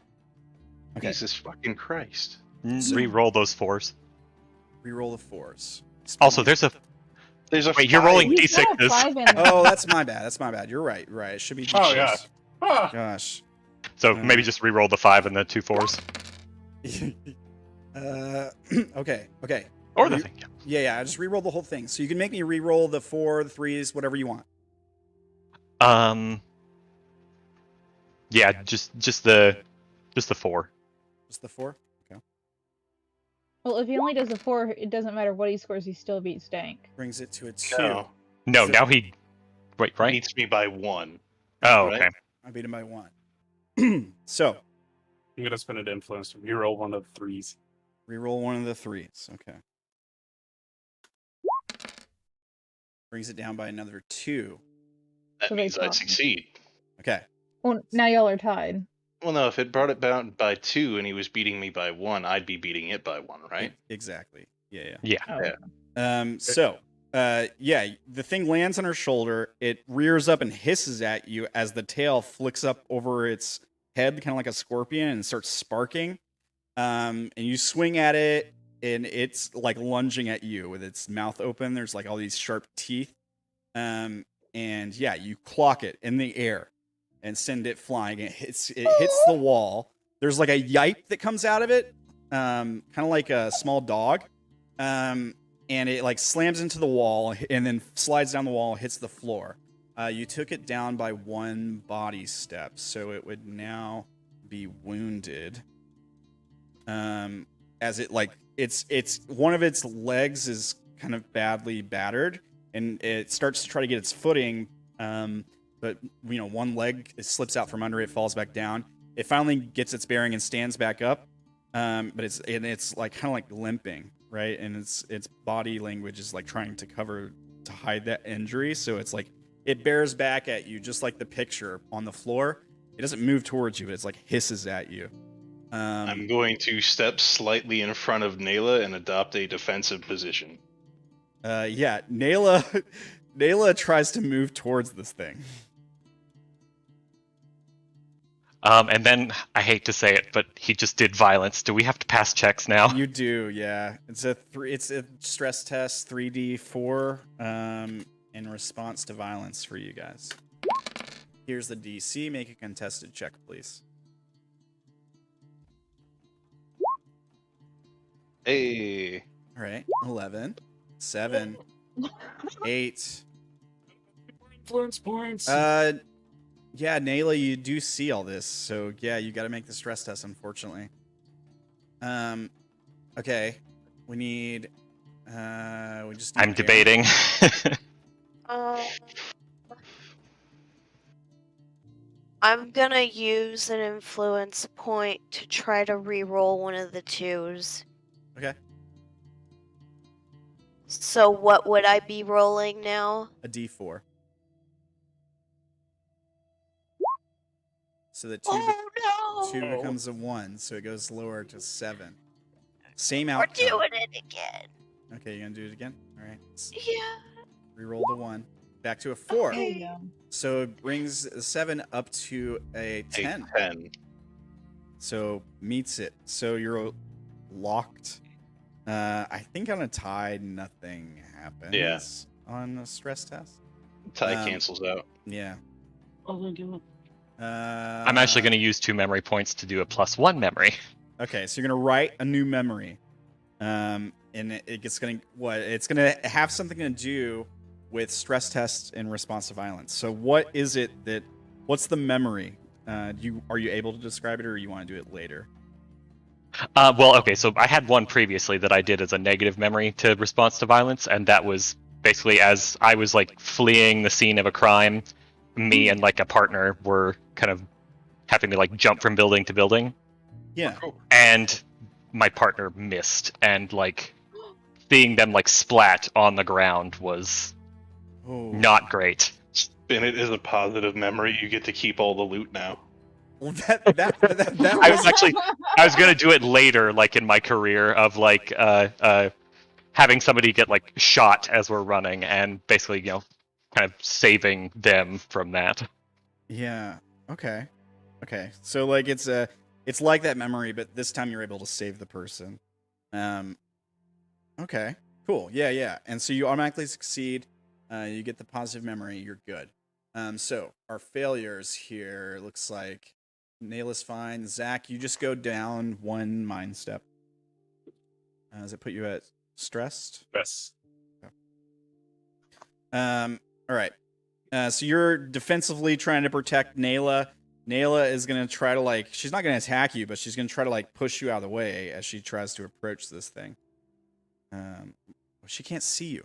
Okay. Jesus fucking Christ. Re-roll those 4s. Reroll the 4s. Also, there's a There's a wait. You're five. rolling You've got a d6s. 5 in there. Oh, that's my bad. That's my bad. You're right. Right. It should be. Oh, D6. yeah. Ah! Gosh. So maybe just re-roll the 5 and the 2 4s, Okay. Okay. or the Re- thing. Yeah. I just reroll the whole thing. So you can make me reroll the 4, the 3s, whatever you want. Yeah, just the 4. Just the 4. Okay. Well, if he only does a 4, it doesn't matter what he scores, he still beats Dank. Brings it to a 2. No, No, So- now he. Wait, right? beats me by 1. Oh, right? okay. I beat him by 1. So I'm gonna spend an influence to reroll one of the 3s. reroll one of the 3s. Okay. Brings it down by another 2. That So they means I tie. succeed. Okay. Well, now y'all are tied. Well, no, if it brought it down by 2 and he was beating me by 1, I'd be beating it by 1, right? Exactly. Yeah. Yeah. Oh. Yeah. So, the thing lands on her shoulder. It rears up and hisses at you as the tail flicks up over its head, kind of like a scorpion, and starts sparking. And you swing at it, and it's like lunging at you with its mouth open. There's like all these sharp teeth. And yeah, you clock it in the air and send it flying. It hits the wall. There's like a yipe that comes out of it, kind of like a small dog. And it like slams into the wall and then slides down the wall, hits the floor. You took it down by 1 body step, so it would now be wounded. As it like it's one of its legs is kind of badly battered, and it starts to try to get its footing. But one leg slips out from under it, falls back down. It finally gets its bearing and stands back up. But it's like kind of like limping, right? And its body language is like trying to hide that injury. So it's like it bears back at you, just like the picture on the floor. It doesn't move towards you, but it's like hisses at you. I'm going to step slightly in front of Naela and adopt a defensive position. Yeah, Naela tries to move towards this thing. And then I hate to say it, but he just did violence. Do we have to pass checks now? You do, yeah. It's a stress test, 3d4, in response to violence for you guys. Here's the DC. Make a contested check, please. Hey, All right, 11, 7, 8. Influence points. Yeah, Naela, you do see all this, so yeah, you got to make the stress test, unfortunately. Okay, we need. We just. Need I'm debating. I'm gonna use an influence point to try to re-roll one of the 2s. Okay. So what would I be rolling now? A D4. So the 2 Oh no! 2 becomes a 1, so it goes lower to 7. Same We're outcome. doing it again. Okay, you gonna do it again? All right. Yeah. Reroll the 1. back to a 4. There you go. So it brings 7 up to a 10. A 10. So meets it. So you're locked. I think on a tie, nothing happens. Yeah. On a stress test. Tie cancels out. Yeah. Oh, I'm actually going to use 2 memory points to do a +1 memory. Okay, so you're gonna write a new memory, and it's gonna have something to do with stress tests in response to violence. So what is it that? What's the memory? Are you able to describe it, or you want to do it later? Well, okay, so I had one previously that I did as a negative memory to response to violence, and that was basically as I was like fleeing the scene of a crime, me and like a partner were kind of having to like jump from building to building. Yeah. And my partner missed, and like seeing them like splat on the ground was Oh. not great. Spin it as a positive memory. You get to keep all the loot now. Well, that I was gonna do it later, like in my career of like having somebody get like shot as we're running, and basically kind of saving them from that. Yeah. Okay. So like it's like that memory, but this time you're able to save the person. Okay. Cool. Yeah. And so you automatically succeed. You get the positive memory. You're good. So our failures here looks like Naela's fine. Zack, you just go down 1 mind step. Does it put you at stressed? Yes. All right. So you're defensively trying to protect Naela. Naela is going to try to she's not going to attack you, but she's going to try to push you out of the way as she tries to approach this thing. She can't see you.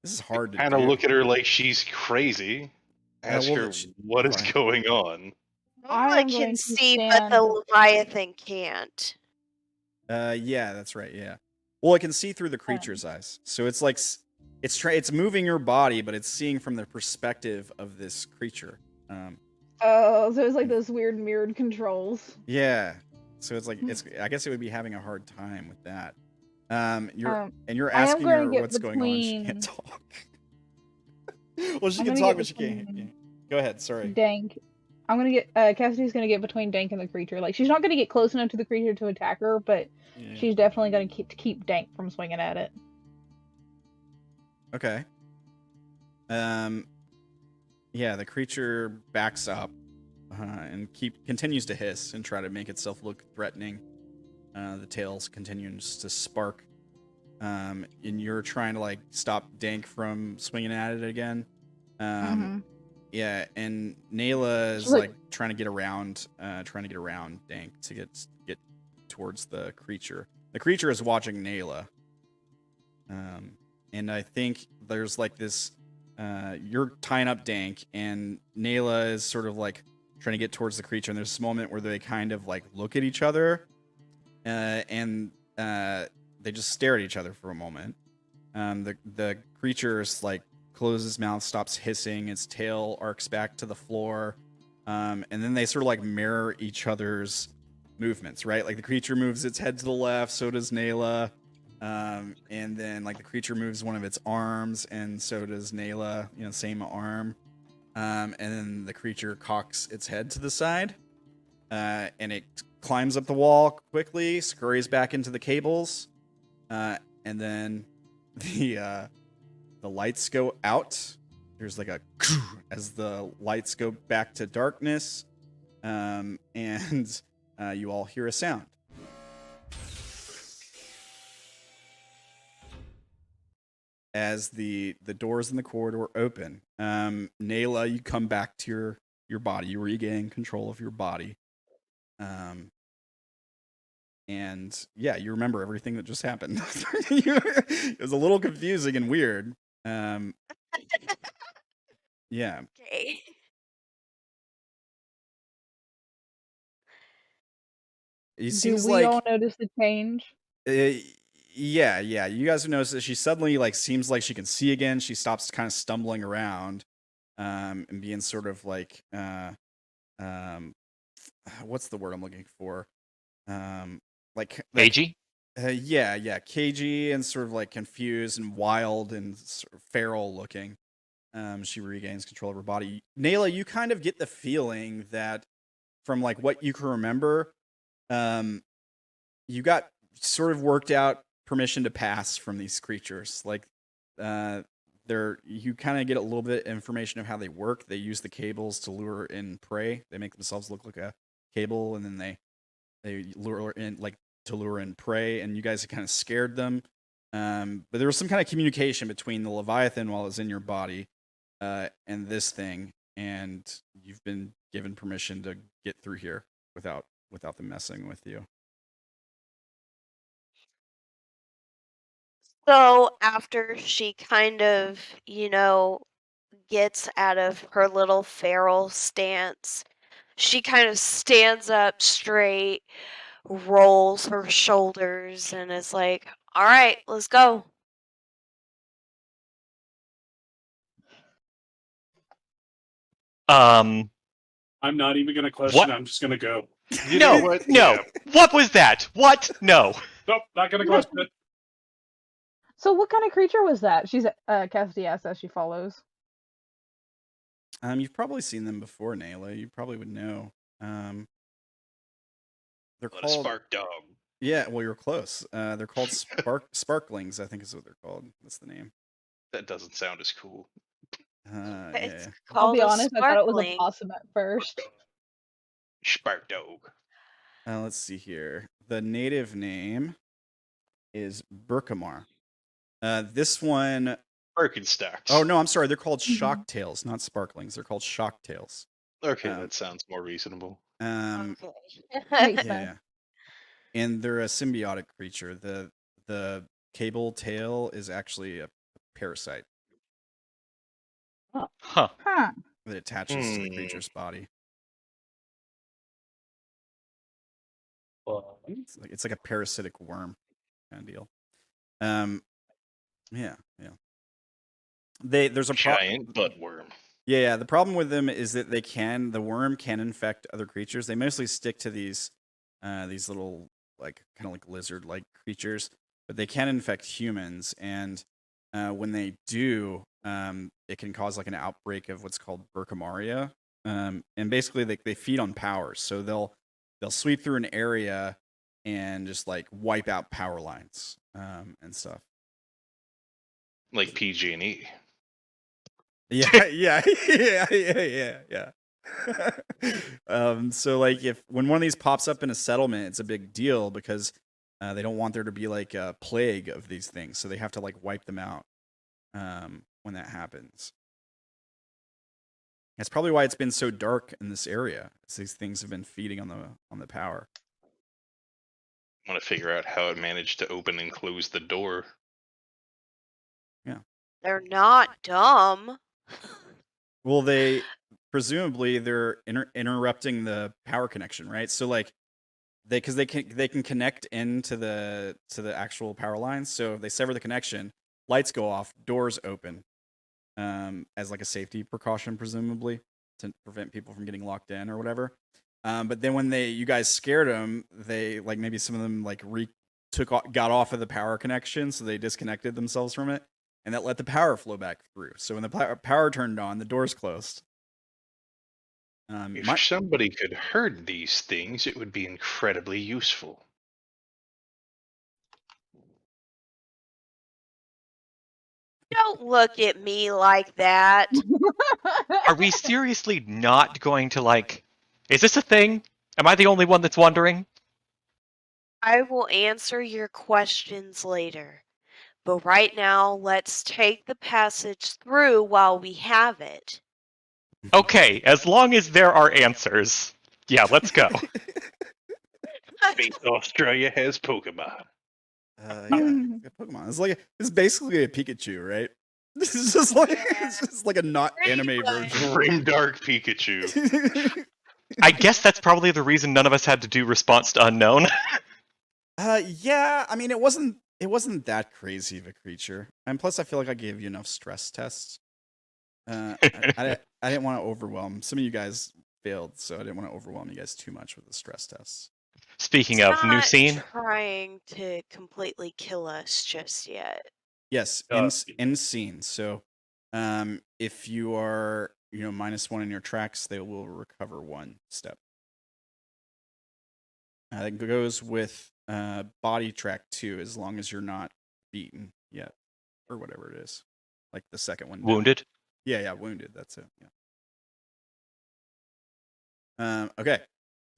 This is hard to Kind of do. look at her like she's crazy. Ask well, her she- what is fine. going on. I am can going to see, but stand- the Leviathan can't. Yeah, that's right. Yeah. Well, it can see through the creature's eyes. So it's like it's moving your body, but it's seeing from the perspective of this creature. Oh, so it's like those weird mirrored controls. Yeah. So it's like I guess it would be having a hard time with that. You're I am asking gonna her get what's going on. She can't between- talk. Well, she I'm can gonna talk, get but she can't. between Go ahead. Sorry. Dank. I'm gonna get Cassidy's gonna get between Dank and the creature. Like she's not gonna get close enough to the creature to attack her, but Yeah. she's definitely gonna keep Dank from swinging at it. Okay. Yeah, the creature backs up and continues to hiss and try to make itself look threatening. The tails continues to spark. And you're trying to stop Dank from swinging at it again. Yeah, and Naela is She's trying to get around Dank to get towards the creature. The creature is watching Naela. And I think there's this you're tying up Dank, and Naela is sort of trying to get towards the creature, and there's this moment where they kind of look at each other, and they just stare at each other for a moment. The creature is closes its mouth, stops hissing, its tail arcs back to the floor, and then they sort of mirror each other's movements, right? The creature moves its head to the left, so does Naela. And then the creature moves one of its arms, and so does Naela, same arm. And then the creature cocks its head to the side, and it climbs up the wall quickly, scurries back into the cables, and then the lights go out. There's a as the lights go back to darkness, and you all hear a sound. As the doors in the corridor open, Naela, you come back to your body. You regain control of your body. And yeah, you remember everything that just happened. It was a little confusing and weird. Yeah. Okay. It Do seems we all notice the change? Yeah. You guys have noticed that she suddenly seems like she can see again. She stops kind of stumbling around, and being sort of what's the word I'm looking for? Cagey? Yeah, cagey and sort of like confused and wild and sort of feral looking. She regains control of her body. Naela, you kind of get the feeling that from like what you can remember, you got sort of worked out permission to pass from these creatures. Like, you kind of get a little bit of information of how they work. They use the cables to lure in prey. They make themselves look like a cable, and then they lure in like to lure in prey. And you guys have kind of scared them. But there was some kind of communication between the Leviathan while it's in your body, and this thing, and you've been given permission to get through here without them messing with you. So after she kind of, gets out of her little feral stance, she kind of stands up straight, rolls her shoulders, and is like, all right, let's go. I'm not even going to question. What? I'm just going to go. You know No, what? no. Yeah. What was that? What? No. Nope, not going to question it. So what kind of creature was that? She's Cassidy asks as she follows. You've probably seen them before, Naela. You probably would know. They're What a called spark dog. Yeah, well, you're close. They're called sparklings, I think is what they're called. That's the name. That doesn't sound as cool. Yeah. It's I'll called be a honest, I thought it was a sparkling. possum at first. Spark dog. Let's see here. The native name is Burkamar. This one Birkenstocks. Oh no, I'm sorry. They're called Mhm. shocktails, not sparklings. They're called shocktails. Okay, Um, that sounds more reasonable. Okay. Makes Yeah. sense. And they're a symbiotic creature. The cable tail is actually a parasite Huh. Huh. that attaches to the creature's body. It's like a parasitic worm kind of deal. Yeah. There's a Giant butt worm. Yeah, the problem with them is that the worm can infect other creatures. They mostly stick to these little like kind of like lizard-like creatures, but they can infect humans. And when they do, it can cause like an outbreak of what's called Burkamaria. And basically, they feed on powers, so they'll sweep through an area and just like wipe out power lines and stuff. Like PG&E. Yeah. So like when one of these pops up in a settlement, it's a big deal because they don't want there to be like a plague of these things, so they have to like wipe them out when that happens. That's probably why it's been so dark in this area. These things have been feeding on the power. I want to figure out how it managed to open and close the door. They're not dumb. Well, presumably they're interrupting the power connection, right? So like because they can connect into the actual power lines. So if they sever the connection, lights go off, doors open, as like a safety precaution, presumably to prevent people from getting locked in or whatever. But then when you guys scared them, they like maybe some of them like got off of the power connection, so they disconnected themselves from it, and that let the power flow back through. So when the power turned on, the doors closed. If somebody could herd these things, it would be incredibly useful. Don't look at me like that. Are we seriously not going to like... Is this a thing? Am I the only one that's wondering? I will answer your questions later. But right now, let's take the passage through while we have it. Okay, as long as there are answers. Yeah, let's go. Space Australia has Pokemon. Yeah, Pokemon. It's basically a Pikachu, right? This is just like a not anime version. Grim Dark Pikachu. I guess that's probably the reason none of us had to do response to unknown. Yeah. I mean, it wasn't that crazy of a creature, and plus, I feel like I gave you enough stress tests. I didn't want to overwhelm. Some of you guys failed, so I didn't want to overwhelm you guys too much with the stress tests. Speaking It's of new not scene, trying to completely kill us just yet. Yes, in scene. So, if you are, -1 in your tracks, they will recover 1 step. That goes with body track too, as long as you're not beaten yet, or whatever it is, like the second one. Down. wounded. Yeah, wounded. That's it. Yeah. Okay.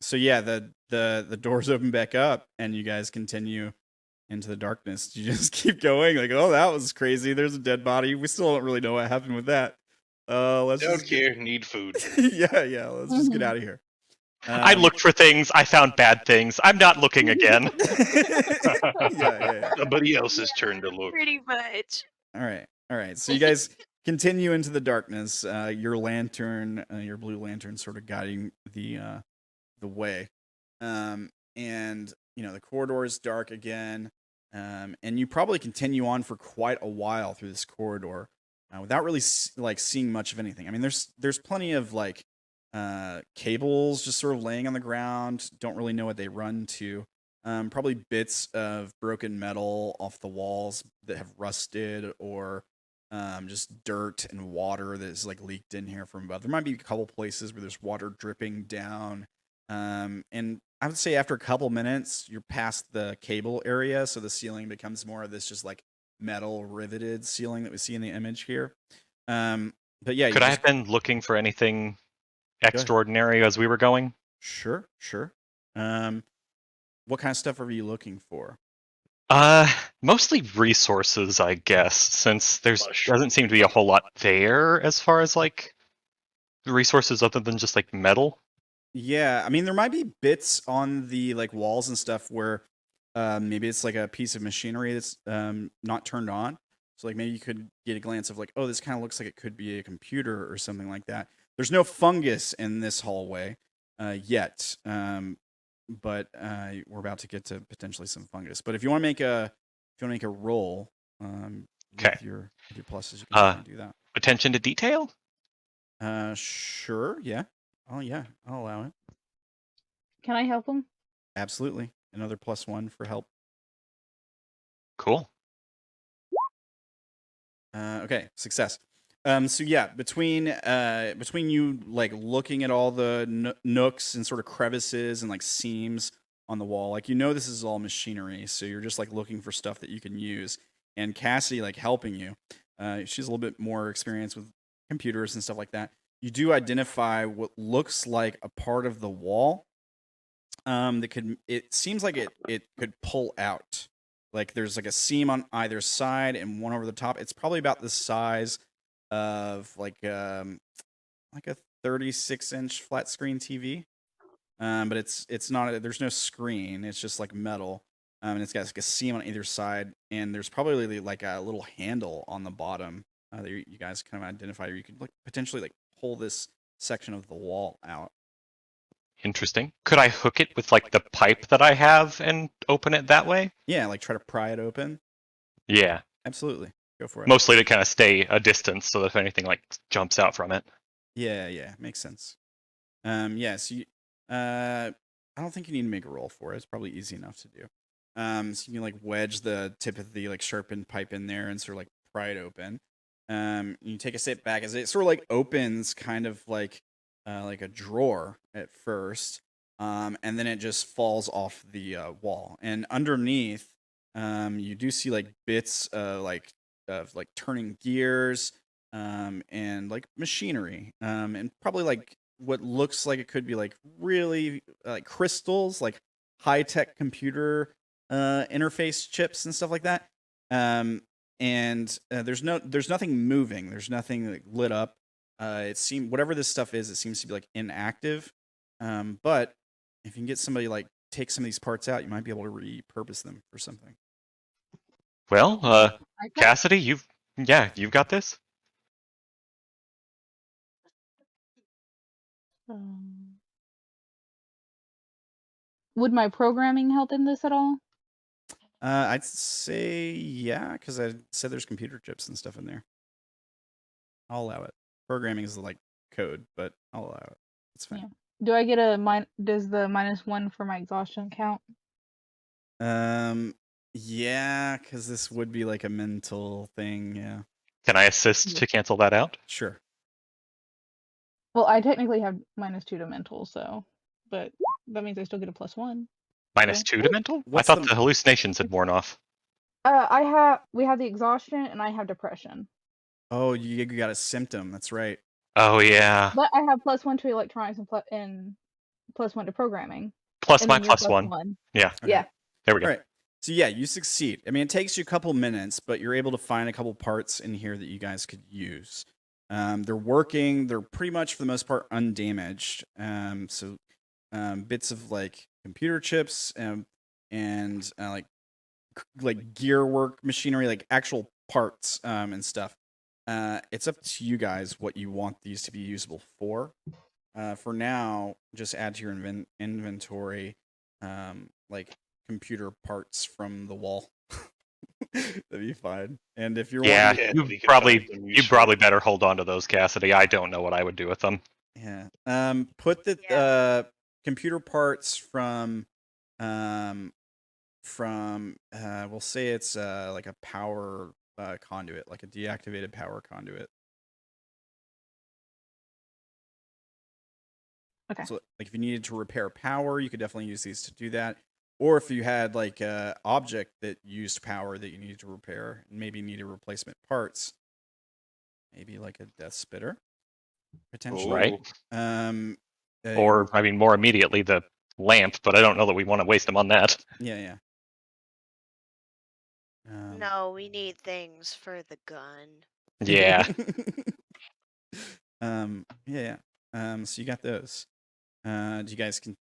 So yeah, the doors open back up, and you guys continue into the darkness. You just keep going, like, oh, that was crazy. There's a dead body. We still don't really know what happened with that. Let's Don't just care. Need food. yeah. Let's just get out of here. I looked for things. I found bad things. I'm not looking again. yeah. Somebody else's turn to look. Pretty much. All right. So you guys continue into the darkness. Your lantern, your blue lantern, sort of guiding the way. And the corridor is dark again. And you probably continue on for quite a while through this corridor without really seeing much of anything. I mean, there's plenty of cables just sort of laying on the ground. Don't really know what they run to. Probably bits of broken metal off the walls that have rusted, or just dirt and water that is leaked in here from above. There might be a couple places where there's water dripping down. And I would say after a couple minutes, you're past the cable area, so the ceiling becomes more of this just metal riveted ceiling that we see in the image here. But yeah, Could I have been looking for anything extraordinary as we were going? Sure. What kind of stuff are you looking for? Mostly resources, I guess, since doesn't seem to be a whole lot there as far as resources other than just metal. Yeah, I mean, there might be bits on the walls and stuff where maybe it's a piece of machinery that's not turned on. So maybe you could get a glance of oh, this kind of looks like it could be a computer or something like that. There's no fungus in this hallway yet, but we're about to get to potentially some fungus. But if you want to make a roll, with your pluses, you can do that. Attention to detail. Sure. Yeah. Oh yeah, I'll allow it. Can I help him? Absolutely. Another +1 for help. Cool. Okay, success. So yeah, between you looking at all the nooks and sort of crevices and seams on the wall, this is all machinery, so you're just looking for stuff that you can use. And Cassidy helping you. She's a little bit more experienced with computers and stuff like that. You do identify what looks like a part of the wall it seems like it could pull out. There's a seam on either side and one over the top. It's probably about the size of a 36-inch flat screen TV. But it's not, there's no screen. It's just metal. And it's got a seam on either side, and there's probably a little handle on the bottom that you guys kind of identify, or you could potentially pull this section of the wall out. Interesting. Could I hook it with the pipe that I have and open it that way? Yeah, try to pry it open. Yeah. Absolutely. Go for it. Mostly to kind of stay a distance so that if anything jumps out from it. Yeah, makes sense. Yeah, so I don't think you need to make a roll for it. It's probably easy enough to do. So you can wedge the tip of the sharpened pipe in there and sort of pry it open. You take a step back as it sort of opens kind of like a drawer at first, and then it just falls off the wall. And underneath, you do see bits of turning gears, and machinery, and probably what looks like it could be really crystals, high tech computer interface chips and stuff like that. And there's nothing moving. There's nothing lit up. It seems whatever this stuff is, it seems to be inactive. But if you can get somebody take some of these parts out, you might be able to repurpose them for something. Well, Cassidy, you've got this. Would my programming help in this at all? I'd say yeah, because I said there's computer chips and stuff in there. I'll allow it. Programming is code, but I'll allow it. It's fine. Do I get a does the -1 for my exhaustion count? Yeah, because this would be like a mental thing. Yeah, Can I assist to cancel that out? sure. Well, I technically have -2 to mental, so, but that means I still get a +1. -2 to mental? I What's thought the- the hallucinations had worn off. We have the exhaustion and I have depression. Oh, you got a symptom. That's right. Oh yeah. But I have +1 to electronics and +1 to programming. Plus And my then you're +1. Yeah. Okay. Yeah. There we go. All right. So yeah, you succeed. I mean, it takes you a couple minutes, but you're able to find a couple parts in here that you guys could use. They're working. They're pretty much for the most part undamaged. So bits of like computer chips and like gear work machinery, like actual parts and stuff. It's up to you guys what you want these to be usable for. For now, just add to your inventory like computer parts from the wall. That'd be fine. And if you're Yeah, wanting, Yeah, you we could find them you useful. probably better hold on to those, Cassidy. I don't know what I would do with them. yeah, put the Yeah. computer parts from we'll say it's like a power conduit, like a deactivated power conduit. Okay. So like if you needed to repair power, you could definitely use these to do that. Or if you had like a object that used power that you needed to repair and maybe needed replacement parts, maybe like a death spitter, potentially. Right. Uh, Or, I mean, more immediately, the lamp, but I don't know that we want to waste them on that. yeah. No, we need things for the gun. Yeah. Yeah. So you got those. Do you guys do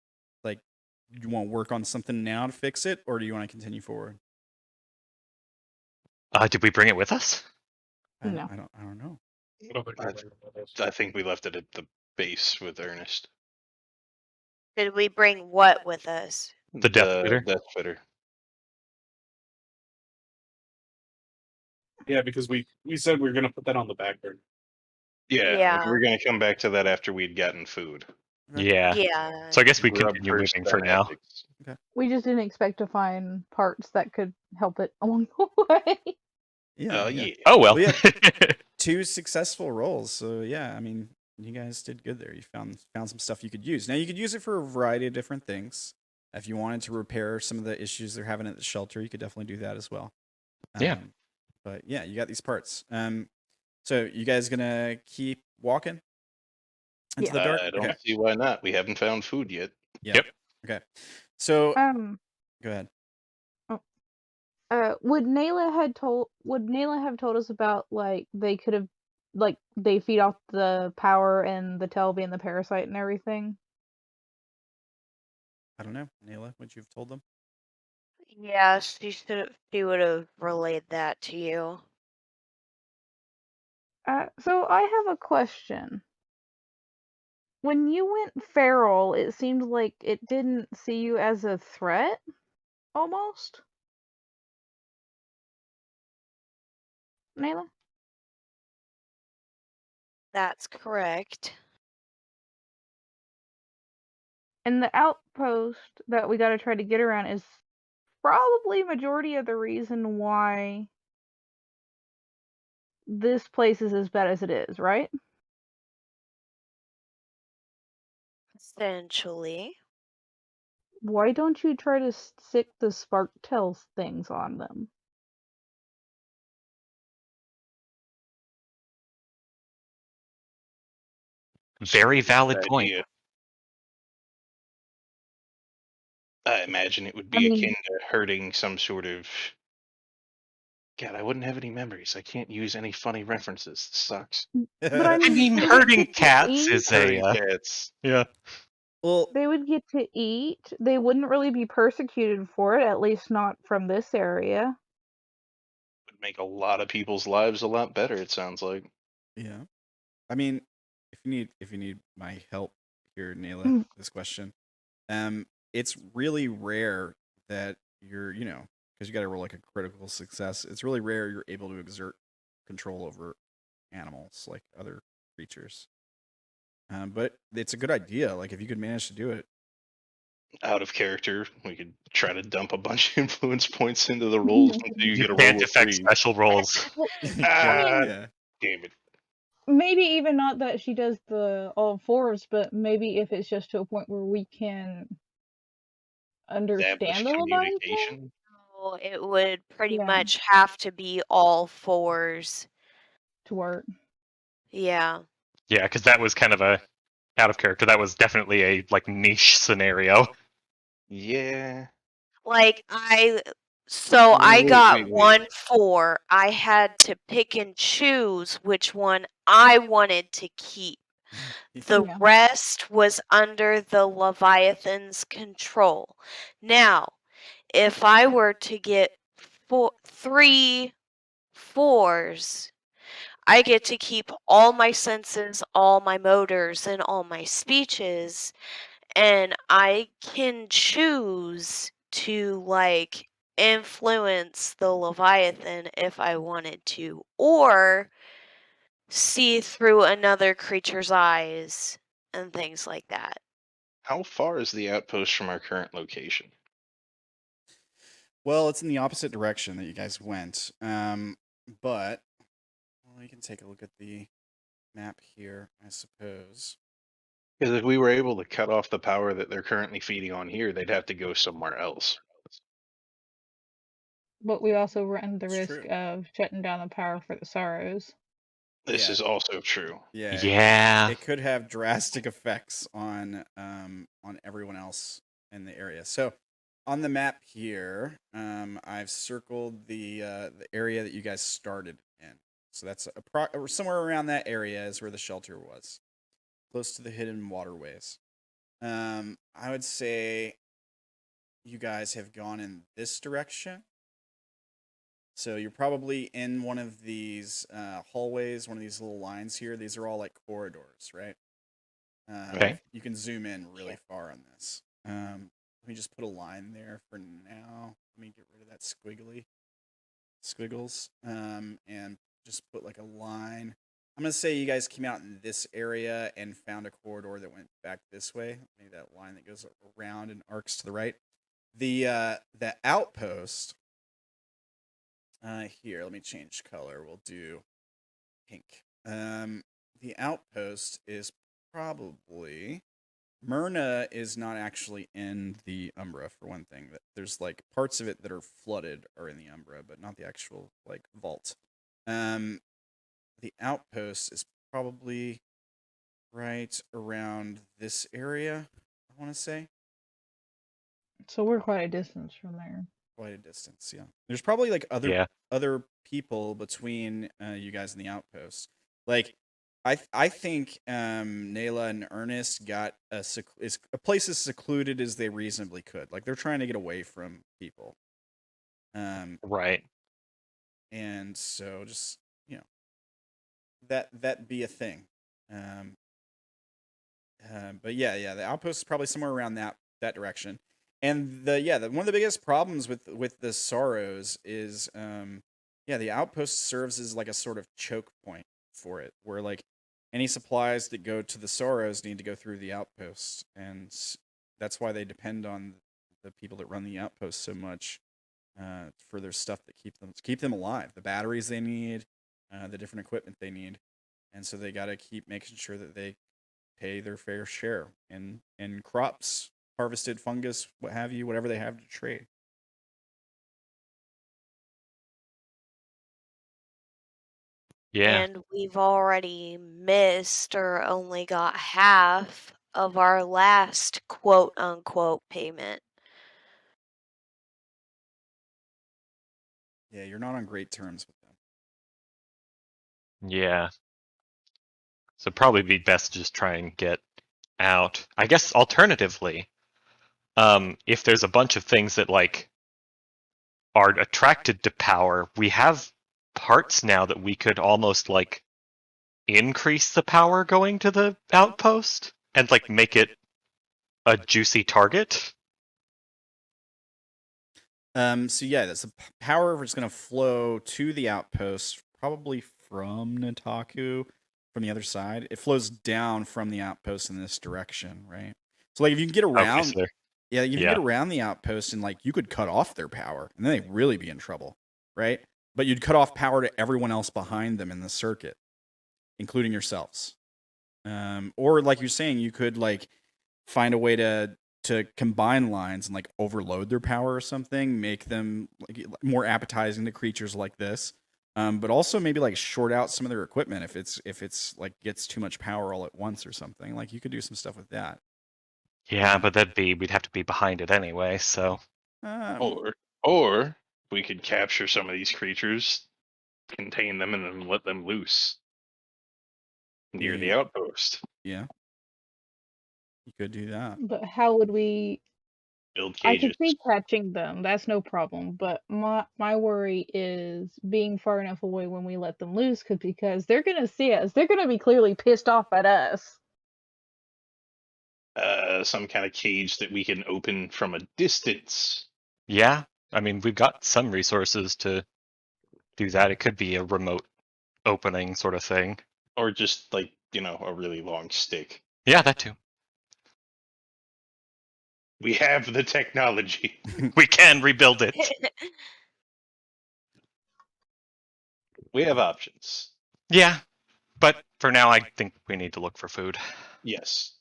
you want to work on something now to fix it, or do you want to continue forward? Did we bring it with us? No. I don't know. I don't think I- I think we left it at the base with Ernest. Did we bring what with us? The death spitter? Death spitter. Yeah, because we said we were gonna put that on the back burner. Yeah, Yeah. we're gonna come back to that after we'd gotten food. Yeah. Yeah. So I guess we Grub continue first, moving for then now. ethics. We just didn't expect to find parts that could help it along the way. Oh yeah. Oh well. Well, 2 successful rolls. So yeah, I mean, you guys did good there. You found some stuff you could use. Now you could use it for a variety of different things. If you wanted to repair some of the issues they're having at the shelter, you could definitely do that as well. Yeah. But yeah, you got these parts. So you guys gonna keep walking into the dark? I don't Okay. see why not. We haven't found food yet. Yep. Okay. So go ahead. Would Naela have told us about like they could have like they feed off the power and the Telby and the parasite and everything? I don't know, Naela, would you have told them? Yeah, she would have relayed that to you. So I have a question. When you went feral, it seemed like it didn't see you as a threat, almost. Naela? That's correct. And the outpost that we gotta try to get around is probably majority of the reason why this place is as bad as it is, right? Essentially. Why don't you try to stick the spark tail things on them? Very valid Good point. idea. I imagine it would be I mean- akin to hurting some sort of. God, I wouldn't have any memories. I can't use any funny references. This sucks. But I I mean, they would hurting get to cats eat. is Hurting a cats. yeah. Well, They would get to eat. They wouldn't really be persecuted for it, at least not from this area. Would make a lot of people's lives a lot better. It sounds like. yeah. I mean, if you need my help here, Naela, this question. It's really rare that you're, because you got to roll like a critical success. It's really rare you're able to exert control over animals like other creatures. But it's a good idea. Like if you could manage to do it. Out of character, we could try to dump a bunch of influence points into the rolls until you You get a roll can't of affect 3. special rolls. Well, Ah, Yeah. damn it. maybe even not that she does the all fours, but maybe if it's just to a point where we can Establish understand the Leviathan communication. So it would pretty Yeah. much have to be all fours. to work. Yeah. Yeah, because that was kind of a out of character. That was definitely a like niche scenario. Yeah. Like so I Wait, got wait, wait. 1 4. I had to pick and choose which one I wanted to keep. The Yeah. rest was under the Leviathan's control. Now, if I were to get 3 4s, I get to keep all my senses, all my motors, and all my speeches, and I can choose to like influence the Leviathan if I wanted to, or see through another creature's eyes and things like that. How far is the outpost from our current location? Well, it's in the opposite direction that you guys went. But well, you can take a look at the map here, I suppose. Because if we were able to cut off the power that they're currently feeding on here, they'd have to go somewhere else. But we also run the It's risk true. of shutting down the power for the Sorrows. This Yeah. is also true. Yeah. Yeah. It could have drastic effects on everyone else in the area. So on the map here, I've circled the area that you guys started in. So that's somewhere around that area is where the shelter was, close to the hidden waterways. I would say you guys have gone in this direction. So you're probably in one of these hallways, one of these little lines here. These are all like corridors, right? Okay. You can zoom in really far on this. Let me just put a line there for now. Let me get rid of that squiggles, and just put like a line. I'm gonna say you guys came out in this area and found a corridor that went back this way. Maybe that line that goes around and arcs to the right. The outpost. Here, let me change color. We'll do pink. The outpost is probably Myrna is not actually in the Umbra for one thing. There's like parts of it that are flooded are in the Umbra, but not the actual like vault. The outpost is probably right around this area, I want to say. So we're quite a distance from there. Quite a distance, yeah. There's probably like Yeah. other people between you guys and the outpost. Like I think Naela and Ernest got a place as secluded as they reasonably could. Like they're trying to get away from people. Right. And so just, you know, that be a thing. But yeah, the outpost is probably somewhere around that direction. And one of the biggest problems with the Sorrows is the outpost serves as like a sort of choke point for it, where like any supplies that go to the Sorrows need to go through the outpost, and that's why they depend on the people that run the outpost so much for their stuff that keep them alive, the batteries they need, the different equipment they need, and so they got to keep making sure that they pay their fair share in crops, harvested fungus, what have you, whatever they have to trade. Yeah. And we've already missed or only got half of our last quote unquote payment. Yeah, you're not on great terms with them. Yeah. So probably be best to just try and get out. I guess alternatively, if there's a bunch of things that like are attracted to power, we have parts now that we could almost like increase the power going to the outpost and like make it a juicy target. So yeah, that's the power is going to flow to the outpost, probably from Nataku, from the other side. It flows down from the outpost in this direction, right? So like if you can get around, Okay, so there- yeah, you can Yeah. get around the outpost and like you could cut off their power, and then they'd really be in trouble, right? But you'd cut off power to everyone else behind them in the circuit, including yourselves. Or like you're saying, you could like find a way to combine lines and like overload their power or something, make them like more appetizing to creatures like this. But also maybe like short out some of their equipment if it's like gets too much power all at once or something. Like you could do some stuff with that. Yeah, but we'd have to be behind it anyway, so Or we could capture some of these creatures, contain them, and then let them loose near the outpost. Yeah, you could do that. But how would we? Build I cages. could see catching them. That's no problem. But my worry is being far enough away when we let them loose, because they're gonna see us. They're gonna be clearly pissed off at us. Some kind of cage that we can open from a distance. yeah. I mean, we've got some resources to do that. It could be a remote opening sort of thing. Or just like, a really long stick. Yeah, that too. We have the technology. We can rebuild it. We have options. Yeah, but for now, I think we need to look for food. Yes.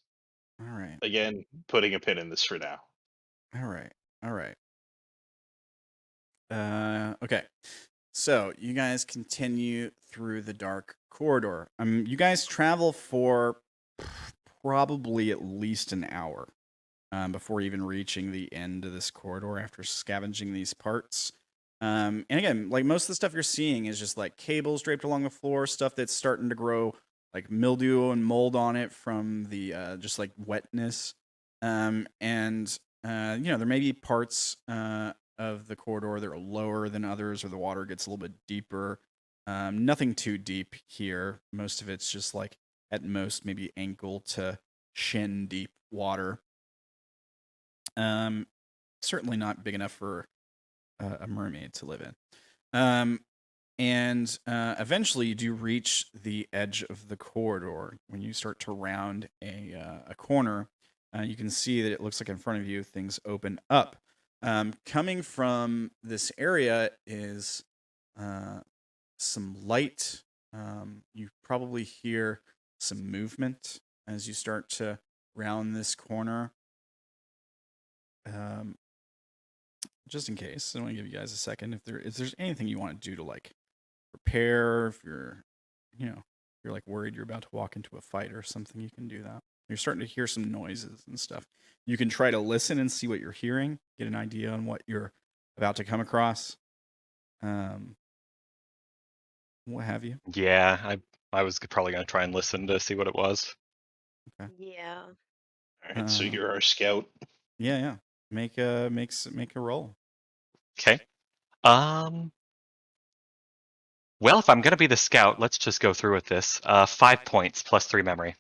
All right. Again, putting a pin in this for now. All right. Okay. So you guys continue through the dark corridor. You guys travel for probably at least an hour before even reaching the end of this corridor after scavenging these parts. And again, like most of the stuff you're seeing is just like cables draped along the floor, stuff that's starting to grow like mildew and mold on it from the just like wetness. And there may be parts of the corridor that are lower than others, or the water gets a little bit deeper. Nothing too deep here. Most of it's just like at most maybe ankle to shin deep water. Certainly not big enough for a mermaid to live in. And eventually you do reach the edge of the corridor. When you start to round a corner, you can see that it looks like in front of you things open up. Coming from this area is some light. You probably hear some movement as you start to round this corner. Just in case, I want to give you guys a second. If there's anything you want to do to like prepare, if you're like worried you're about to walk into a fight or something, you can do that. You're starting to hear some noises and stuff. You can try to listen and see what you're hearing, get an idea on what you're about to come across. What have you? Yeah, I was probably going to try and listen to see what it was. Okay. Yeah. All right, so you're our scout. Yeah. Make a roll. Okay. Well, if I'm going to be the scout, let's just go through with this. 5 points plus 3 memory.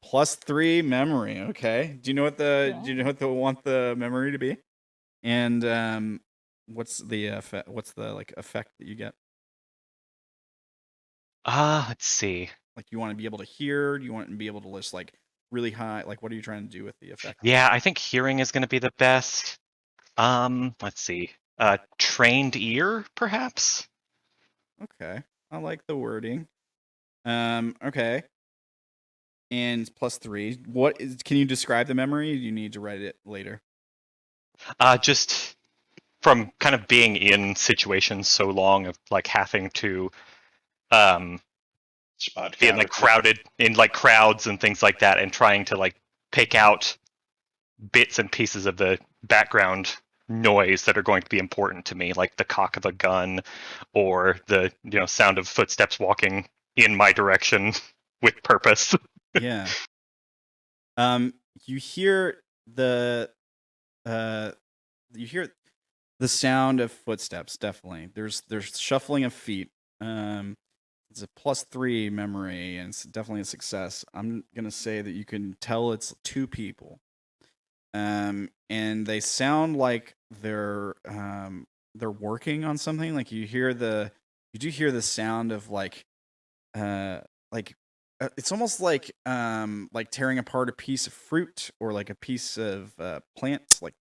Plus 3 memory. Okay. Do you know what want the memory to be? And what's the effect? What's the like effect that you get? Let's see. Like, you want to be able to hear? Do you want to be able to list like really high? Like, what are you trying to do with the effect? Yeah, I think hearing is going to be the best. Let's see. Trained ear, perhaps? Okay. I like the wording. Okay. And plus 3. Can you describe the memory? Or do you need to write it later? Just from kind of being in situations so long of like having to Spot being like crowded in like crowds and things like that, and trying to like pick out bits and pieces of the background noise that are going to be important to me, like the cock of a gun or the sound of footsteps walking in my direction with purpose. Yeah. You hear the sound of footsteps, definitely. There's shuffling of feet. It's a plus 3 memory, and it's definitely a success. I'm gonna say that you can tell it's 2 people. And they sound like they're working on something. Like you do hear the sound of like like it's almost like tearing apart a piece of fruit or like a piece of plant, like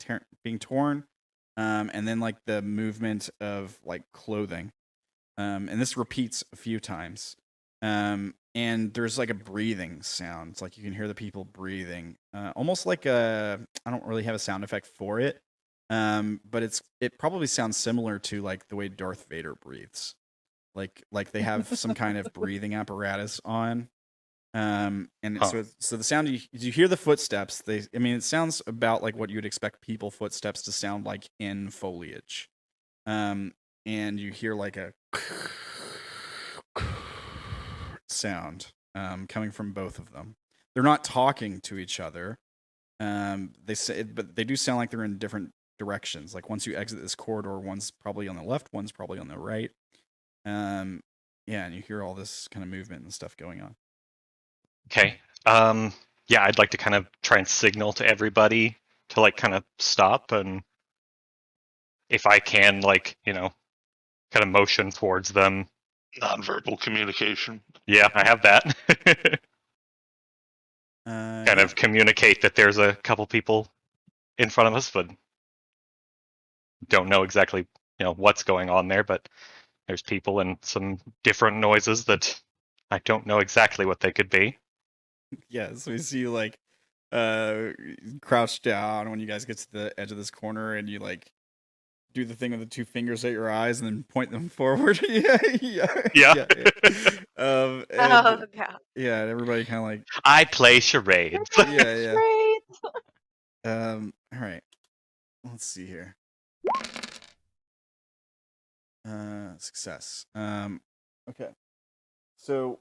being torn, and then like the movement of like clothing, and this repeats a few times, and there's like a breathing sound. It's like you can hear the people breathing, almost like I don't really have a sound effect for it, but it probably sounds similar to like the way Darth Vader breathes, like they have some kind of breathing apparatus on. And Huh. so the sound you hear the footsteps. It sounds about like what you'd expect people footsteps to sound like in foliage. And you hear like a sound coming from both of them. They're not talking to each other. They say, but they do sound like they're in different directions. Like once you exit this corridor, one's probably on the left, one's probably on the right. Yeah, and you hear all this kind of movement and stuff going on. Okay. Yeah, I'd like to kind of try and signal to everybody to like kind of stop, and if I can, like, kind of motion towards them. Nonverbal communication. Yeah, I have that. Kind of communicate that there's a couple people in front of us, but don't know exactly, what's going on there, but there's people and some different noises that I don't know exactly what they could be. Yeah, so we see you like crouch down when you guys get to the edge of this corner, and you like do the thing with the two fingers at your eyes and then point them forward. yeah. Oh And, god. yeah, and everybody kind of like I play charades. yeah. Great. All right. Let's see here. Success. Okay. So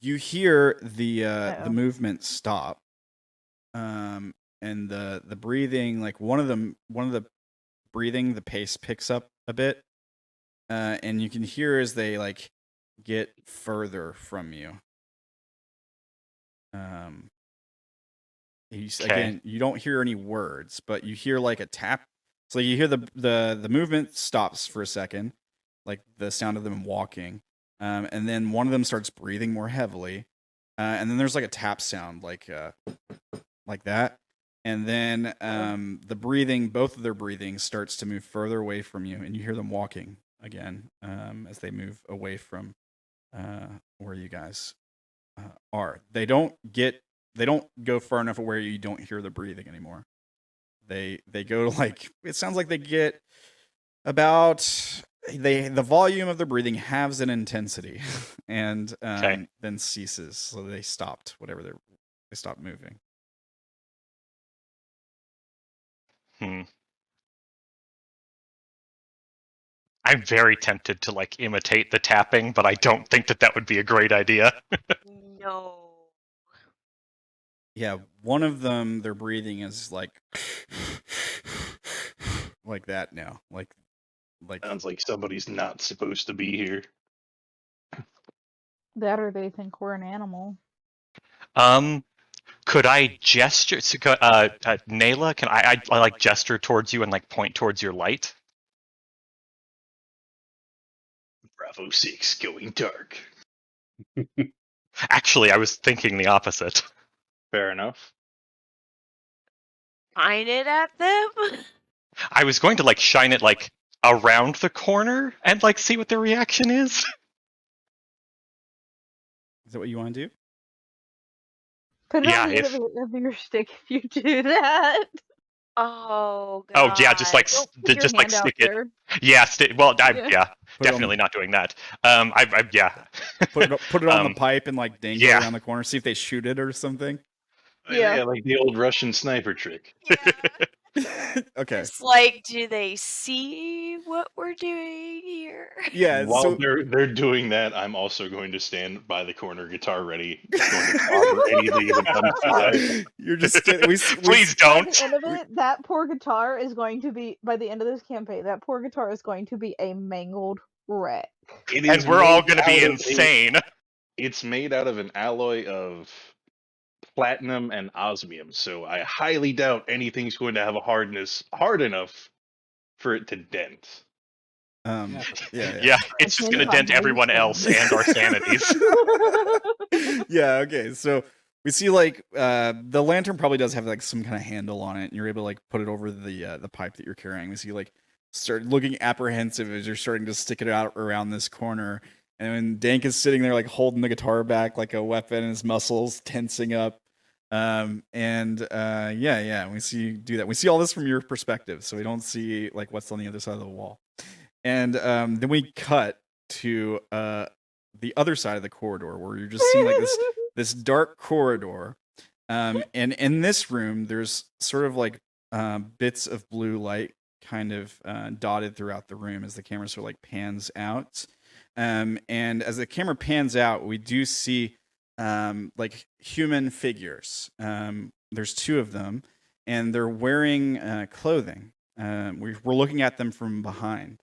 you hear the movement stop. And the breathing, like one of the breathing, the pace picks up a bit. And you can hear as they like get further from you. Again, you don't hear any words, but you hear like a tap. So you hear the movement stops for a second, like the sound of them walking, and then one of them starts breathing more heavily, and then there's like a tap sound, like that, and then both of their breathing starts to move further away from you, and you hear them walking again as they move away from where you guys are. They don't go far enough where you don't hear the breathing anymore. They go to like, it sounds like they get about the volume of their breathing halves in intensity and then ceases. So they stopped whatever they stopped moving. I'm very tempted to like imitate the tapping, but I don't think that would be a great idea. No. Yeah, one of them, their breathing is like that now. Like sounds like somebody's not supposed to be here. That or they think we're an animal. Could I gesture? Naela, can I like gesture towards you and like point towards your light? Bravo 6 going dark. Actually, I was thinking the opposite. Fair enough. Shine it at them? I was going to like shine it like around the corner and like see what their reaction is. Is that what you want to do? Put it on the end of your stick if you do that. Oh god. Oh yeah, just like Don't put your hand stick out there. it. Yeah, Put definitely not doing that. Yeah. Put it on the pipe and like dangle it around the corner. See if they shoot it or something. Yeah, like the old Russian sniper trick. Yeah. Okay. It's like, do they see what we're doing here? Yeah. While they're doing that, I'm also going to stand by the corner, guitar ready, going to cover anything that comes by. You're just please don't. By the end of it, that poor guitar is going to be, by the end of this campaign, that poor guitar is going to be a mangled wreck. And we're all going to be insane. It's made out of an alloy of platinum and osmium, so I highly doubt anything's going to have a hardness hard enough for it to dent. Yeah, it's just gonna dent everyone else and our sanities. Yeah, okay. So we see like the lantern probably does have like some kind of handle on it, and you're able to like put it over the pipe that you're carrying. We see like start looking apprehensive as you're starting to stick it out around this corner. And when Dank is sitting there like holding the guitar back like a weapon, his muscles tensing up. Yeah, we see you do that. We see all this from your perspective, so we don't see like what's on the other side of the wall. And then we cut to the other side of the corridor where you're just seeing like this dark corridor. And in this room, there's sort of like bits of blue light kind of dotted throughout the room as the camera sort of like pans out. And as the camera pans out, we do see like human figures. There's two of them, and they're wearing clothing. We're looking at them from behind.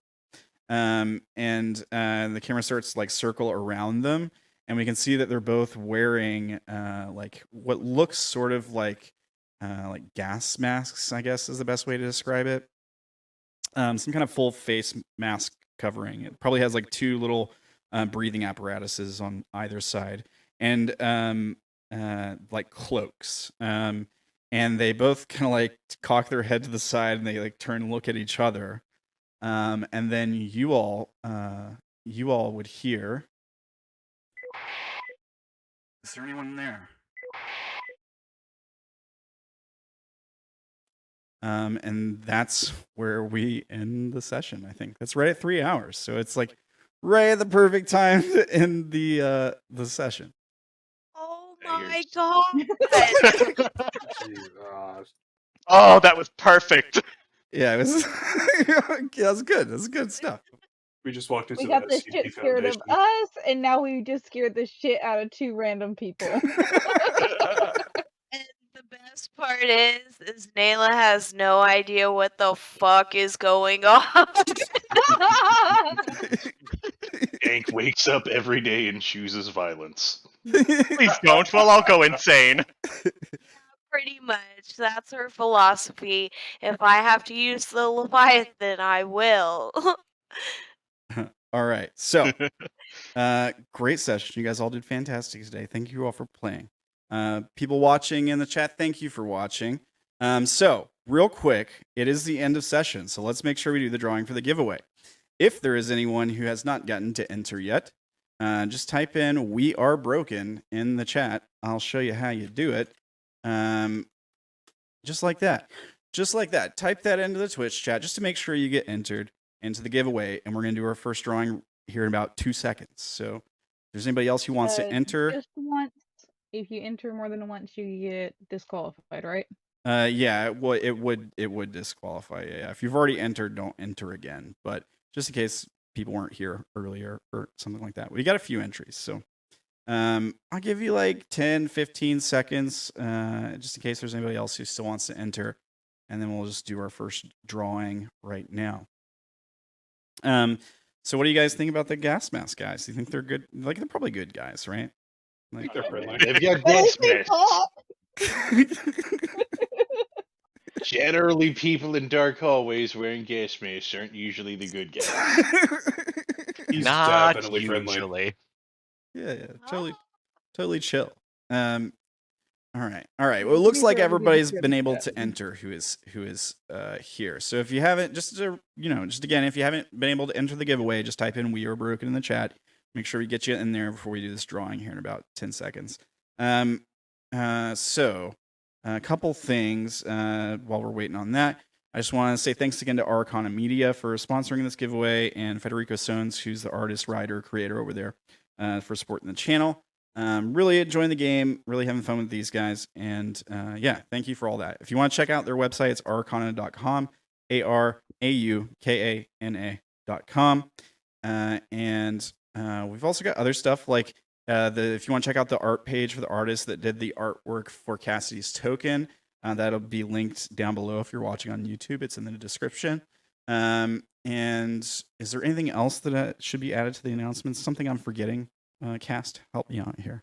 And the camera starts like circle around them, and we can see that they're both wearing like what looks sort of like gas masks, I guess is the best way to describe it. Some kind of full face mask covering. It probably has like two little breathing apparatuses on either side, and like cloaks. And they both kind of like cock their head to the side, and they like turn and look at each other. And then you all would hear. Is there anyone there? And that's where we end the session. I think that's right at 3 hours, so it's like right at the perfect time to end the session. Oh Yeah, my you're- god. Oh, that was perfect. Yeah, it was. Yeah, that's good. That's good stuff. We just walked into We got that the CP shit scared of Foundation. us, and now we just scared the shit out of two random people. And the best part is Naela has no idea what the fuck is going on. Dank wakes up every day and chooses violence. Please don't. Well, I'll go insane. Pretty much. That's her philosophy. If I have to use the Leviathan, I will. All right, so great session. You guys all did fantastic today. Thank you all for playing. People watching in the chat, thank you for watching. So real quick, it is the end of session, so let's make sure we do the drawing for the giveaway. If there is anyone who has not gotten to enter yet, just type in "We Are Broken" in the chat. I'll show you how you do it. Just like that. Just like that. Type that into the Twitch chat just to make sure you get entered into the giveaway. And we're going to do our first drawing here in about 2 seconds. So if there's anybody else who wants to enter. Just once. If you enter more than once, you get disqualified, right? Yeah, well, it would disqualify. Yeah, if you've already entered, don't enter again. But just in case people weren't here earlier or something like that. We got a few entries, so I'll give you like 10, 15 seconds, just in case there's anybody else who still wants to enter, and then we'll just do our first drawing right now. So what do you guys think about the gas mask guys? Do you think they're good? Like, they're probably good guys, right? Like, They're friendly. They've got gas masks. Talk. Generally, people in dark hallways wearing gas masks aren't usually the good guys. He's Not definitely friendly. usually. yeah, totally chill. All right. Well, it looks like everybody's been able to enter who is here. So if you haven't, just again, if you haven't been able to enter the giveaway, just type in "We Are Broken" in the chat. Make sure we get you in there before we do this drawing here in about 10 seconds. So a couple things while we're waiting on that. I just want to say thanks again to Araukana Media for sponsoring this giveaway, and Federico Sones, who's the artist, writer, creator over there, for supporting the channel. Really enjoying the game, really having fun with these guys, and yeah, thank you for all that. If you want to check out their website, it's araukana.com, ARAUKANA.com, and we've also got other stuff like if you want to check out the art page for the artist that did the artwork for Cassidy's token, that'll be linked down below if you're watching on YouTube. It's in the description. And is there anything else that should be added to the announcements? Something I'm forgetting? Cast, help me out here.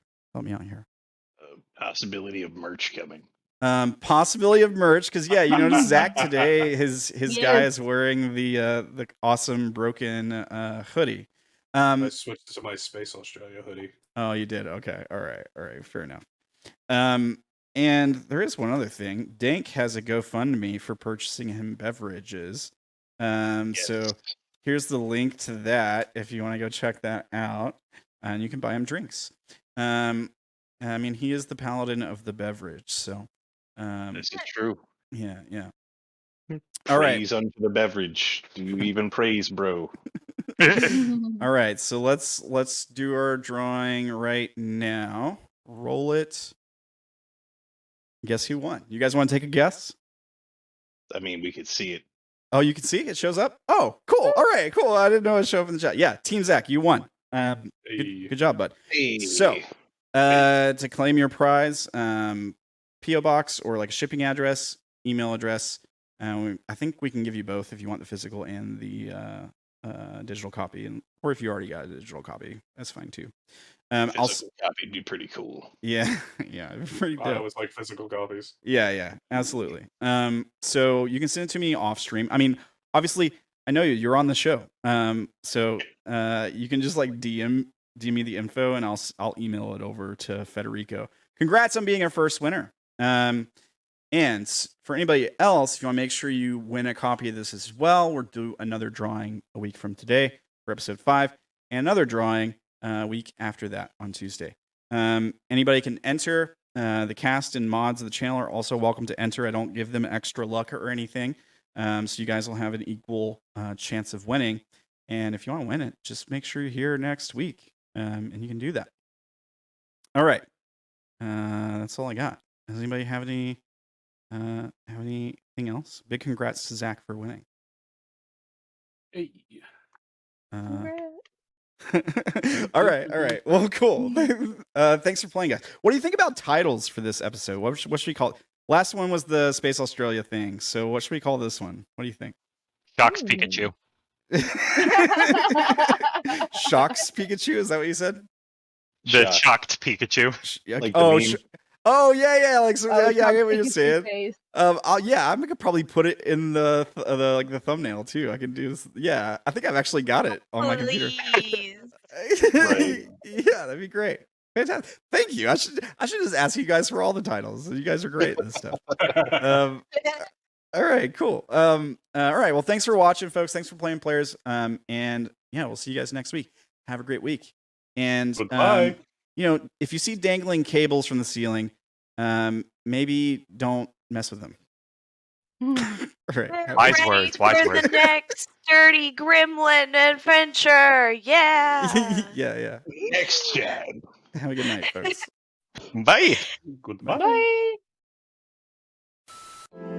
Possibility of merch coming. Possibility of merch, because yeah, you notice Zack today, his guy Yes. is wearing the awesome broken hoodie. I switched to my Space Australia hoodie. Oh, you did? Okay. All right. Fair enough. And there is one other thing. Dank has a GoFundMe for purchasing him beverages. So here's the link to that if you want to go check that out. And you can buy him drinks. I mean, he is the paladin of the beverage, so This is true. yeah. All right. Praise unto the beverage. Do you even praise, bro? All right, so let's do our drawing right now. Roll it. Guess who won? You guys want to take a guess? I mean, we could see it. Oh, you can see it shows up. Oh, cool. All right, cool. I didn't know it showed up in the chat. Yeah, TeamZack, you won. Good job, bud. Hey. So, to claim your prize, PO box or like a shipping address, email address. I think we can give you both if you want the physical and the digital copy, or if you already got a digital copy, that's fine too. Physical copy would be pretty cool. Yeah, pretty I dope. always like physical copies. Yeah, absolutely. So you can send it to me off stream. I mean, obviously, I know you're on the show. So you can just like DM me the info, and I'll email it over to Federico. Congrats on being our first winner. And for anybody else, if you want to make sure you win a copy of this as well, we'll do another drawing a week from today for episode 5, and another drawing a week after that on Tuesday. Anybody can enter. The cast and mods of the channel are also welcome to enter. I don't give them extra luck or anything. So you guys will have an equal chance of winning. And if you want to win it, just make sure you're here next week. And you can do that. All right. That's all I got. Does anybody have anything else? Big congrats to Zack for winning. Hey. All right. Well, cool. Thanks for playing, guys. What do you think about titles for this episode? What should we call it? Last one was the Space Australia thing. So what should we call this one? What do you think? Shocks Pikachu. Shocks Pikachu? Is that what you said? The shocked Pikachu. Like the oh yeah. Like so, Oh, yeah, I get what you're Pikachu's saying. face. Yeah, I could probably put it in the thumbnail too. I can do this. Yeah, I think I've actually got it on my computer. Please. Right. Yeah, that'd be great. Fantastic. Thank you. I should just ask you guys for all the titles. You guys are great at this stuff. All right, cool. All right. Well, thanks for watching, folks. Thanks for playing, players. And yeah, we'll see you guys next week. Have a great week. And Goodbye. if you see dangling cables from the ceiling, maybe don't mess with them. All right. Wise Ready words, for wise the words. next sturdy gremlin adventure. Yeah. Yeah. Next gen. Have a good night, folks. Bye. Goodbye. Bye.